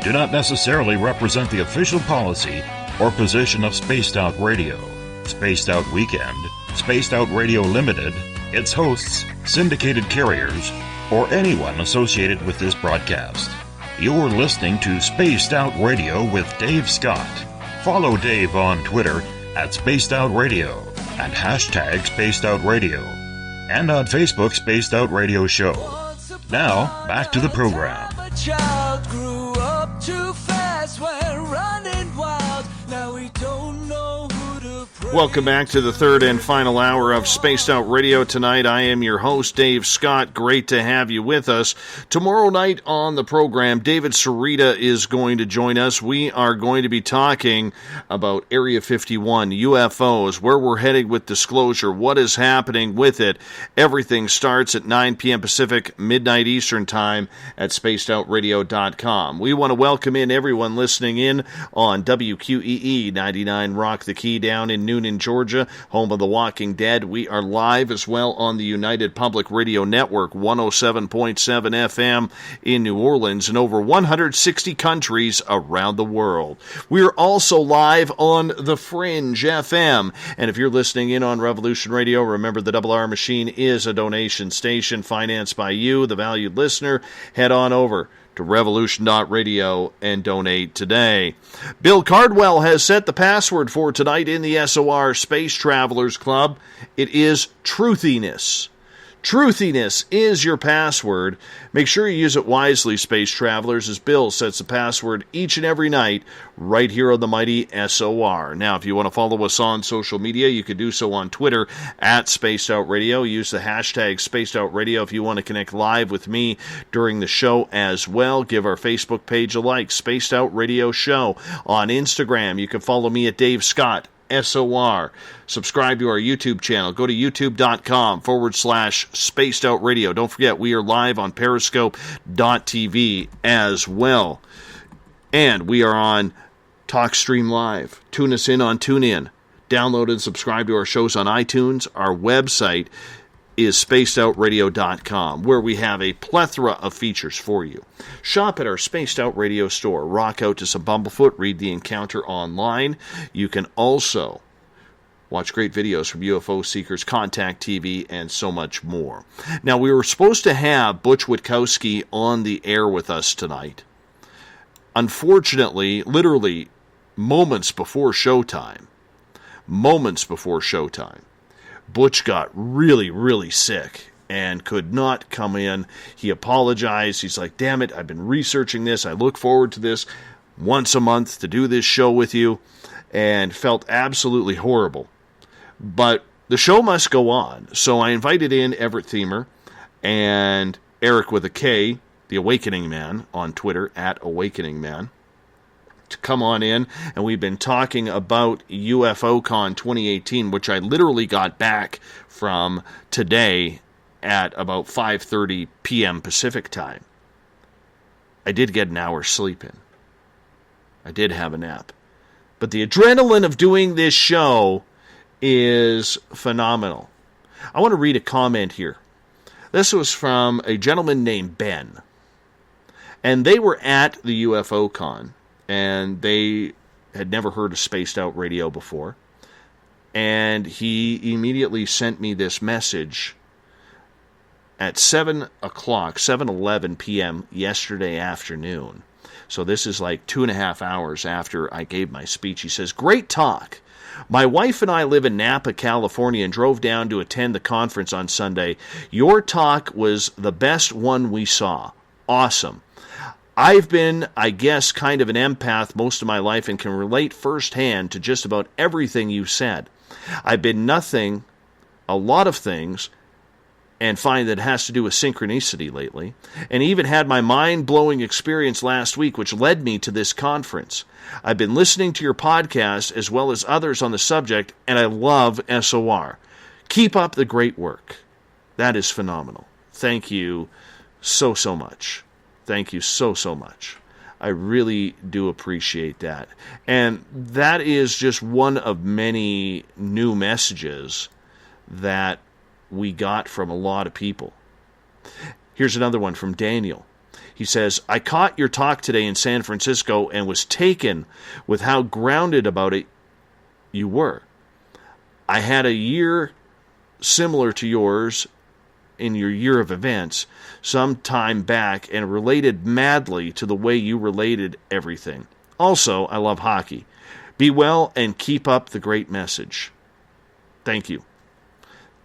do not necessarily represent the official policy or position of Spaced Out Radio, Spaced Out Weekend, Spaced Out Radio Limited, its hosts, syndicated carriers, or anyone associated with this broadcast. You're listening to Spaced Out Radio with Dave Scott. Follow Dave on Twitter at Spaced Out Radio and hashtag Spaced Out Radio, and on Facebook, Spaced Out Radio Show. Now, back to the program. A child grew up too fast, went running wild. Welcome back to the third and final hour of Spaced Out Radio tonight. I am your host, Dave Scott. Great to have you with us. Tomorrow night on the program, David Sarita is going to join us. We are going to be talking about Area 51, UFOs, where we're heading with disclosure, what is happening with it. Everything starts at 9 p.m. Pacific, midnight Eastern Time at spacedoutradio.com. We want to welcome in everyone listening in on WQEE 99 Rock the Key down in Noonan, Georgia, home of The Walking Dead. We are live as well on the United Public Radio Network, 107.7 FM in New Orleans, and over 160 countries around the world. We're also live on The Fringe FM, and if you're listening in on Revolution Radio, remember the Double R Machine is a donation station financed by you, the valued listener. Head on over to revolution.radio and donate today. Bill Cardwell has set the password for tonight in the SOR Space Travelers Club. It is truthiness. Truthiness is your password. Make sure you use it wisely, Space Travelers, as Bill sets the password each and every night right here on the mighty SOR. Now, if you want to follow us on social media, you can do so on Twitter at Spaced Out Radio. Use the hashtag Spaced Out Radio if you want to connect live with me during the show as well. Give our Facebook page a like, Spaced Out Radio Show. On Instagram, you can follow me at Dave Scott SOR. Subscribe to our YouTube channel. Go to youtube.com/Spaced Out Radio. Don't forget, we are live on Periscope.tv as well. And we are on TalkStream Live. Tune us in on TuneIn. Download and subscribe to our shows on iTunes. Our website is spacedoutradio.com, where we have a plethora of features for you. Shop at our Spaced Out Radio store. Rock out to some Bumblefoot. Read The Encounter online. You can also watch great videos from UFO Seekers, Contact TV, and so much more. Now, we were supposed to have Butch Witkowski on the air with us tonight. Unfortunately, literally moments before showtime, Butch got really, really sick and could not come in. He apologized. He's like, damn it, I've been researching this. I look forward to this once a month to do this show with you, and felt absolutely horrible. But the show must go on. So I invited in Everett Thiemer and Eric with a K, the Awakening Man, on Twitter, at Awakening Man, to come on in, and we've been talking about UFO Con 2018, which I literally got back from today at about 5:30 p.m. Pacific time. I did get an hour's sleep in. I did have a nap. But the adrenaline of doing this show is phenomenal. I want to read a comment here. This was from a gentleman named Ben. And they were at the UFO Con, and they had never heard of Spaced Out Radio before. And he immediately sent me this message at 7:11 p.m. yesterday afternoon. So this is like 2.5 hours after I gave my speech. He says, "Great talk. My wife and I live in Napa, California, and drove down to attend the conference on Sunday. Your talk was the best one we saw. Awesome. I've been, I guess, kind of an empath most of my life and can relate firsthand to just about everything you said. I've been a lot of things, and find that it has to do with synchronicity lately, and even had my mind-blowing experience last week, which led me to this conference. I've been listening to your podcast as well as others on the subject, and I love SOR. Keep up the great work." That is phenomenal. Thank you so much. Thank you so much. I really do appreciate that. And that is just one of many new messages that we got from a lot of people. Here's another one from Daniel. He says, "I caught your talk today in San Francisco and was taken with how grounded about it you were. I had a year similar to yours in your year of events some time back and related madly to the way you related everything. Also, I love hockey. Be well and keep up the great message." Thank you.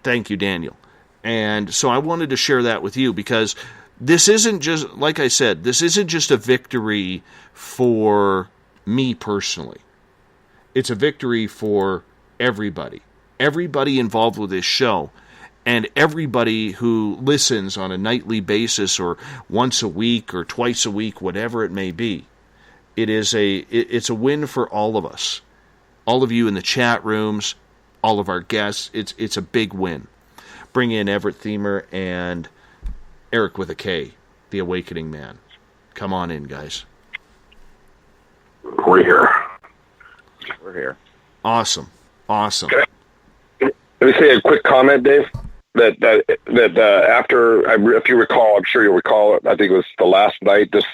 Thank you, Daniel. And so I wanted to share that with you because this isn't just, like I said, this isn't just a victory for me personally. It's a victory for everybody involved with this show, and everybody who listens on a nightly basis or once a week or twice a week, whatever it may be. It's a win for all of us. All of you in the chat rooms, all of our guests, it's a big win. Bring in Everett Themer and Eric with a K, the Awakening Man. Come on in, guys. We're here. We're here. Awesome. Let me say a quick comment, Dave. That after, if you recall, I'm sure you'll recall it. I think it was the last night, just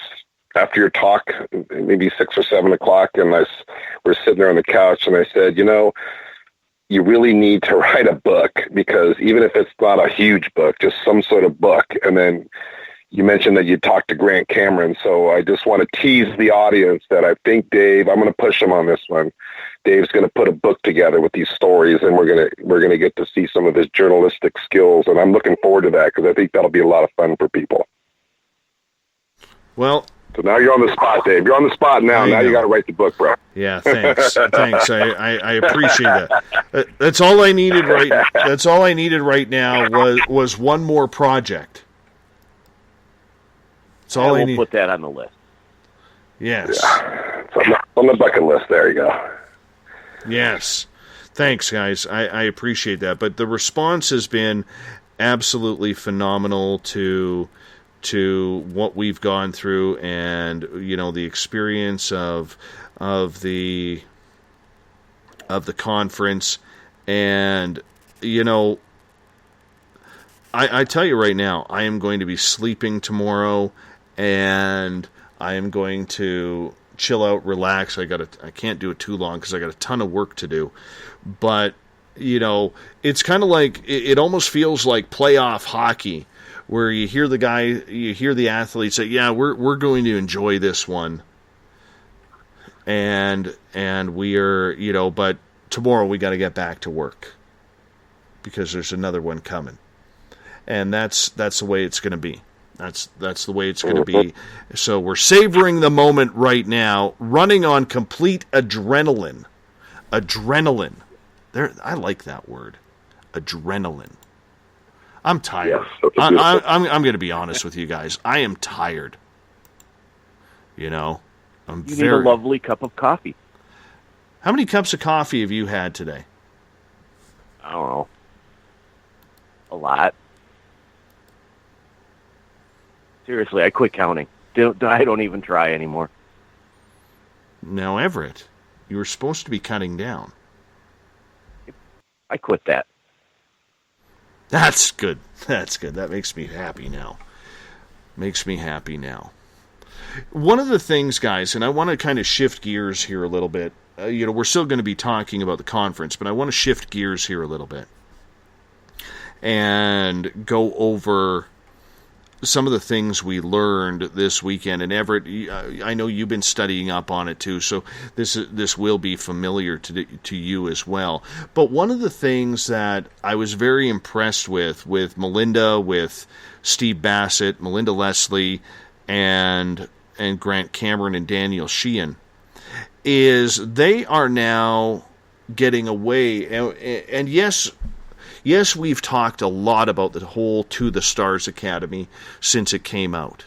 after your talk, maybe 6 or 7 o'clock, and we're sitting there on the couch, and I said, you really need to write a book, because even if it's not a huge book, just some sort of book. And then you mentioned that you talked to Grant Cameron, so I just want to tease the audience that I think Dave, I'm going to push him on this one. Dave's going to put a book together with these stories, and we're going to get to see some of his journalistic skills, and I'm looking forward to that, because I think that'll be a lot of fun for people. Well, so now you're on the spot, Dave. You're on the spot now. Now you got to write the book, bro. Yeah, thanks. Thanks. I appreciate that. That's all I needed right now was one more project. That's all I need. We'll put that on the list. Yes. Yeah. It's on the bucket list. There you go. Yes. Thanks, guys. I appreciate that. But the response has been absolutely phenomenal to what we've gone through, and the experience of the conference. And I tell you right now, I am going to be sleeping tomorrow, and I am going to chill out, relax. I can't do it too long because I got a ton of work to do. But it's kind of like, it almost feels like playoff hockey, where you hear the athletes say, "Yeah, we're going to enjoy this one," and we are, but tomorrow we got to get back to work because there's another one coming, and that's the way it's going to be. That's the way it's going to be. So we're savoring the moment right now, running on complete adrenaline. Adrenaline. I like that word. Adrenaline. I'm tired. Yes, I'm going to be honest with you guys. I am tired. You need a lovely cup of coffee. How many cups of coffee have you had today? I don't know. A lot. Seriously, I quit counting. I don't even try anymore. Now, Everett, you were supposed to be cutting down. I quit that. That's good. That's good. That makes me happy now. One of the things, guys, and I want to kind of shift gears here a little bit. We're still going to be talking about the conference, but I want to shift gears here a little bit and go over some of the things we learned this weekend. And Everett, I know you've been studying up on it too, so this will be familiar to you as well. But one of the things that I was very impressed with Melinda, with Steve Bassett, Melinda Leslie, and Grant Cameron and Daniel Sheehan, is they are now getting away. And yes, we've talked a lot about the whole To the Stars Academy since it came out.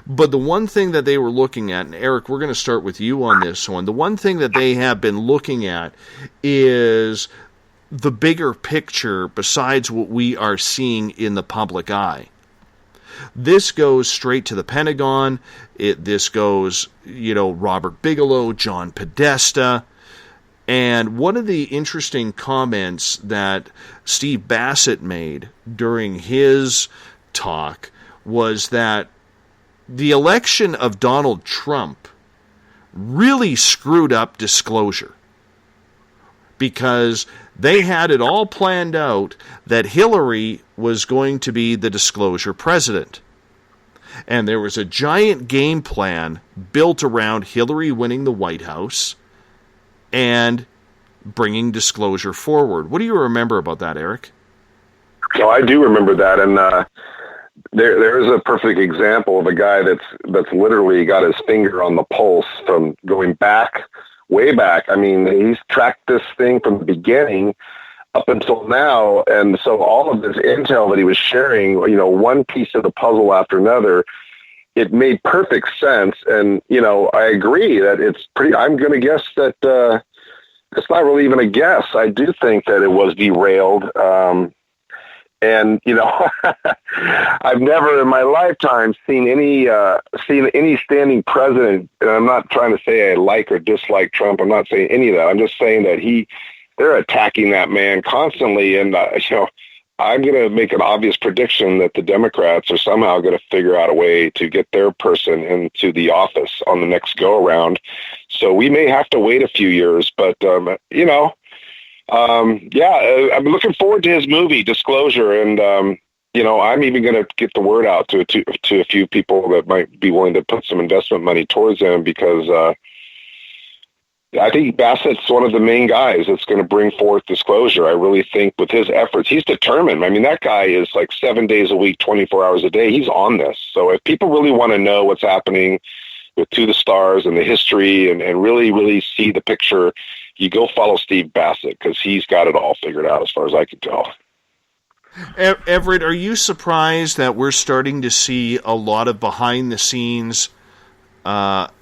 But the one thing that they were looking at, and Eric, we're going to start with you on this one, the one thing that they have been looking at is the bigger picture besides what we are seeing in the public eye. This goes straight to the Pentagon. This goes, Robert Bigelow, John Podesta. And one of the interesting comments that Steve Bassett made during his talk was that the election of Donald Trump really screwed up disclosure, because they had it all planned out that Hillary was going to be the disclosure president. And there was a giant game plan built around Hillary winning the White House and bringing disclosure forward. What do you remember about that, Eric? So I do remember that, and there is a perfect example of a guy that's literally got his finger on the pulse from going back way back. I mean, he's tracked this thing from the beginning up until now. And so all of this intel that he was sharing, you know, one piece of the puzzle after another, it made perfect sense. And, you know, I agree that it's pretty, I'm going to guess that it's not really even a guess. I do think that it was derailed. And, you know, I've never in my lifetime seen any standing president. And I'm not trying to say I like or dislike Trump. I'm not saying any of that. I'm just saying that they're attacking that man constantly. And, you know, I'm going to make an obvious prediction that the Democrats are somehow going to figure out a way to get their person into the office on the next go around. So we may have to wait a few years, but, you know, I'm looking forward to his movie Disclosure. And, you know, I'm even going to get the word out to a few people that might be willing to put some investment money towards him, because, I think Bassett's one of the main guys that's going to bring forth Disclosure. I really think with his efforts, he's determined. I mean, that guy is like 7 days a week, 24 hours a day. He's on this. So if people really want to know what's happening with To the Stars and the history and really, really see the picture, you go follow Steve Bassett, because he's got it all figured out as far as I can tell. Everett, are you surprised that we're starting to see a lot of behind-the-scenes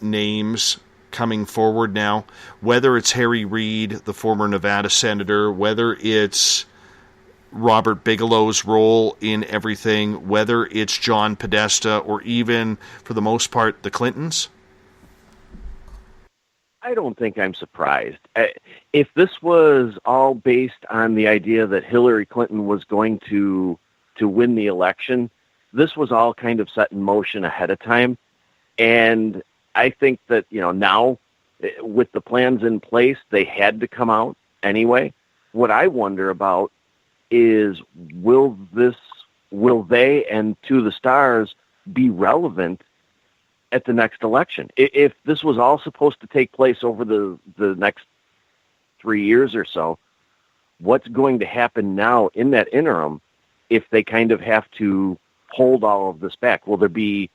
names coming forward now, whether it's Harry Reid, the former Nevada senator, whether it's Robert Bigelow's role in everything, whether it's John Podesta, or even, for the most part, the Clintons? I don't think I'm surprised. If this was all based on the idea that Hillary Clinton was going to win the election, this was all kind of set in motion ahead of time. And I think that, you know, now with the plans in place, they had to come out anyway. What I wonder about is, will they and To the Stars be relevant at the next election? If this was all supposed to take place over the next 3 years or so, what's going to happen now in that interim if they kind of have to hold all of this back? Will there be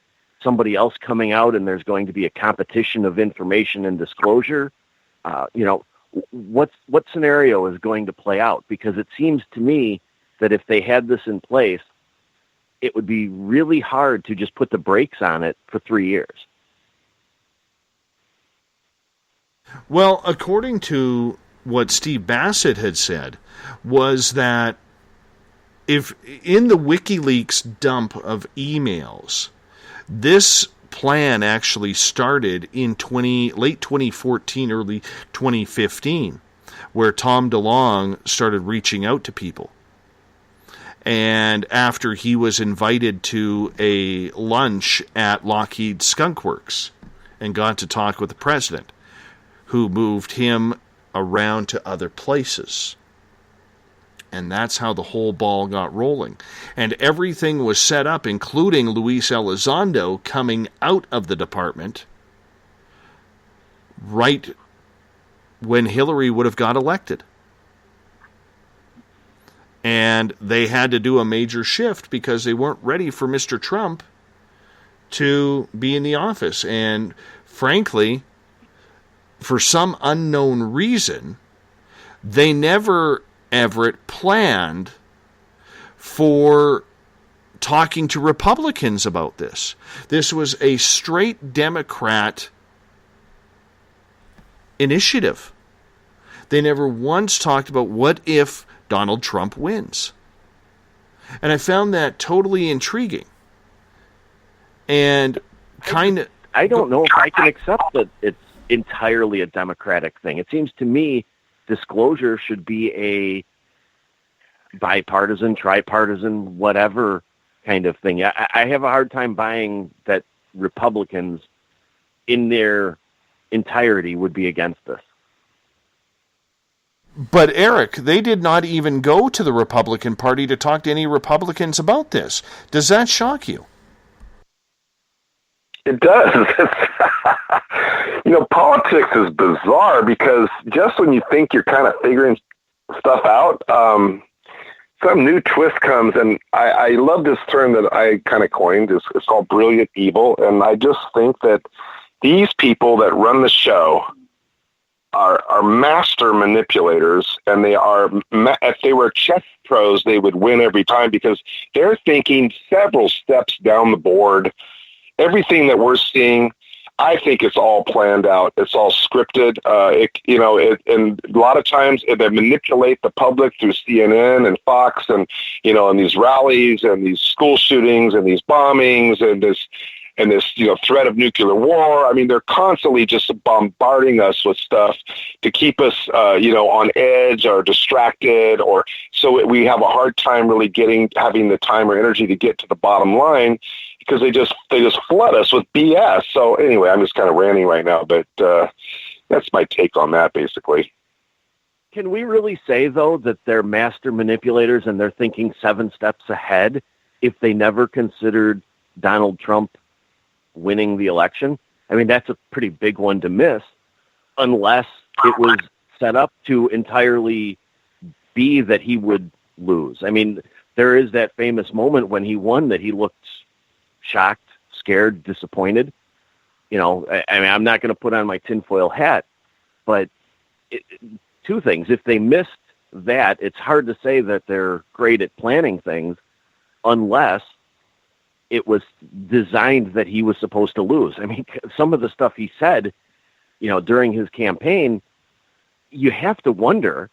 somebody else coming out and there's going to be a competition of information and disclosure? You know, what scenario is going to play out? Because it seems to me that if they had this in place, it would be really hard to just put the brakes on it for 3 years. Well, according to what Steve Bassett had said, was that if in the WikiLeaks dump of emails, this plan actually started in late 2014, early 2015, where Tom DeLonge started reaching out to people. And after he was invited to a lunch at Lockheed Skunk Works and got to talk with the president, who moved him around to other places. And that's how the whole ball got rolling. And everything was set up, including Luis Elizondo coming out of the department right when Hillary would have got elected. And they had to do a major shift because they weren't ready for Mr. Trump to be in the office. And frankly, for some unknown reason, they never, Everett, planned for talking to Republicans about this. This was a straight Democrat initiative. They never once talked about what if Donald Trump wins. And I found that totally intriguing. And kind of... I don't know if I can accept that it's entirely a Democratic thing. It seems to me disclosure should be a bipartisan, tripartisan, whatever kind of thing. I have a hard time buying that Republicans in their entirety would be against this. But Eric, they did not even go to the Republican Party to talk to any Republicans about this. Does that shock you? It does. You know, politics is bizarre because just when you think you're kind of figuring stuff out, some new twist comes. And I love this term that I kind of coined. It's called brilliant evil. And I just think that these people that run the show are master manipulators, and if they were chess pros, they would win every time because they're thinking several steps down the board. Everything that we're seeing, I think it's all planned out. It's all scripted. And a lot of times they manipulate the public through CNN and Fox and these rallies and these school shootings and these bombings and this threat of nuclear war. I mean, they're constantly just bombarding us with stuff to keep us, on edge or distracted, or so we have a hard time really having the time or energy to get to the bottom line because they just flood us with BS. So anyway, I'm just kind of ranting right now, but that's my take on that, basically. Can we really say, though, that they're master manipulators and they're thinking 7 steps ahead if they never considered Donald Trump winning the election? I mean, that's a pretty big one to miss unless it was set up to entirely be that he would lose. I mean, there is that famous moment when he won that he looked shocked, scared, disappointed. I'm not going to put on my tinfoil hat, but two things. If they missed that, it's hard to say that they're great at planning things unless it was designed that he was supposed to lose. I mean, some of the stuff he said, during his campaign, you have to wonder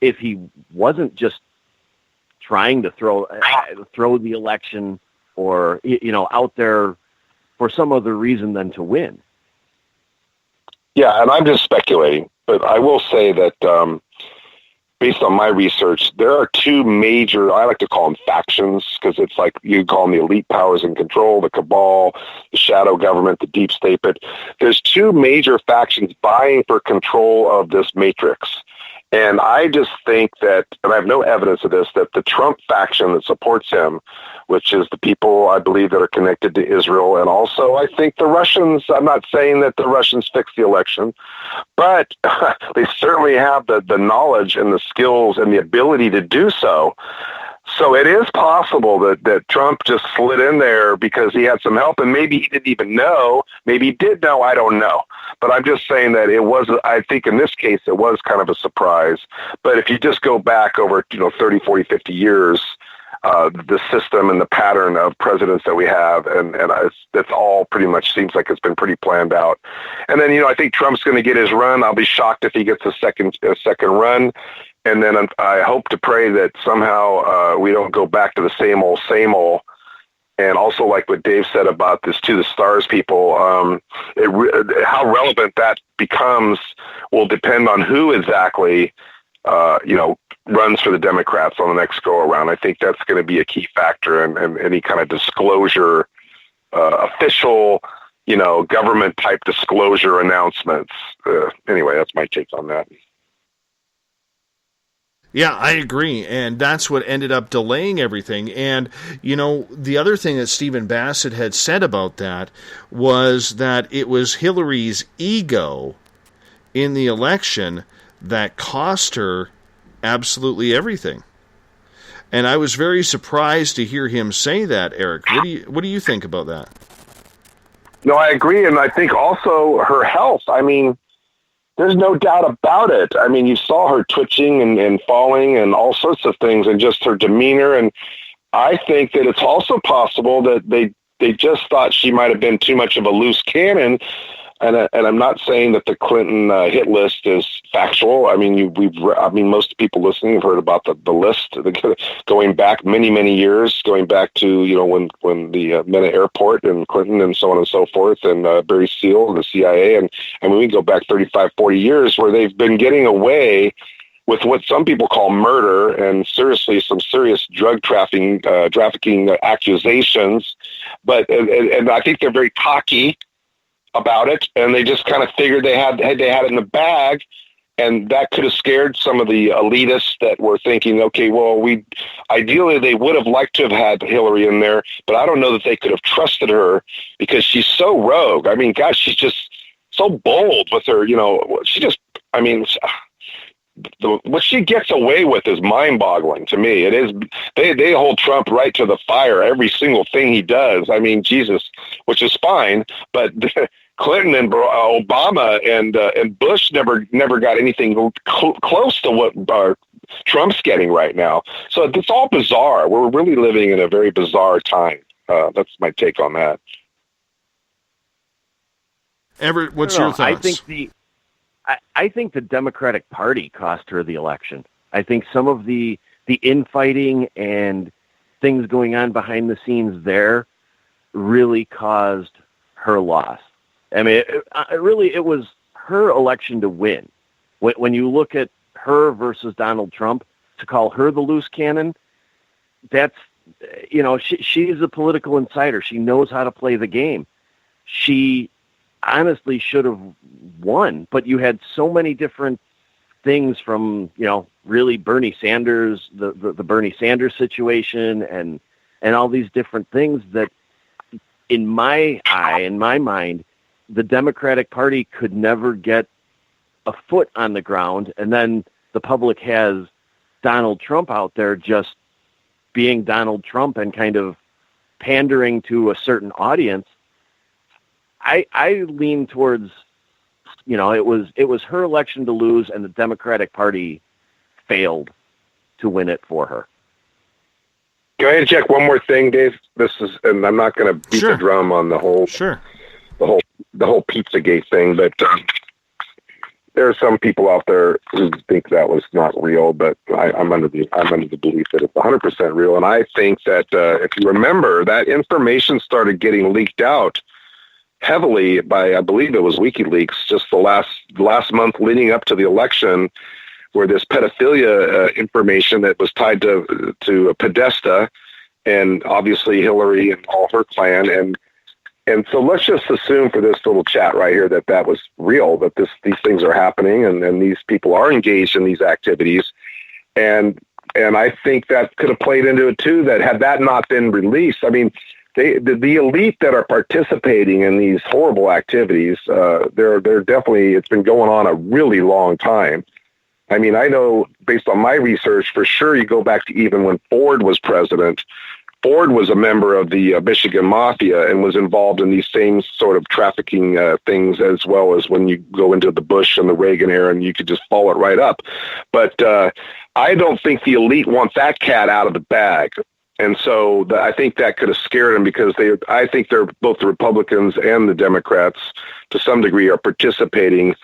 if he wasn't just trying to throw the election or, out there for some other reason than to win. Yeah, and I'm just speculating, but I will say that based on my research, there are 2 major, I like to call them factions, because it's like you call them the elite powers in control, the cabal, the shadow government, the deep state. But there's 2 major factions vying for control of this matrix. And I just think that, and I have no evidence of this, that the Trump faction that supports him, which is the people I believe that are connected to Israel, and also I think the Russians, I'm not saying that the Russians fixed the election, but they certainly have the knowledge and the skills and the ability to do so. So it is possible that Trump just slid in there because he had some help, and maybe he didn't even know. Maybe he did know. I don't know. But I'm just saying that it was, I think in this case, it was kind of a surprise. But if you just go back over, 30, 40, 50 years, the system and the pattern of presidents that we have, and it's all pretty much seems like it's been pretty planned out. And then, I think Trump's going to get his run. I'll be shocked if he gets a second run. And then I hope to pray that somehow we don't go back to the same old. And also, like what Dave said about this To the Stars people, how relevant that becomes will depend on who exactly, runs for the Democrats on the next go-around. I think that's going to be a key factor, and any kind of disclosure, official, government-type disclosure announcements. Anyway, that's my take on that. Yeah, I agree, and that's what ended up delaying everything. And, the other thing that Stephen Bassett had said about that was that it was Hillary's ego in the election that cost her absolutely everything. And I was very surprised to hear him say that, Eric. What do you think about that? No, I agree, and I think also her health. I mean, there's no doubt about it. I mean, you saw her twitching and falling and all sorts of things, and just her demeanor. And I think that it's also possible that they just thought she might have been too much of a loose cannon. And I'm not saying that the Clinton hit list is factual. I mean, most people listening have heard about the list going back many, many years, going back to when the Mena Airport and Clinton and so on and so forth, and Barry Seal and the CIA, and we go back 35, 40 years where they've been getting away with what some people call murder and some serious drug trafficking accusations. But and I think they're very cocky about it, and they just kind of figured they had it in the bag, and that could have scared some of the elitists that were thinking, okay, well, ideally they would have liked to have had Hillary in there, but I don't know that they could have trusted her because she's so rogue. I mean, gosh, she's just so bold with her, what she gets away with is mind-boggling to me. It is. They hold Trump right to the fire. Every single thing he does. I mean, Jesus, which is fine, but Clinton and Obama and Bush never got anything close to what Trump's getting right now. So it's all bizarre. We're really living in a very bizarre time. That's my take on that. Everett, what's your thoughts? I think the Democratic Party cost her the election. I think some of the infighting and things going on behind the scenes there really caused her loss. I mean, it was her election to win. When you look at her versus Donald Trump, to call her the loose cannon, that's, she's a political insider. She knows how to play the game. She honestly should have won, but you had so many different things from, really Bernie Sanders, the Bernie Sanders situation and all these different things that in my mind, the Democratic Party could never get a foot on the ground. And then the public has Donald Trump out there just being Donald Trump and kind of pandering to a certain audience. I lean towards, it was her election to lose, and the Democratic Party failed to win it for her. Can I interject one more thing, Dave? And I'm not going to beat the drum on the whole Pizzagate thing, but there are some people out there who think that was not real, but I'm under the belief that it's 100% real. And I think that if you remember, that information started getting leaked out heavily by, I believe it was WikiLeaks, just the last month leading up to the election, where this pedophilia information that was tied to Podesta and obviously Hillary and all her clan. And so let's just assume for this little chat right here that was real, that these things are happening and these people are engaged in these activities. And I think that could have played into it too, that had that not been released, I mean, the elite that are participating in these horrible activities, they're definitely, it's been going on a really long time. I mean, I know based on my research, for sure, you go back to even when Ford was president. Ford was a member of the Michigan Mafia and was involved in these same sort of trafficking things, as well as when you go into the Bush and the Reagan era, and you could just follow it right up. But I don't think the elite want that cat out of the bag. And so I think that could have scared them, because I think they're both the Republicans and the Democrats to some degree are participating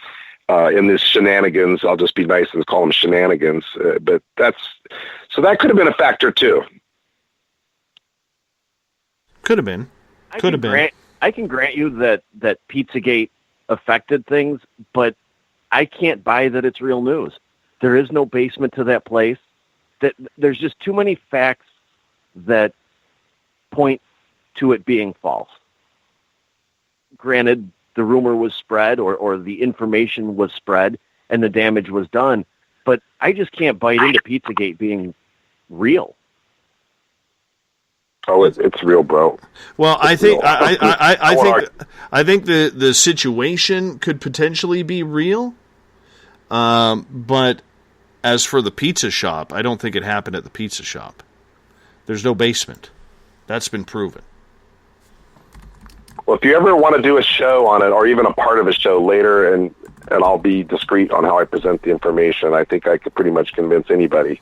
in this shenanigans. I'll just be nice and call them shenanigans. But that could have been a factor too. Could have been. I can grant you that Pizzagate affected things, but I can't buy that it's real news. There is no basement to that place. There's just too many facts that point to it being false. Granted, the rumor was spread or the information was spread and the damage was done, but I just can't bite into Pizzagate being real. Oh, it's real, bro. Well, I think I think the situation could potentially be real, but as for the pizza shop, I don't think it happened at the pizza shop. There's no basement. That's been proven. Well, if you ever want to do a show on it, or even a part of a show later, and I'll be discreet on how I present the information, I think I could pretty much convince anybody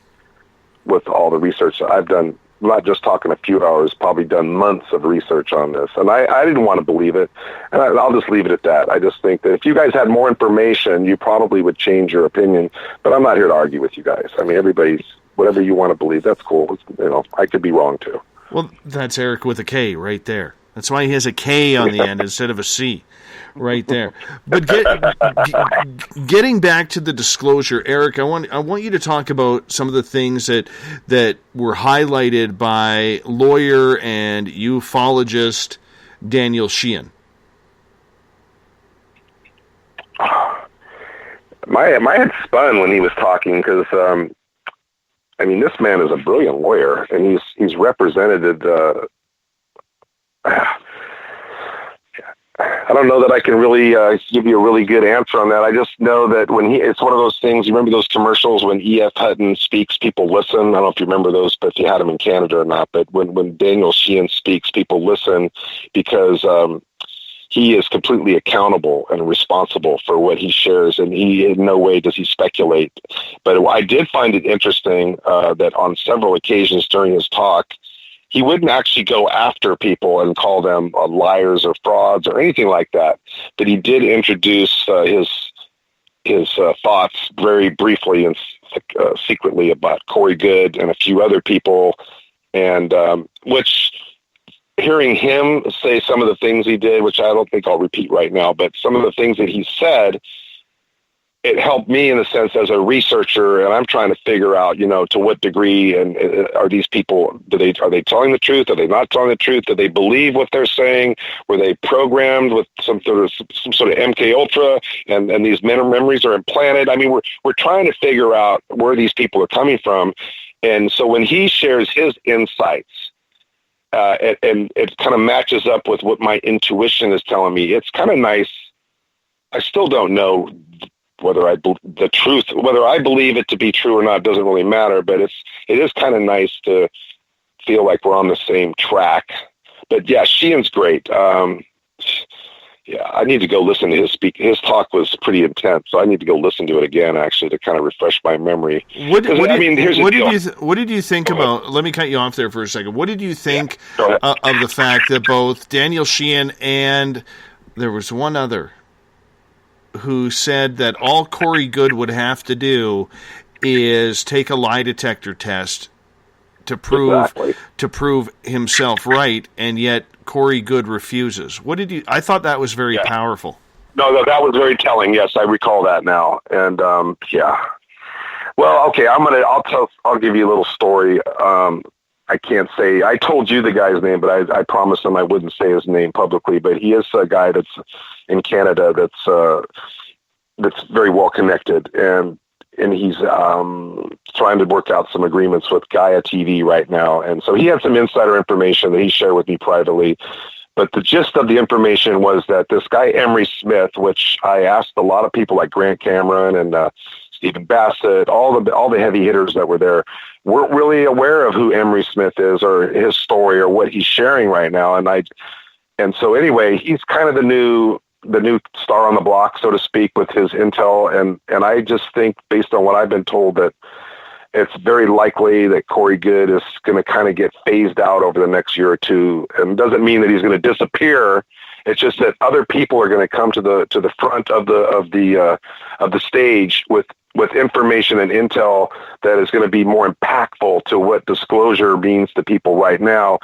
with all the research that I've done. I'm not just talking a few hours, probably done months of research on this. And I didn't want to believe it. And I'll just leave it at that. I just think that if you guys had more information, you probably would change your opinion. But I'm not here to argue with you guys. I mean, everybody's, whatever you want to believe, that's cool. I could be wrong too. Well, that's Eric with a K right there. That's why he has a K on the end instead of a C right there. But getting back to the disclosure, Eric, I want you to talk about some of the things that were highlighted by lawyer and ufologist Daniel Sheehan. My head spun when he was talking, because I mean, this man is a brilliant lawyer, and he's represented. I don't know that I can really give you a really good answer on that. I just know that it's one of those things. You remember those commercials when E.F. Hutton speaks, people listen? I don't know if you remember those, but if you had them in Canada or not. But when Daniel Sheehan speaks, people listen, because he is completely accountable and responsible for what he shares, and he in no way does he speculate. But I did find it interesting that on several occasions during his talk, he wouldn't actually go after people and call them liars or frauds or anything like that. But he did introduce his thoughts very briefly and secretly about Corey Goode and a few other people, and which, hearing him say some of the things he did, which I don't think I'll repeat right now, but some of the things that he said, it helped me in a sense as a researcher, and I'm trying to figure out, to what degree and are these people, are they telling the truth? Are they not telling the truth? Do they believe what they're saying? Were they programmed with some sort of MK Ultra, and these memories are implanted? I mean, we're trying to figure out where these people are coming from, and so when he shares his insights, and it kind of matches up with what my intuition is telling me, it's kind of nice. I still don't know whether the truth, whether I believe it to be true or not, doesn't really matter, but it is kind of nice to feel like we're on the same track. But yeah, Sheehan's great. Yeah, I need to go listen to his speak. His talk was pretty intense, so I need to go listen to it again, actually, to kind of refresh my memory. What did you think about? Let me cut you off there for a second. What did you think of the fact that both Daniel Sheehan and there was one other who said that all Corey Goode would have to do is take a lie detector test to prove himself right, and yet Corey Goode refuses. What did you? I thought that was very powerful. No, that was very telling. Yes, I recall that now. And yeah. Well, okay, I'll give you a little story. I can't say, I told you the guy's name, but I promised him I wouldn't say his name publicly, but he is a guy that's in Canada that's very well connected, and he's trying to work out some agreements with Gaia TV right now. And so he had some insider information that he shared with me privately. But the gist of the information was that this guy, Emery Smith, which I asked a lot of people like Grant Cameron and Stephen Bassett, all the heavy hitters that were there, weren't really aware of who Emery Smith is or his story or what he's sharing right now. And so anyway, he's kind of the new star on the block, so to speak, with his intel. And I just think, based on what I've been told, that it's very likely that Corey Goode is going to kind of get phased out over the next year or two. And it doesn't mean that he's going to disappear. It's just that other people are going to come to the front of the stage with information and intel that is going to be more impactful to what disclosure means to people right now.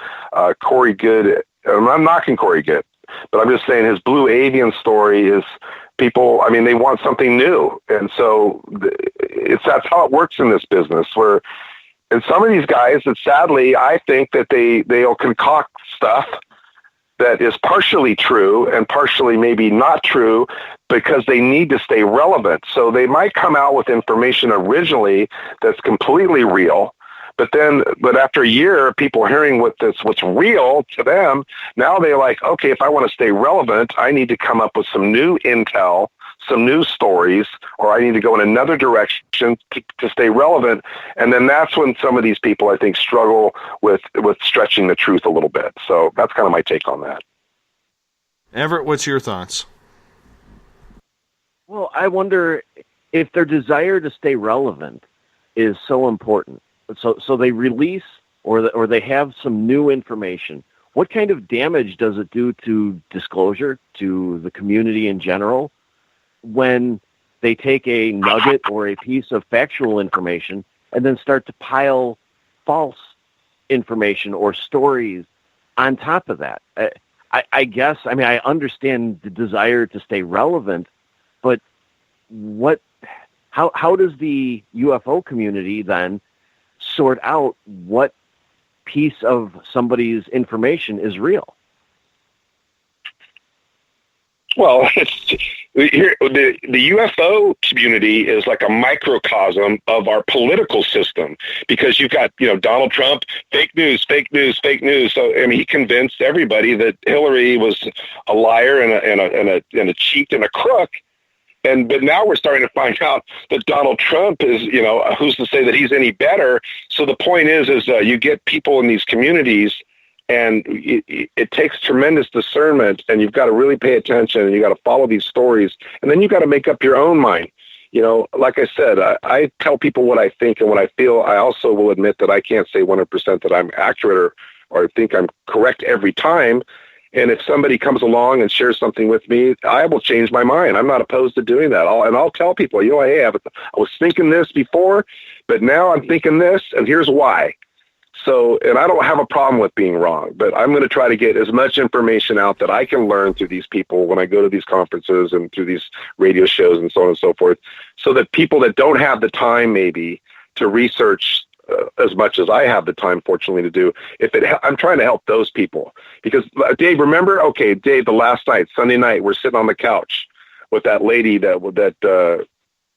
Corey Goode, I'm not knocking Corey Goode, but I'm just saying his Blue Avian story is, people, I mean, they want something new. And so that's how it works in this business, where, and some of these guys that sadly, I think that they'll concoct stuff that is partially true and partially maybe not true because they need to stay relevant. So they might come out with information originally that's completely real, but after a year, people hearing what's real to them, now they're like, okay, if I want to stay relevant, I need to come up with some new intel, some new stories, or I need to go in another direction to stay relevant. And then that's when some of these people, I think, struggle with stretching the truth a little bit. So that's kind of my take on that. Everett, what's your thoughts? Well, I wonder if their desire to stay relevant is so important. So they release or they have some new information. What kind of damage does it do to disclosure, to the community in general, when they take a nugget or a piece of factual information and then start to pile false information or stories on top of that? I guess, I mean, I understand the desire to stay relevant, but how does the UFO community then sort out what piece of somebody's information is real? Well, the UFO community is like a microcosm of our political system, because you've got, Donald Trump, fake news. So, I mean, he convinced everybody that Hillary was a liar and a cheat and a crook. But now we're starting to find out that Donald Trump is, who's to say that he's any better? So the point is you get people in these communities And it takes tremendous discernment, and you've got to really pay attention, and you've got to follow these stories, and then you've got to make up your own mind. You know, like I said, I tell people what I think and what I feel. I also will admit that I can't say 100% that I'm accurate or think I'm correct every time. And if somebody comes along and shares something with me, I will change my mind. I'm not opposed to doing that. I'll tell people, you know, hey, I was thinking this before, but now I'm thinking this, and here's why. So, and I don't have a problem with being wrong, but I'm going to try to get as much information out that I can learn through these people when I go to these conferences and through these radio shows and so on and so forth, so that people that don't have the time maybe to research as much as I have the time, fortunately, to do, I'm trying to help those people. Because, Dave, remember? Okay, Dave, the last night, Sunday night, we're sitting on the couch with that lady, the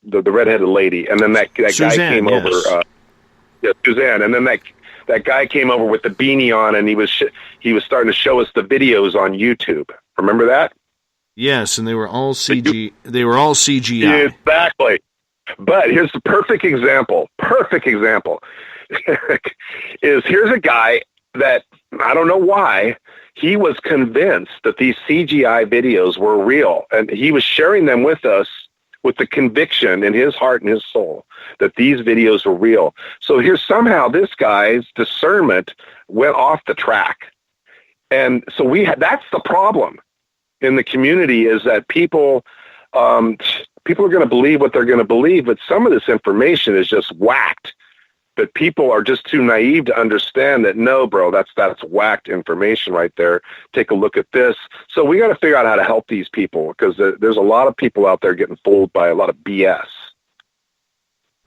redheaded lady, and then that Suzanne, guy came over, Suzanne, and then that guy came over with the beanie on, and he was starting to show us the videos on YouTube. Remember that? Yes, and they were all CG. They were all CGI. Exactly. But here's the perfect example. Is here's a guy that I don't know why he was convinced that these CGI videos were real, and he was sharing them with us with the conviction in his heart and his soul that these videos were real. So here somehow this guy's discernment went off the track. And so that's the problem in the community, is that people are going to believe what they're going to believe, but some of this information is just whacked. But people are just too naive to understand that, no, bro, that's whacked information right there. Take a look at this. So we got to figure out how to help these people, because there's a lot of people out there getting fooled by a lot of BS.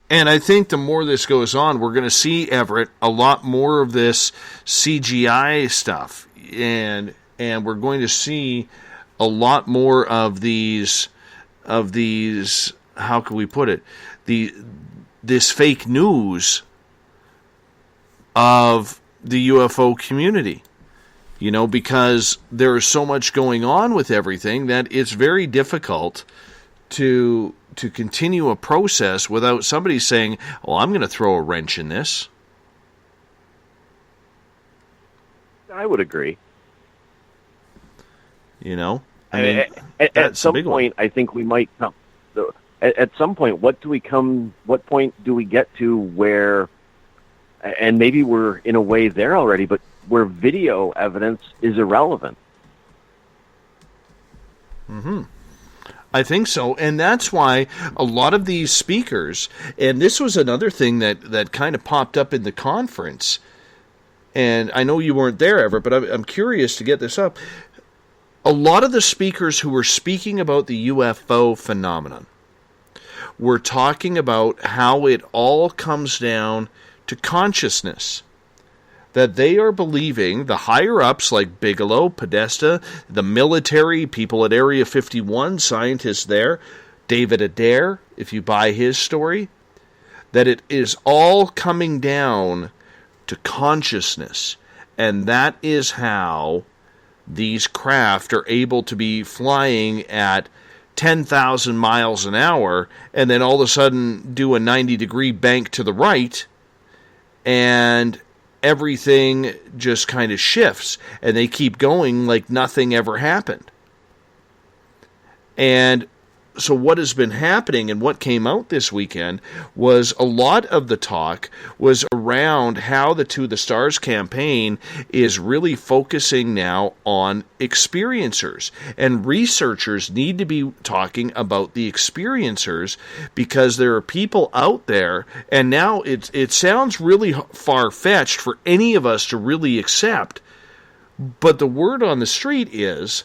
And I think the more this goes on, we're going to see, Everett, a lot more of this CGI stuff. And we're going to see a lot more of these, how can we put it, this fake news of the UFO community, you know, because there is so much going on with everything that it's very difficult to continue a process without somebody saying, well, I'm going to throw a wrench in this. I would agree. You know, at some point, I think we might come. At some point, what point do we get to where, and maybe we're in a way there already, but where video evidence is irrelevant? Mm-hmm. I think so, and that's why a lot of these speakers, and this was another thing that kind of popped up in the conference, and I know you weren't there, Everett, but I'm curious to get this up. A lot of the speakers who were speaking about the UFO phenomenon were talking about how it all comes down to consciousness. That they are believing, the higher-ups like Bigelow, Podesta, the military, people at Area 51, scientists there, David Adair, if you buy his story, that it is all coming down to consciousness. And that is how these craft are able to be flying at 10,000 miles an hour and then all of a sudden do a 90-degree bank to the right, and everything just kind of shifts, and they keep going like nothing ever happened. And so what has been happening and what came out this weekend was a lot of the talk was around how the To the Stars campaign is really focusing now on experiencers. And researchers need to be talking about the experiencers, because there are people out there, and now it sounds really far-fetched for any of us to really accept, but the word on the street is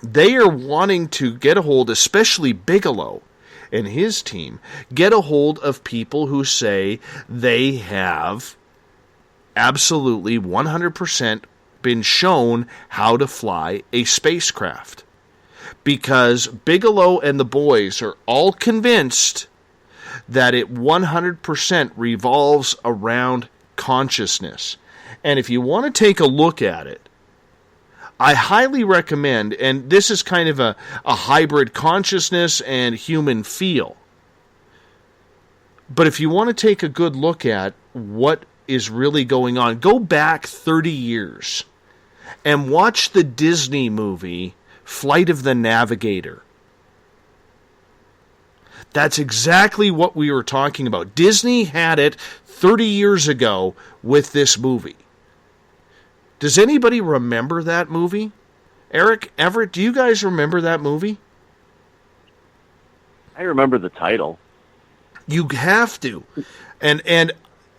they are wanting to get a hold, especially Bigelow and his team, get a hold of people who say they have absolutely 100% been shown how to fly a spacecraft. Because Bigelow and the boys are all convinced that it 100% revolves around consciousness. And if you want to take a look at it, I highly recommend, and this is kind of a hybrid consciousness and human feel, but if you want to take a good look at what is really going on. Go back 30 years and watch the Disney movie Flight of the Navigator. That's exactly what we were talking about. Disney had it 30 years ago with this movie. Does anybody remember that movie? Eric, Everett, do you guys remember that movie? I remember the title. You have to.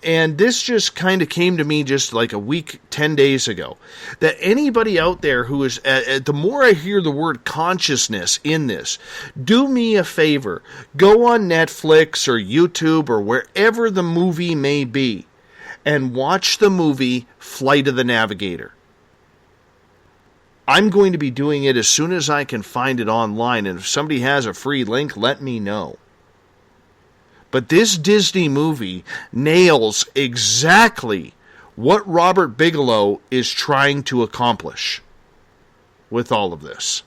And this just kind of came to me just like a week, 10 days ago, that anybody out there who is, the more I hear the word consciousness in this, do me a favor. Go on Netflix or YouTube or wherever the movie may be and watch the movie Flight of the Navigator. I'm going to be doing it as soon as I can find it online, and if somebody has a free link, let me know. But this Disney movie nails exactly what Robert Bigelow is trying to accomplish with all of this.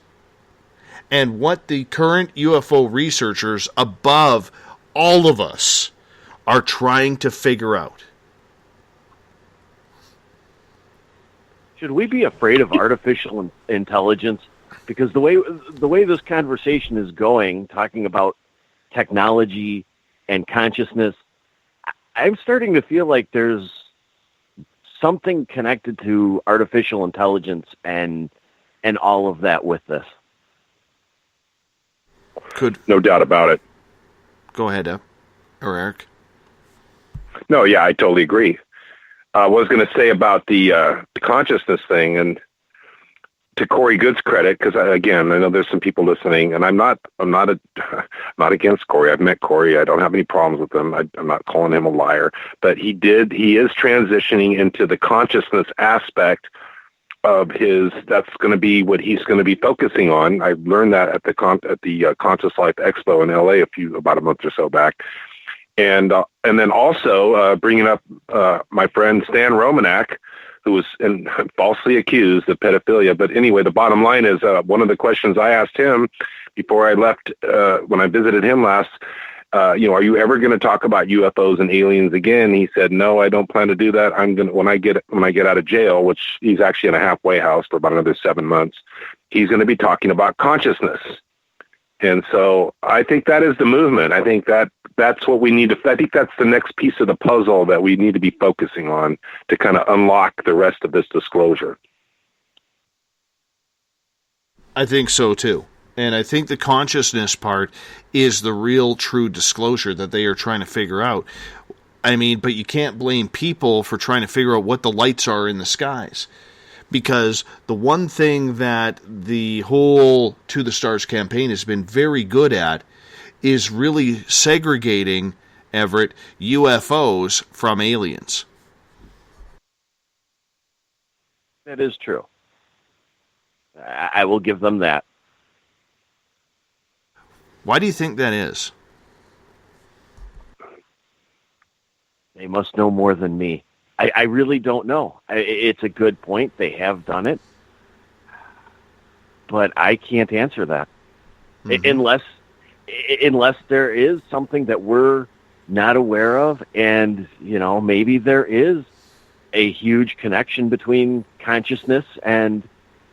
And what the current UFO researchers above all of us are trying to figure out. Should we be afraid of artificial intelligence? Because the way this conversation is going, talking about technology and consciousness, I'm starting to feel like there's something connected to artificial intelligence and all of that with this. No doubt about it. Go ahead, or Eric. No, yeah, I totally agree. I was going to say about the consciousness thing, and to Corey Good's credit, because again, I know there's some people listening, and I'm not against Corey. I've met Corey. I don't have any problems with him. I'm not calling him a liar, but he is transitioning into the consciousness aspect of his. That's going to be what he's going to be focusing on. I learned that at the Conscious Life Expo in LA about a month or so back. And then also bringing up my friend Stan Romanak, who was falsely accused of pedophilia. But anyway, the bottom line is one of the questions I asked him before I left when I visited him last, are you ever going to talk about UFOs and aliens again? He said, no, I don't plan to do that. I'm going to when I get out of jail, which he's actually in a halfway house for about another 7 months. He's going to be talking about consciousness. And so I think that is the movement. I think that's what we need to, I think that's the next piece of the puzzle that we need to be focusing on to kind of unlock the rest of this disclosure. I think so too. And I think the consciousness part is the real true disclosure that they are trying to figure out. I mean, but you can't blame people for trying to figure out what the lights are in the skies. Because the one thing that the whole To the Stars campaign has been very good at is really segregating, Everett, UFOs from aliens. That is true. I will give them that. Why do you think that is? They must know more than me. I really don't know. It's a good point. They have done it. But I can't answer that. Unless there is something that we're not aware of, and, maybe there is a huge connection between consciousness and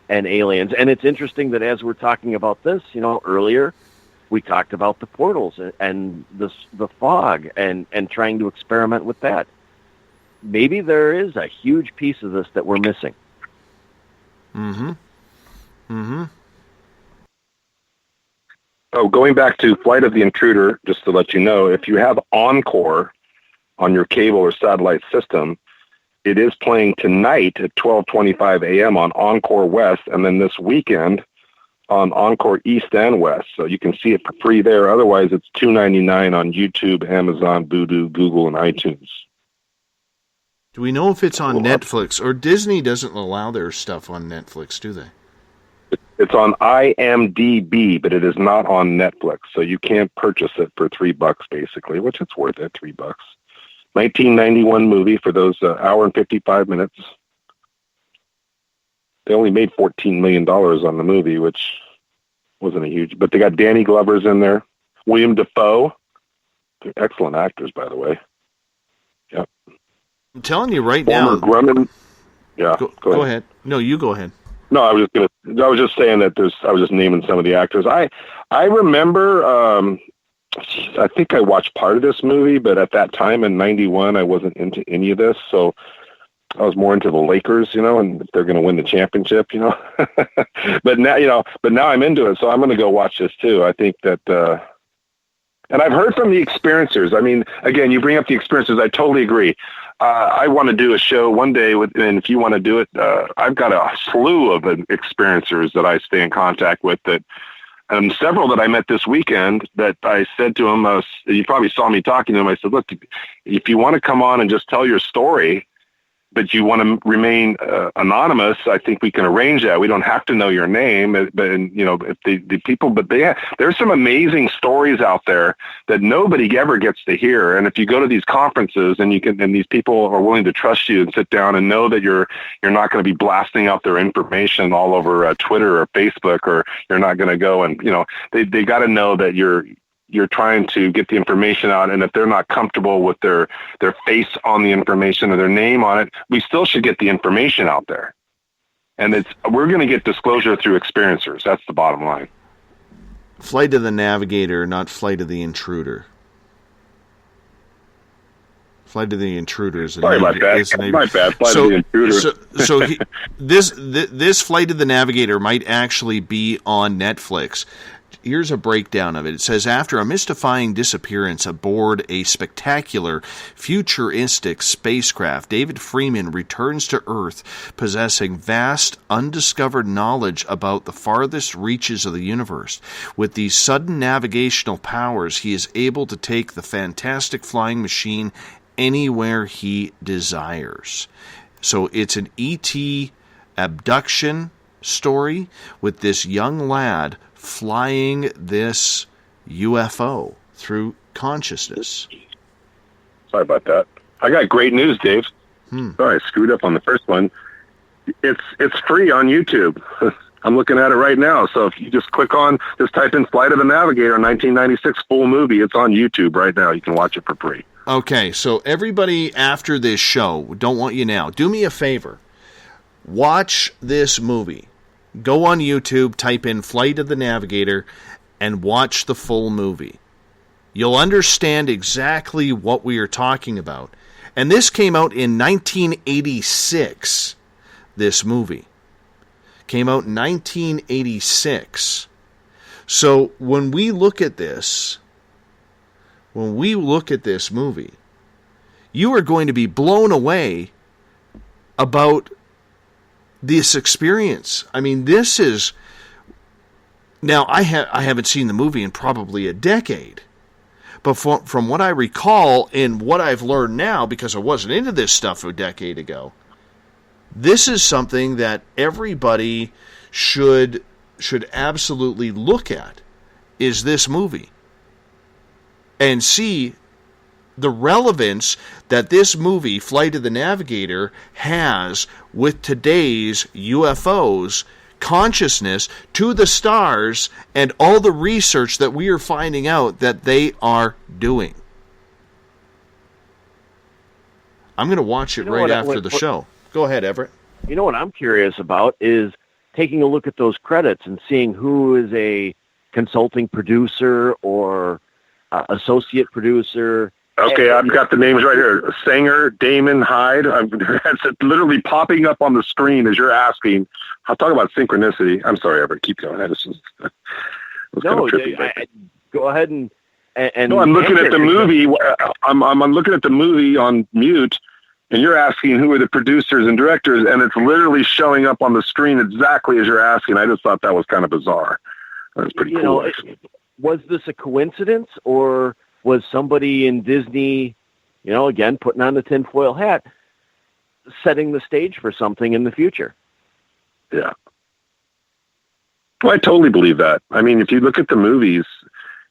aliens. And it's interesting that as we're talking about this, earlier, we talked about the portals and the fog and trying to experiment with that. Maybe there is a huge piece of this that we're missing. Oh, going back to Flight of the Intruder, just to let you know, if you have Encore on your cable or satellite system, it is playing tonight at 12:25 a.m. on Encore West, and then this weekend on Encore East and West. So you can see it for free there. Otherwise, it's $2.99 on YouTube, Amazon, Vudu, Google, and iTunes. Do we know if it's on Netflix? Or Disney doesn't allow their stuff on Netflix, do they? It's on IMDb, but it is not on Netflix. So you can't purchase it for $3, basically, which it's worth it, $3. 1991 movie for those hour and 55 minutes. They only made $14 million on the movie, which wasn't a huge... But they got Danny Glover's in there. William Dafoe. They're excellent actors, by the way. Yep. I'm telling you right Former now. Grumman. Yeah, Go ahead. No, you go ahead. No, I was just saying that I was just naming some of the actors. I remember. I think I watched part of this movie, but at that time in '91, I wasn't into any of this, so I was more into the Lakers, and if they're going to win the championship, But now I'm into it, so I'm going to go watch this too. I think that, and I've heard from the experiencers. I mean, again, you bring up the experiencers. I totally agree. I want to do a show one day and if you want to do it, I've got a slew of experiencers that I stay in contact with several that I met this weekend that I said to them, you probably saw me talking to them. I said, look, if you want to come on and just tell your story, but you want to remain anonymous, I think we can arrange that. We don't have to know your name, but if the people, but there's some amazing stories out there that nobody ever gets to hear. And if you go to these conferences and these people are willing to trust you and sit down and know that you're not going to be blasting out their information all over Twitter or Facebook, or you're not going to go and, they got to know that you're trying to get the information out, and if they're not comfortable with their face on the information or their name on it, we still should get the information out there. And we're going to get disclosure through experiencers. That's the bottom line. Flight of the Navigator, not Flight of the Intruder. Flight of the Intruder is Sorry about that. My bad. Flight of the Intruder. This Flight of the Navigator might actually be on Netflix. Here's a breakdown of it. It says, after a mystifying disappearance aboard a spectacular futuristic spacecraft, David Freeman returns to Earth possessing vast, undiscovered knowledge about the farthest reaches of the universe. With these sudden navigational powers, he is able to take the fantastic flying machine anywhere he desires. So it's an E.T. abduction story with this young lad flying this UFO through consciousness. Sorry about that. I got great news, Dave. Sorry, I screwed up on the first one. It's free on YouTube. I'm looking at it right now. So if you just type in Flight of the Navigator 1996 full movie, it's on YouTube right now. You can watch it for free. Okay, so everybody after this show, don't want you now, do me a favor. Watch this movie. Go on YouTube, type in Flight of the Navigator, and watch the full movie. You'll understand exactly what we are talking about. And this came out in 1986, this movie. Came out in 1986. So when we look at this movie, you are going to be blown away about this experience. I mean, this is... Now, I haven't seen the movie in probably a decade. But from what I recall and what I've learned now, because I wasn't into this stuff a decade ago, this is something that everybody should absolutely look at, is this movie. And see the relevance that this movie, Flight of the Navigator, has with today's UFOs, consciousness, to the stars, and all the research that we are finding out that they are doing. I'm going to watch it right after the show. Go ahead, Everett. You know what I'm curious about is taking a look at those credits and seeing who is a consulting producer or associate producer. Okay, I've got the names right here. Sanger, Damon, Hyde. It's literally popping up on the screen as you're asking. I'll talk about synchronicity. I'm sorry, Everett. Keep going. Go ahead and no, I'm looking at the movie. I'm looking at the movie on mute, and you're asking who are the producers and directors, and it's literally showing up on the screen exactly as you're asking. I just thought that was kind of bizarre. That was pretty cool. Was this a coincidence, or was somebody in Disney, again, putting on the tinfoil hat, setting the stage for something in the future? Yeah. Well, I totally believe that. I mean, if you look at the movies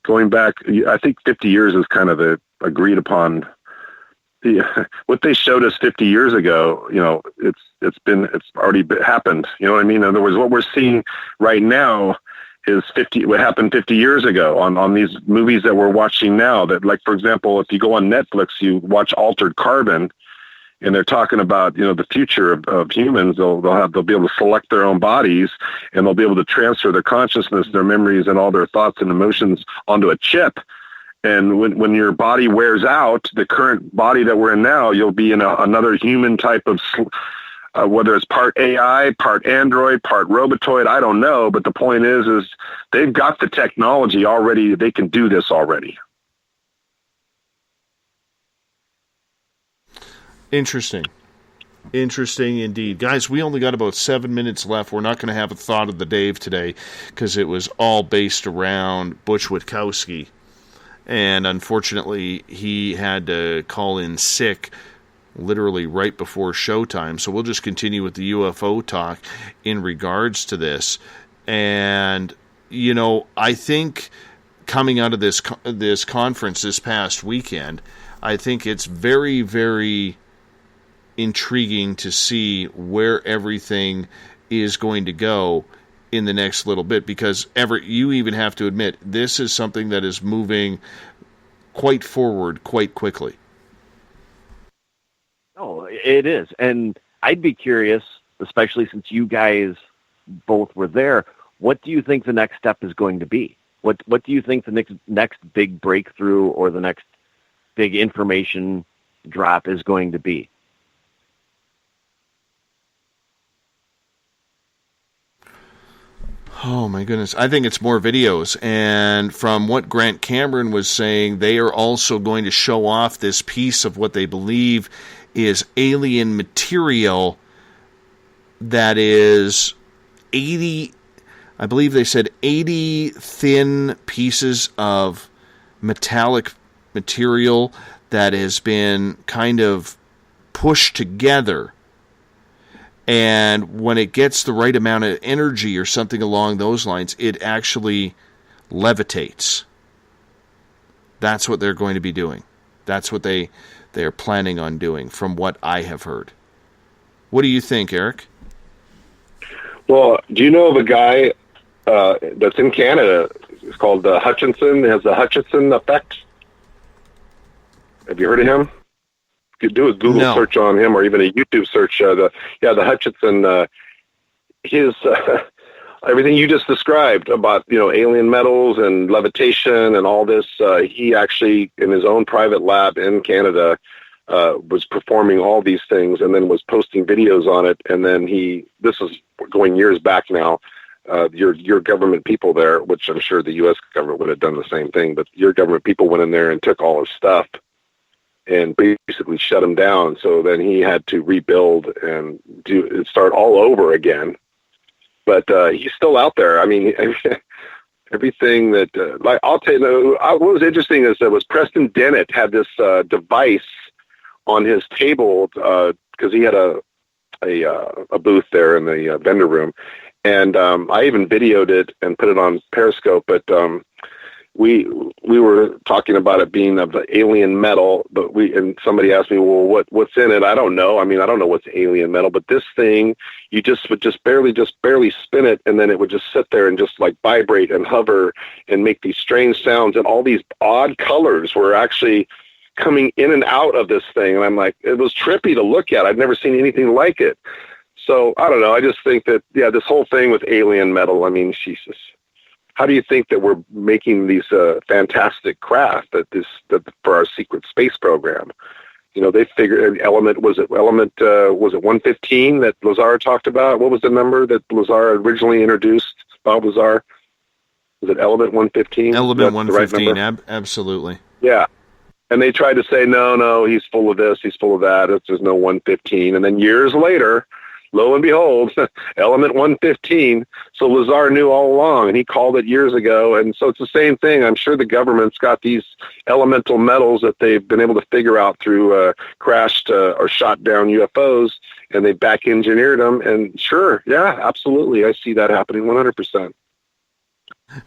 going back, I think 50 years is kind of the agreed upon. What they showed us 50 years ago, it's already happened. You know what I mean? In other words, what we're seeing right now is what happened 50 years ago on these movies that we're watching now. That, like, for example, if you go on Netflix, you watch Altered Carbon, and they're talking about, the future of humans. They'll be able to select their own bodies, and they'll be able to transfer their consciousness, their memories, and all their thoughts and emotions onto a chip. And when your body wears out, the current body that we're in now, you'll be in another human type of, whether it's part AI, part Android, part Robotoid, I don't know. But the point is they've got the technology already. They can do this already. Interesting. Interesting indeed. Guys, we only got about 7 minutes left. We're not going to have a thought of the Dave today because it was all based around Butch Witkowski. And unfortunately, he had to call in sick literally right before showtime. So we'll just continue with the UFO talk in regards to this. And, I think coming out of this conference this past weekend, I think it's very, very intriguing to see where everything is going to go in the next little bit, because you even have to admit this is something that is moving quite forward quite quickly. Oh, it is. And I'd be curious, especially since you guys both were there, what do you think the next step is going to be? What do you think the next big breakthrough or the next big information drop is going to be? Oh my goodness. I think it's more videos. And from what Grant Cameron was saying, they are also going to show off this piece of what they believe is alien material that is 80, I believe they said 80 thin pieces of metallic material that has been kind of pushed together. And when it gets the right amount of energy or something along those lines, it actually levitates. That's what they're going to be doing. That's what they're planning on doing, from what I have heard. What do you think, Eric? Well, do you know of a guy that's in Canada? It's called Hutchinson. It has the Hutchinson effect. Have you heard of him? You could do a Google search on him, or even a YouTube search. The Hutchinson, his everything you just described about alien metals and levitation and all this. He actually, in his own private lab in Canada, was performing all these things, and then was posting videos on it. And then this is going years back now. Your government people there, which I'm sure the U.S. government would have done the same thing, but your government people went in there and took all his stuff and basically shut him down. So then he had to rebuild and start all over again. But he's still out there. I mean, everything that I'll tell you. What was interesting is that Preston Dennett had this device on his table because he had a booth there in the vendor room, and I even videoed it and put it on Periscope. But we were talking about it being of the alien metal, and somebody asked me, well, what's in it? I don't know. I mean, I don't know what's alien metal, but this thing, you would just barely spin it, and then it would just sit there and just like vibrate and hover and make these strange sounds, and all these odd colors were actually coming in and out of this thing. And I'm like, it was trippy to look at. I'd never seen anything like it. So I don't know. I just think that, this whole thing with alien metal, I mean, Jesus. How do you think that we're making these fantastic craft that for our secret space program? They figured was it 115 that Lazar talked about? What was the number that Lazar originally introduced? Bob Lazar? Was it element 115? Element 115, right, absolutely. Yeah. And they tried to say, no, he's full of this, he's full of that. There's no 115. And then years later, lo and behold, element 115. So Lazar knew all along, and he called it years ago. And so it's the same thing. I'm sure the government's got these elemental metals that they've been able to figure out through crashed or shot down UFOs, and they back engineered them. And sure, yeah, absolutely. I see that happening 100%.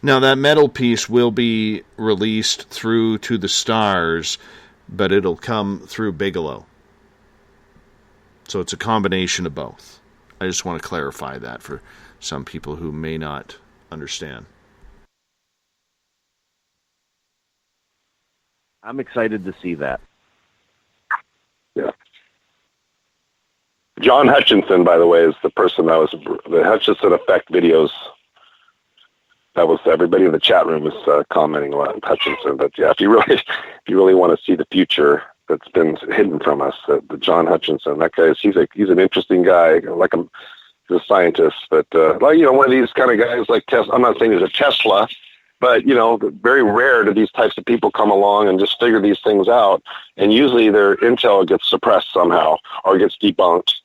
Now, that metal piece will be released through to the stars, but it'll come through Bigelow. So it's a combination of both. I just want to clarify that for some people who may not understand. I'm excited to see that. Yeah. John Hutchinson, by the way, is the person that was the Hutchinson Effect videos. That was everybody in the chat room was commenting on Hutchinson. But yeah, if you really want to see the future that's been hidden from us, the John Hutchinson, that guy he's an interesting guy. He's a scientist, but one of these kind of guys like Tesla. I'm not saying he's a Tesla, but very rare do these types of people come along and just figure these things out. And usually their intel gets suppressed somehow or gets debunked.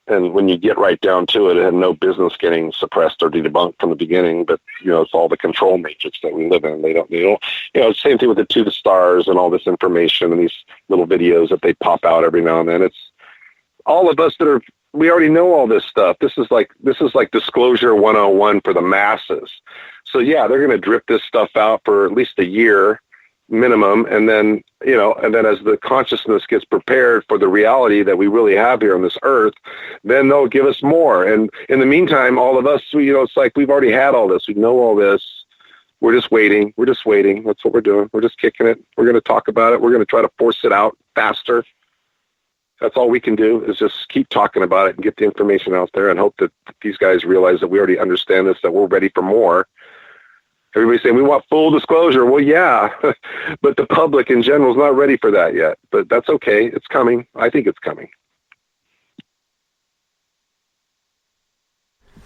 And when you get right down to it, it had no business getting suppressed or debunked from the beginning. But it's all the control matrix that we live in. They don't. Same thing with the To the Stars and all this information and these little videos that they pop out every now and then. It's all of us that we already know all this stuff. This is like disclosure 101 for the masses. So yeah, they're going to drip this stuff out for at least a year minimum, and then as the consciousness gets prepared for the reality that we really have here on this earth, then they'll give us more. And in the meantime, all of us, it's like we've already had all this. We know all this. We're just waiting. That's what we're doing. We're just kicking it. We're going to talk about it. We're going to try to force it out faster. That's all we can do, is just keep talking about it and get the information out there and hope that these guys realize that we already understand this, that we're ready for more. Everybody's saying we want full disclosure. Well, yeah, but the public in general is not ready for that yet. But that's okay. It's coming. I think it's coming.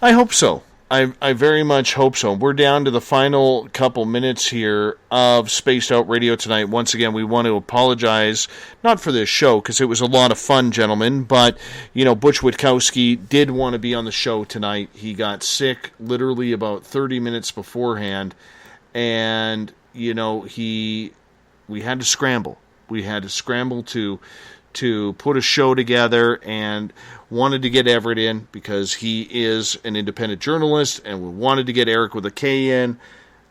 I hope so. I very much hope so. We're down to the final couple minutes here of Spaced Out Radio tonight. Once again, we want to apologize, not for this show, because it was a lot of fun, gentlemen, but, Butch Witkowski did want to be on the show tonight. He got sick literally about 30 minutes beforehand, and, we had to scramble. We had to scramble to put a show together, and wanted to get Everett in because he is an independent journalist, and we wanted to get Eric with a K in,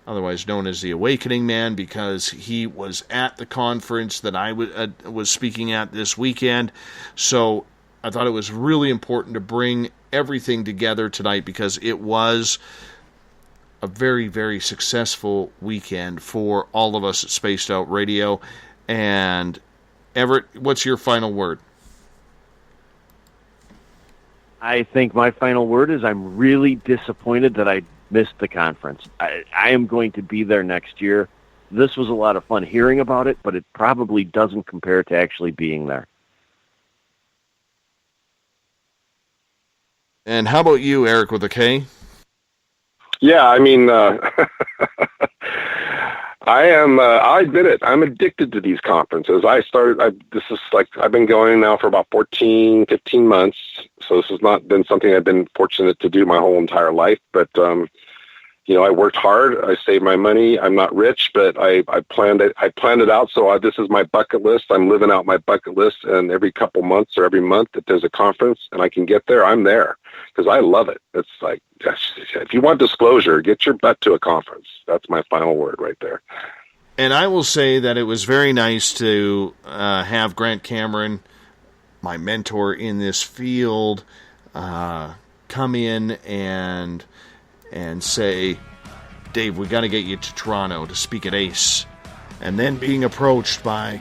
otherwise known as the Awakening Man, because he was at the conference that I was speaking at this weekend. So I thought it was really important to bring everything together tonight, because it was a very, very successful weekend for all of us at Spaced Out Radio. And Everett, what's your final word? I think my final word is I'm really disappointed that I missed the conference. I am going to be there next year. This was a lot of fun hearing about it, but it probably doesn't compare to actually being there. And how about you, Eric, with a K? Yeah, I mean, I admit it. I'm addicted to these conferences. I've been going now for about 14, 15 months. So this has not been something I've been fortunate to do my whole entire life. But, I worked hard. I saved my money. I'm not rich, but I planned it. I planned it out. So this is my bucket list. I'm living out my bucket list. And every couple months or every month that there's a conference and I can get there, I'm there, because I love it. It's like, if you want disclosure, get your butt to a conference. That's my final word right there. And I will say that it was very nice to have Grant Cameron, my mentor in this field, come in and say, Dave, we got to get you to Toronto to speak at ACE. And then being approached by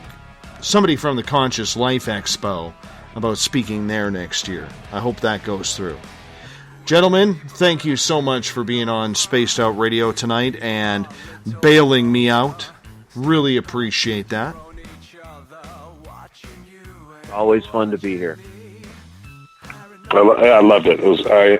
somebody from the Conscious Life Expo about speaking there next year. I hope that goes through. Gentlemen, thank you so much for being on Spaced Out Radio tonight and bailing me out. Really appreciate that. Always fun to be here. I loved it.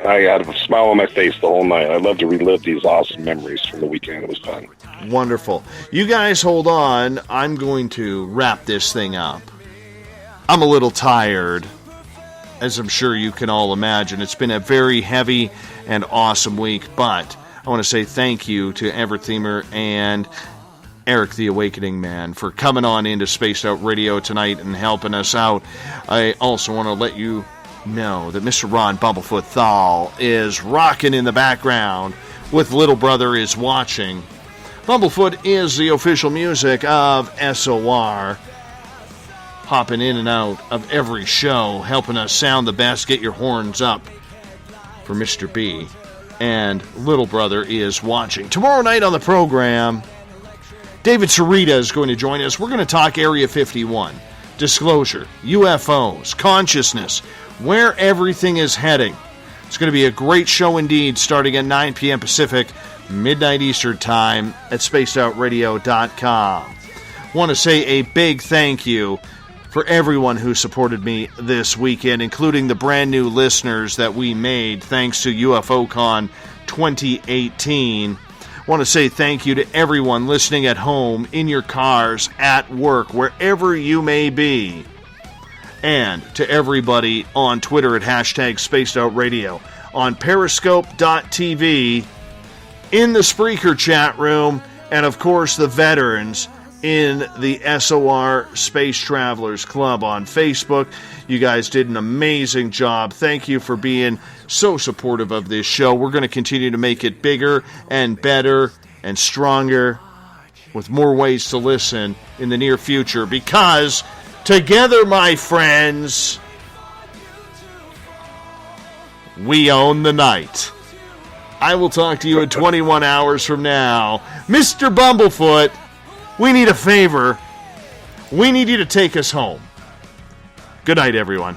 I had a smile on my face the whole night. I love to relive these awesome memories from the weekend. It was fun. Wonderful. You guys hold on. I'm going to wrap this thing up. I'm a little tired, as I'm sure you can all imagine. It's been a very heavy and awesome week, but I want to say thank you to Everett Themer and Eric the Awakening Man for coming on into Spaced Out Radio tonight and helping us out. I also want to let you know that Mr. Ron Bumblefoot THAL is rocking in the background with Little Brother Is Watching. Bumblefoot is the official music of SOR, hopping in and out of every show, helping us sound the best. Get your horns up for Mr. B. And Little Brother Is Watching. Tomorrow night on the program, David Sarita is going to join us. We're going to talk Area 51, disclosure, UFOs, consciousness. where everything is heading. It's going to be a great show indeed, starting at 9 p.m. Pacific, midnight Eastern Time at spacedoutradio.com. Want to say a big thank you for everyone who supported me this weekend, including the brand new listeners that we made thanks to UFO Con 2018. Want to say thank you to everyone listening at home, in your cars, at work, wherever you may be. And to everybody on Twitter at hashtag SpacedOutRadio, on Periscope.tv, in the Spreaker chat room, and of course the veterans in the SOR Space Travelers Club on Facebook. You guys did an amazing job. Thank you for being so supportive of this show. We're going to continue to make it bigger and better and stronger with more ways to listen in the near future, because together, my friends, we own the night. I will talk to you in 21 hours from now. Mr. Bumblefoot, we need a favor. We need you to take us home. Good night, everyone.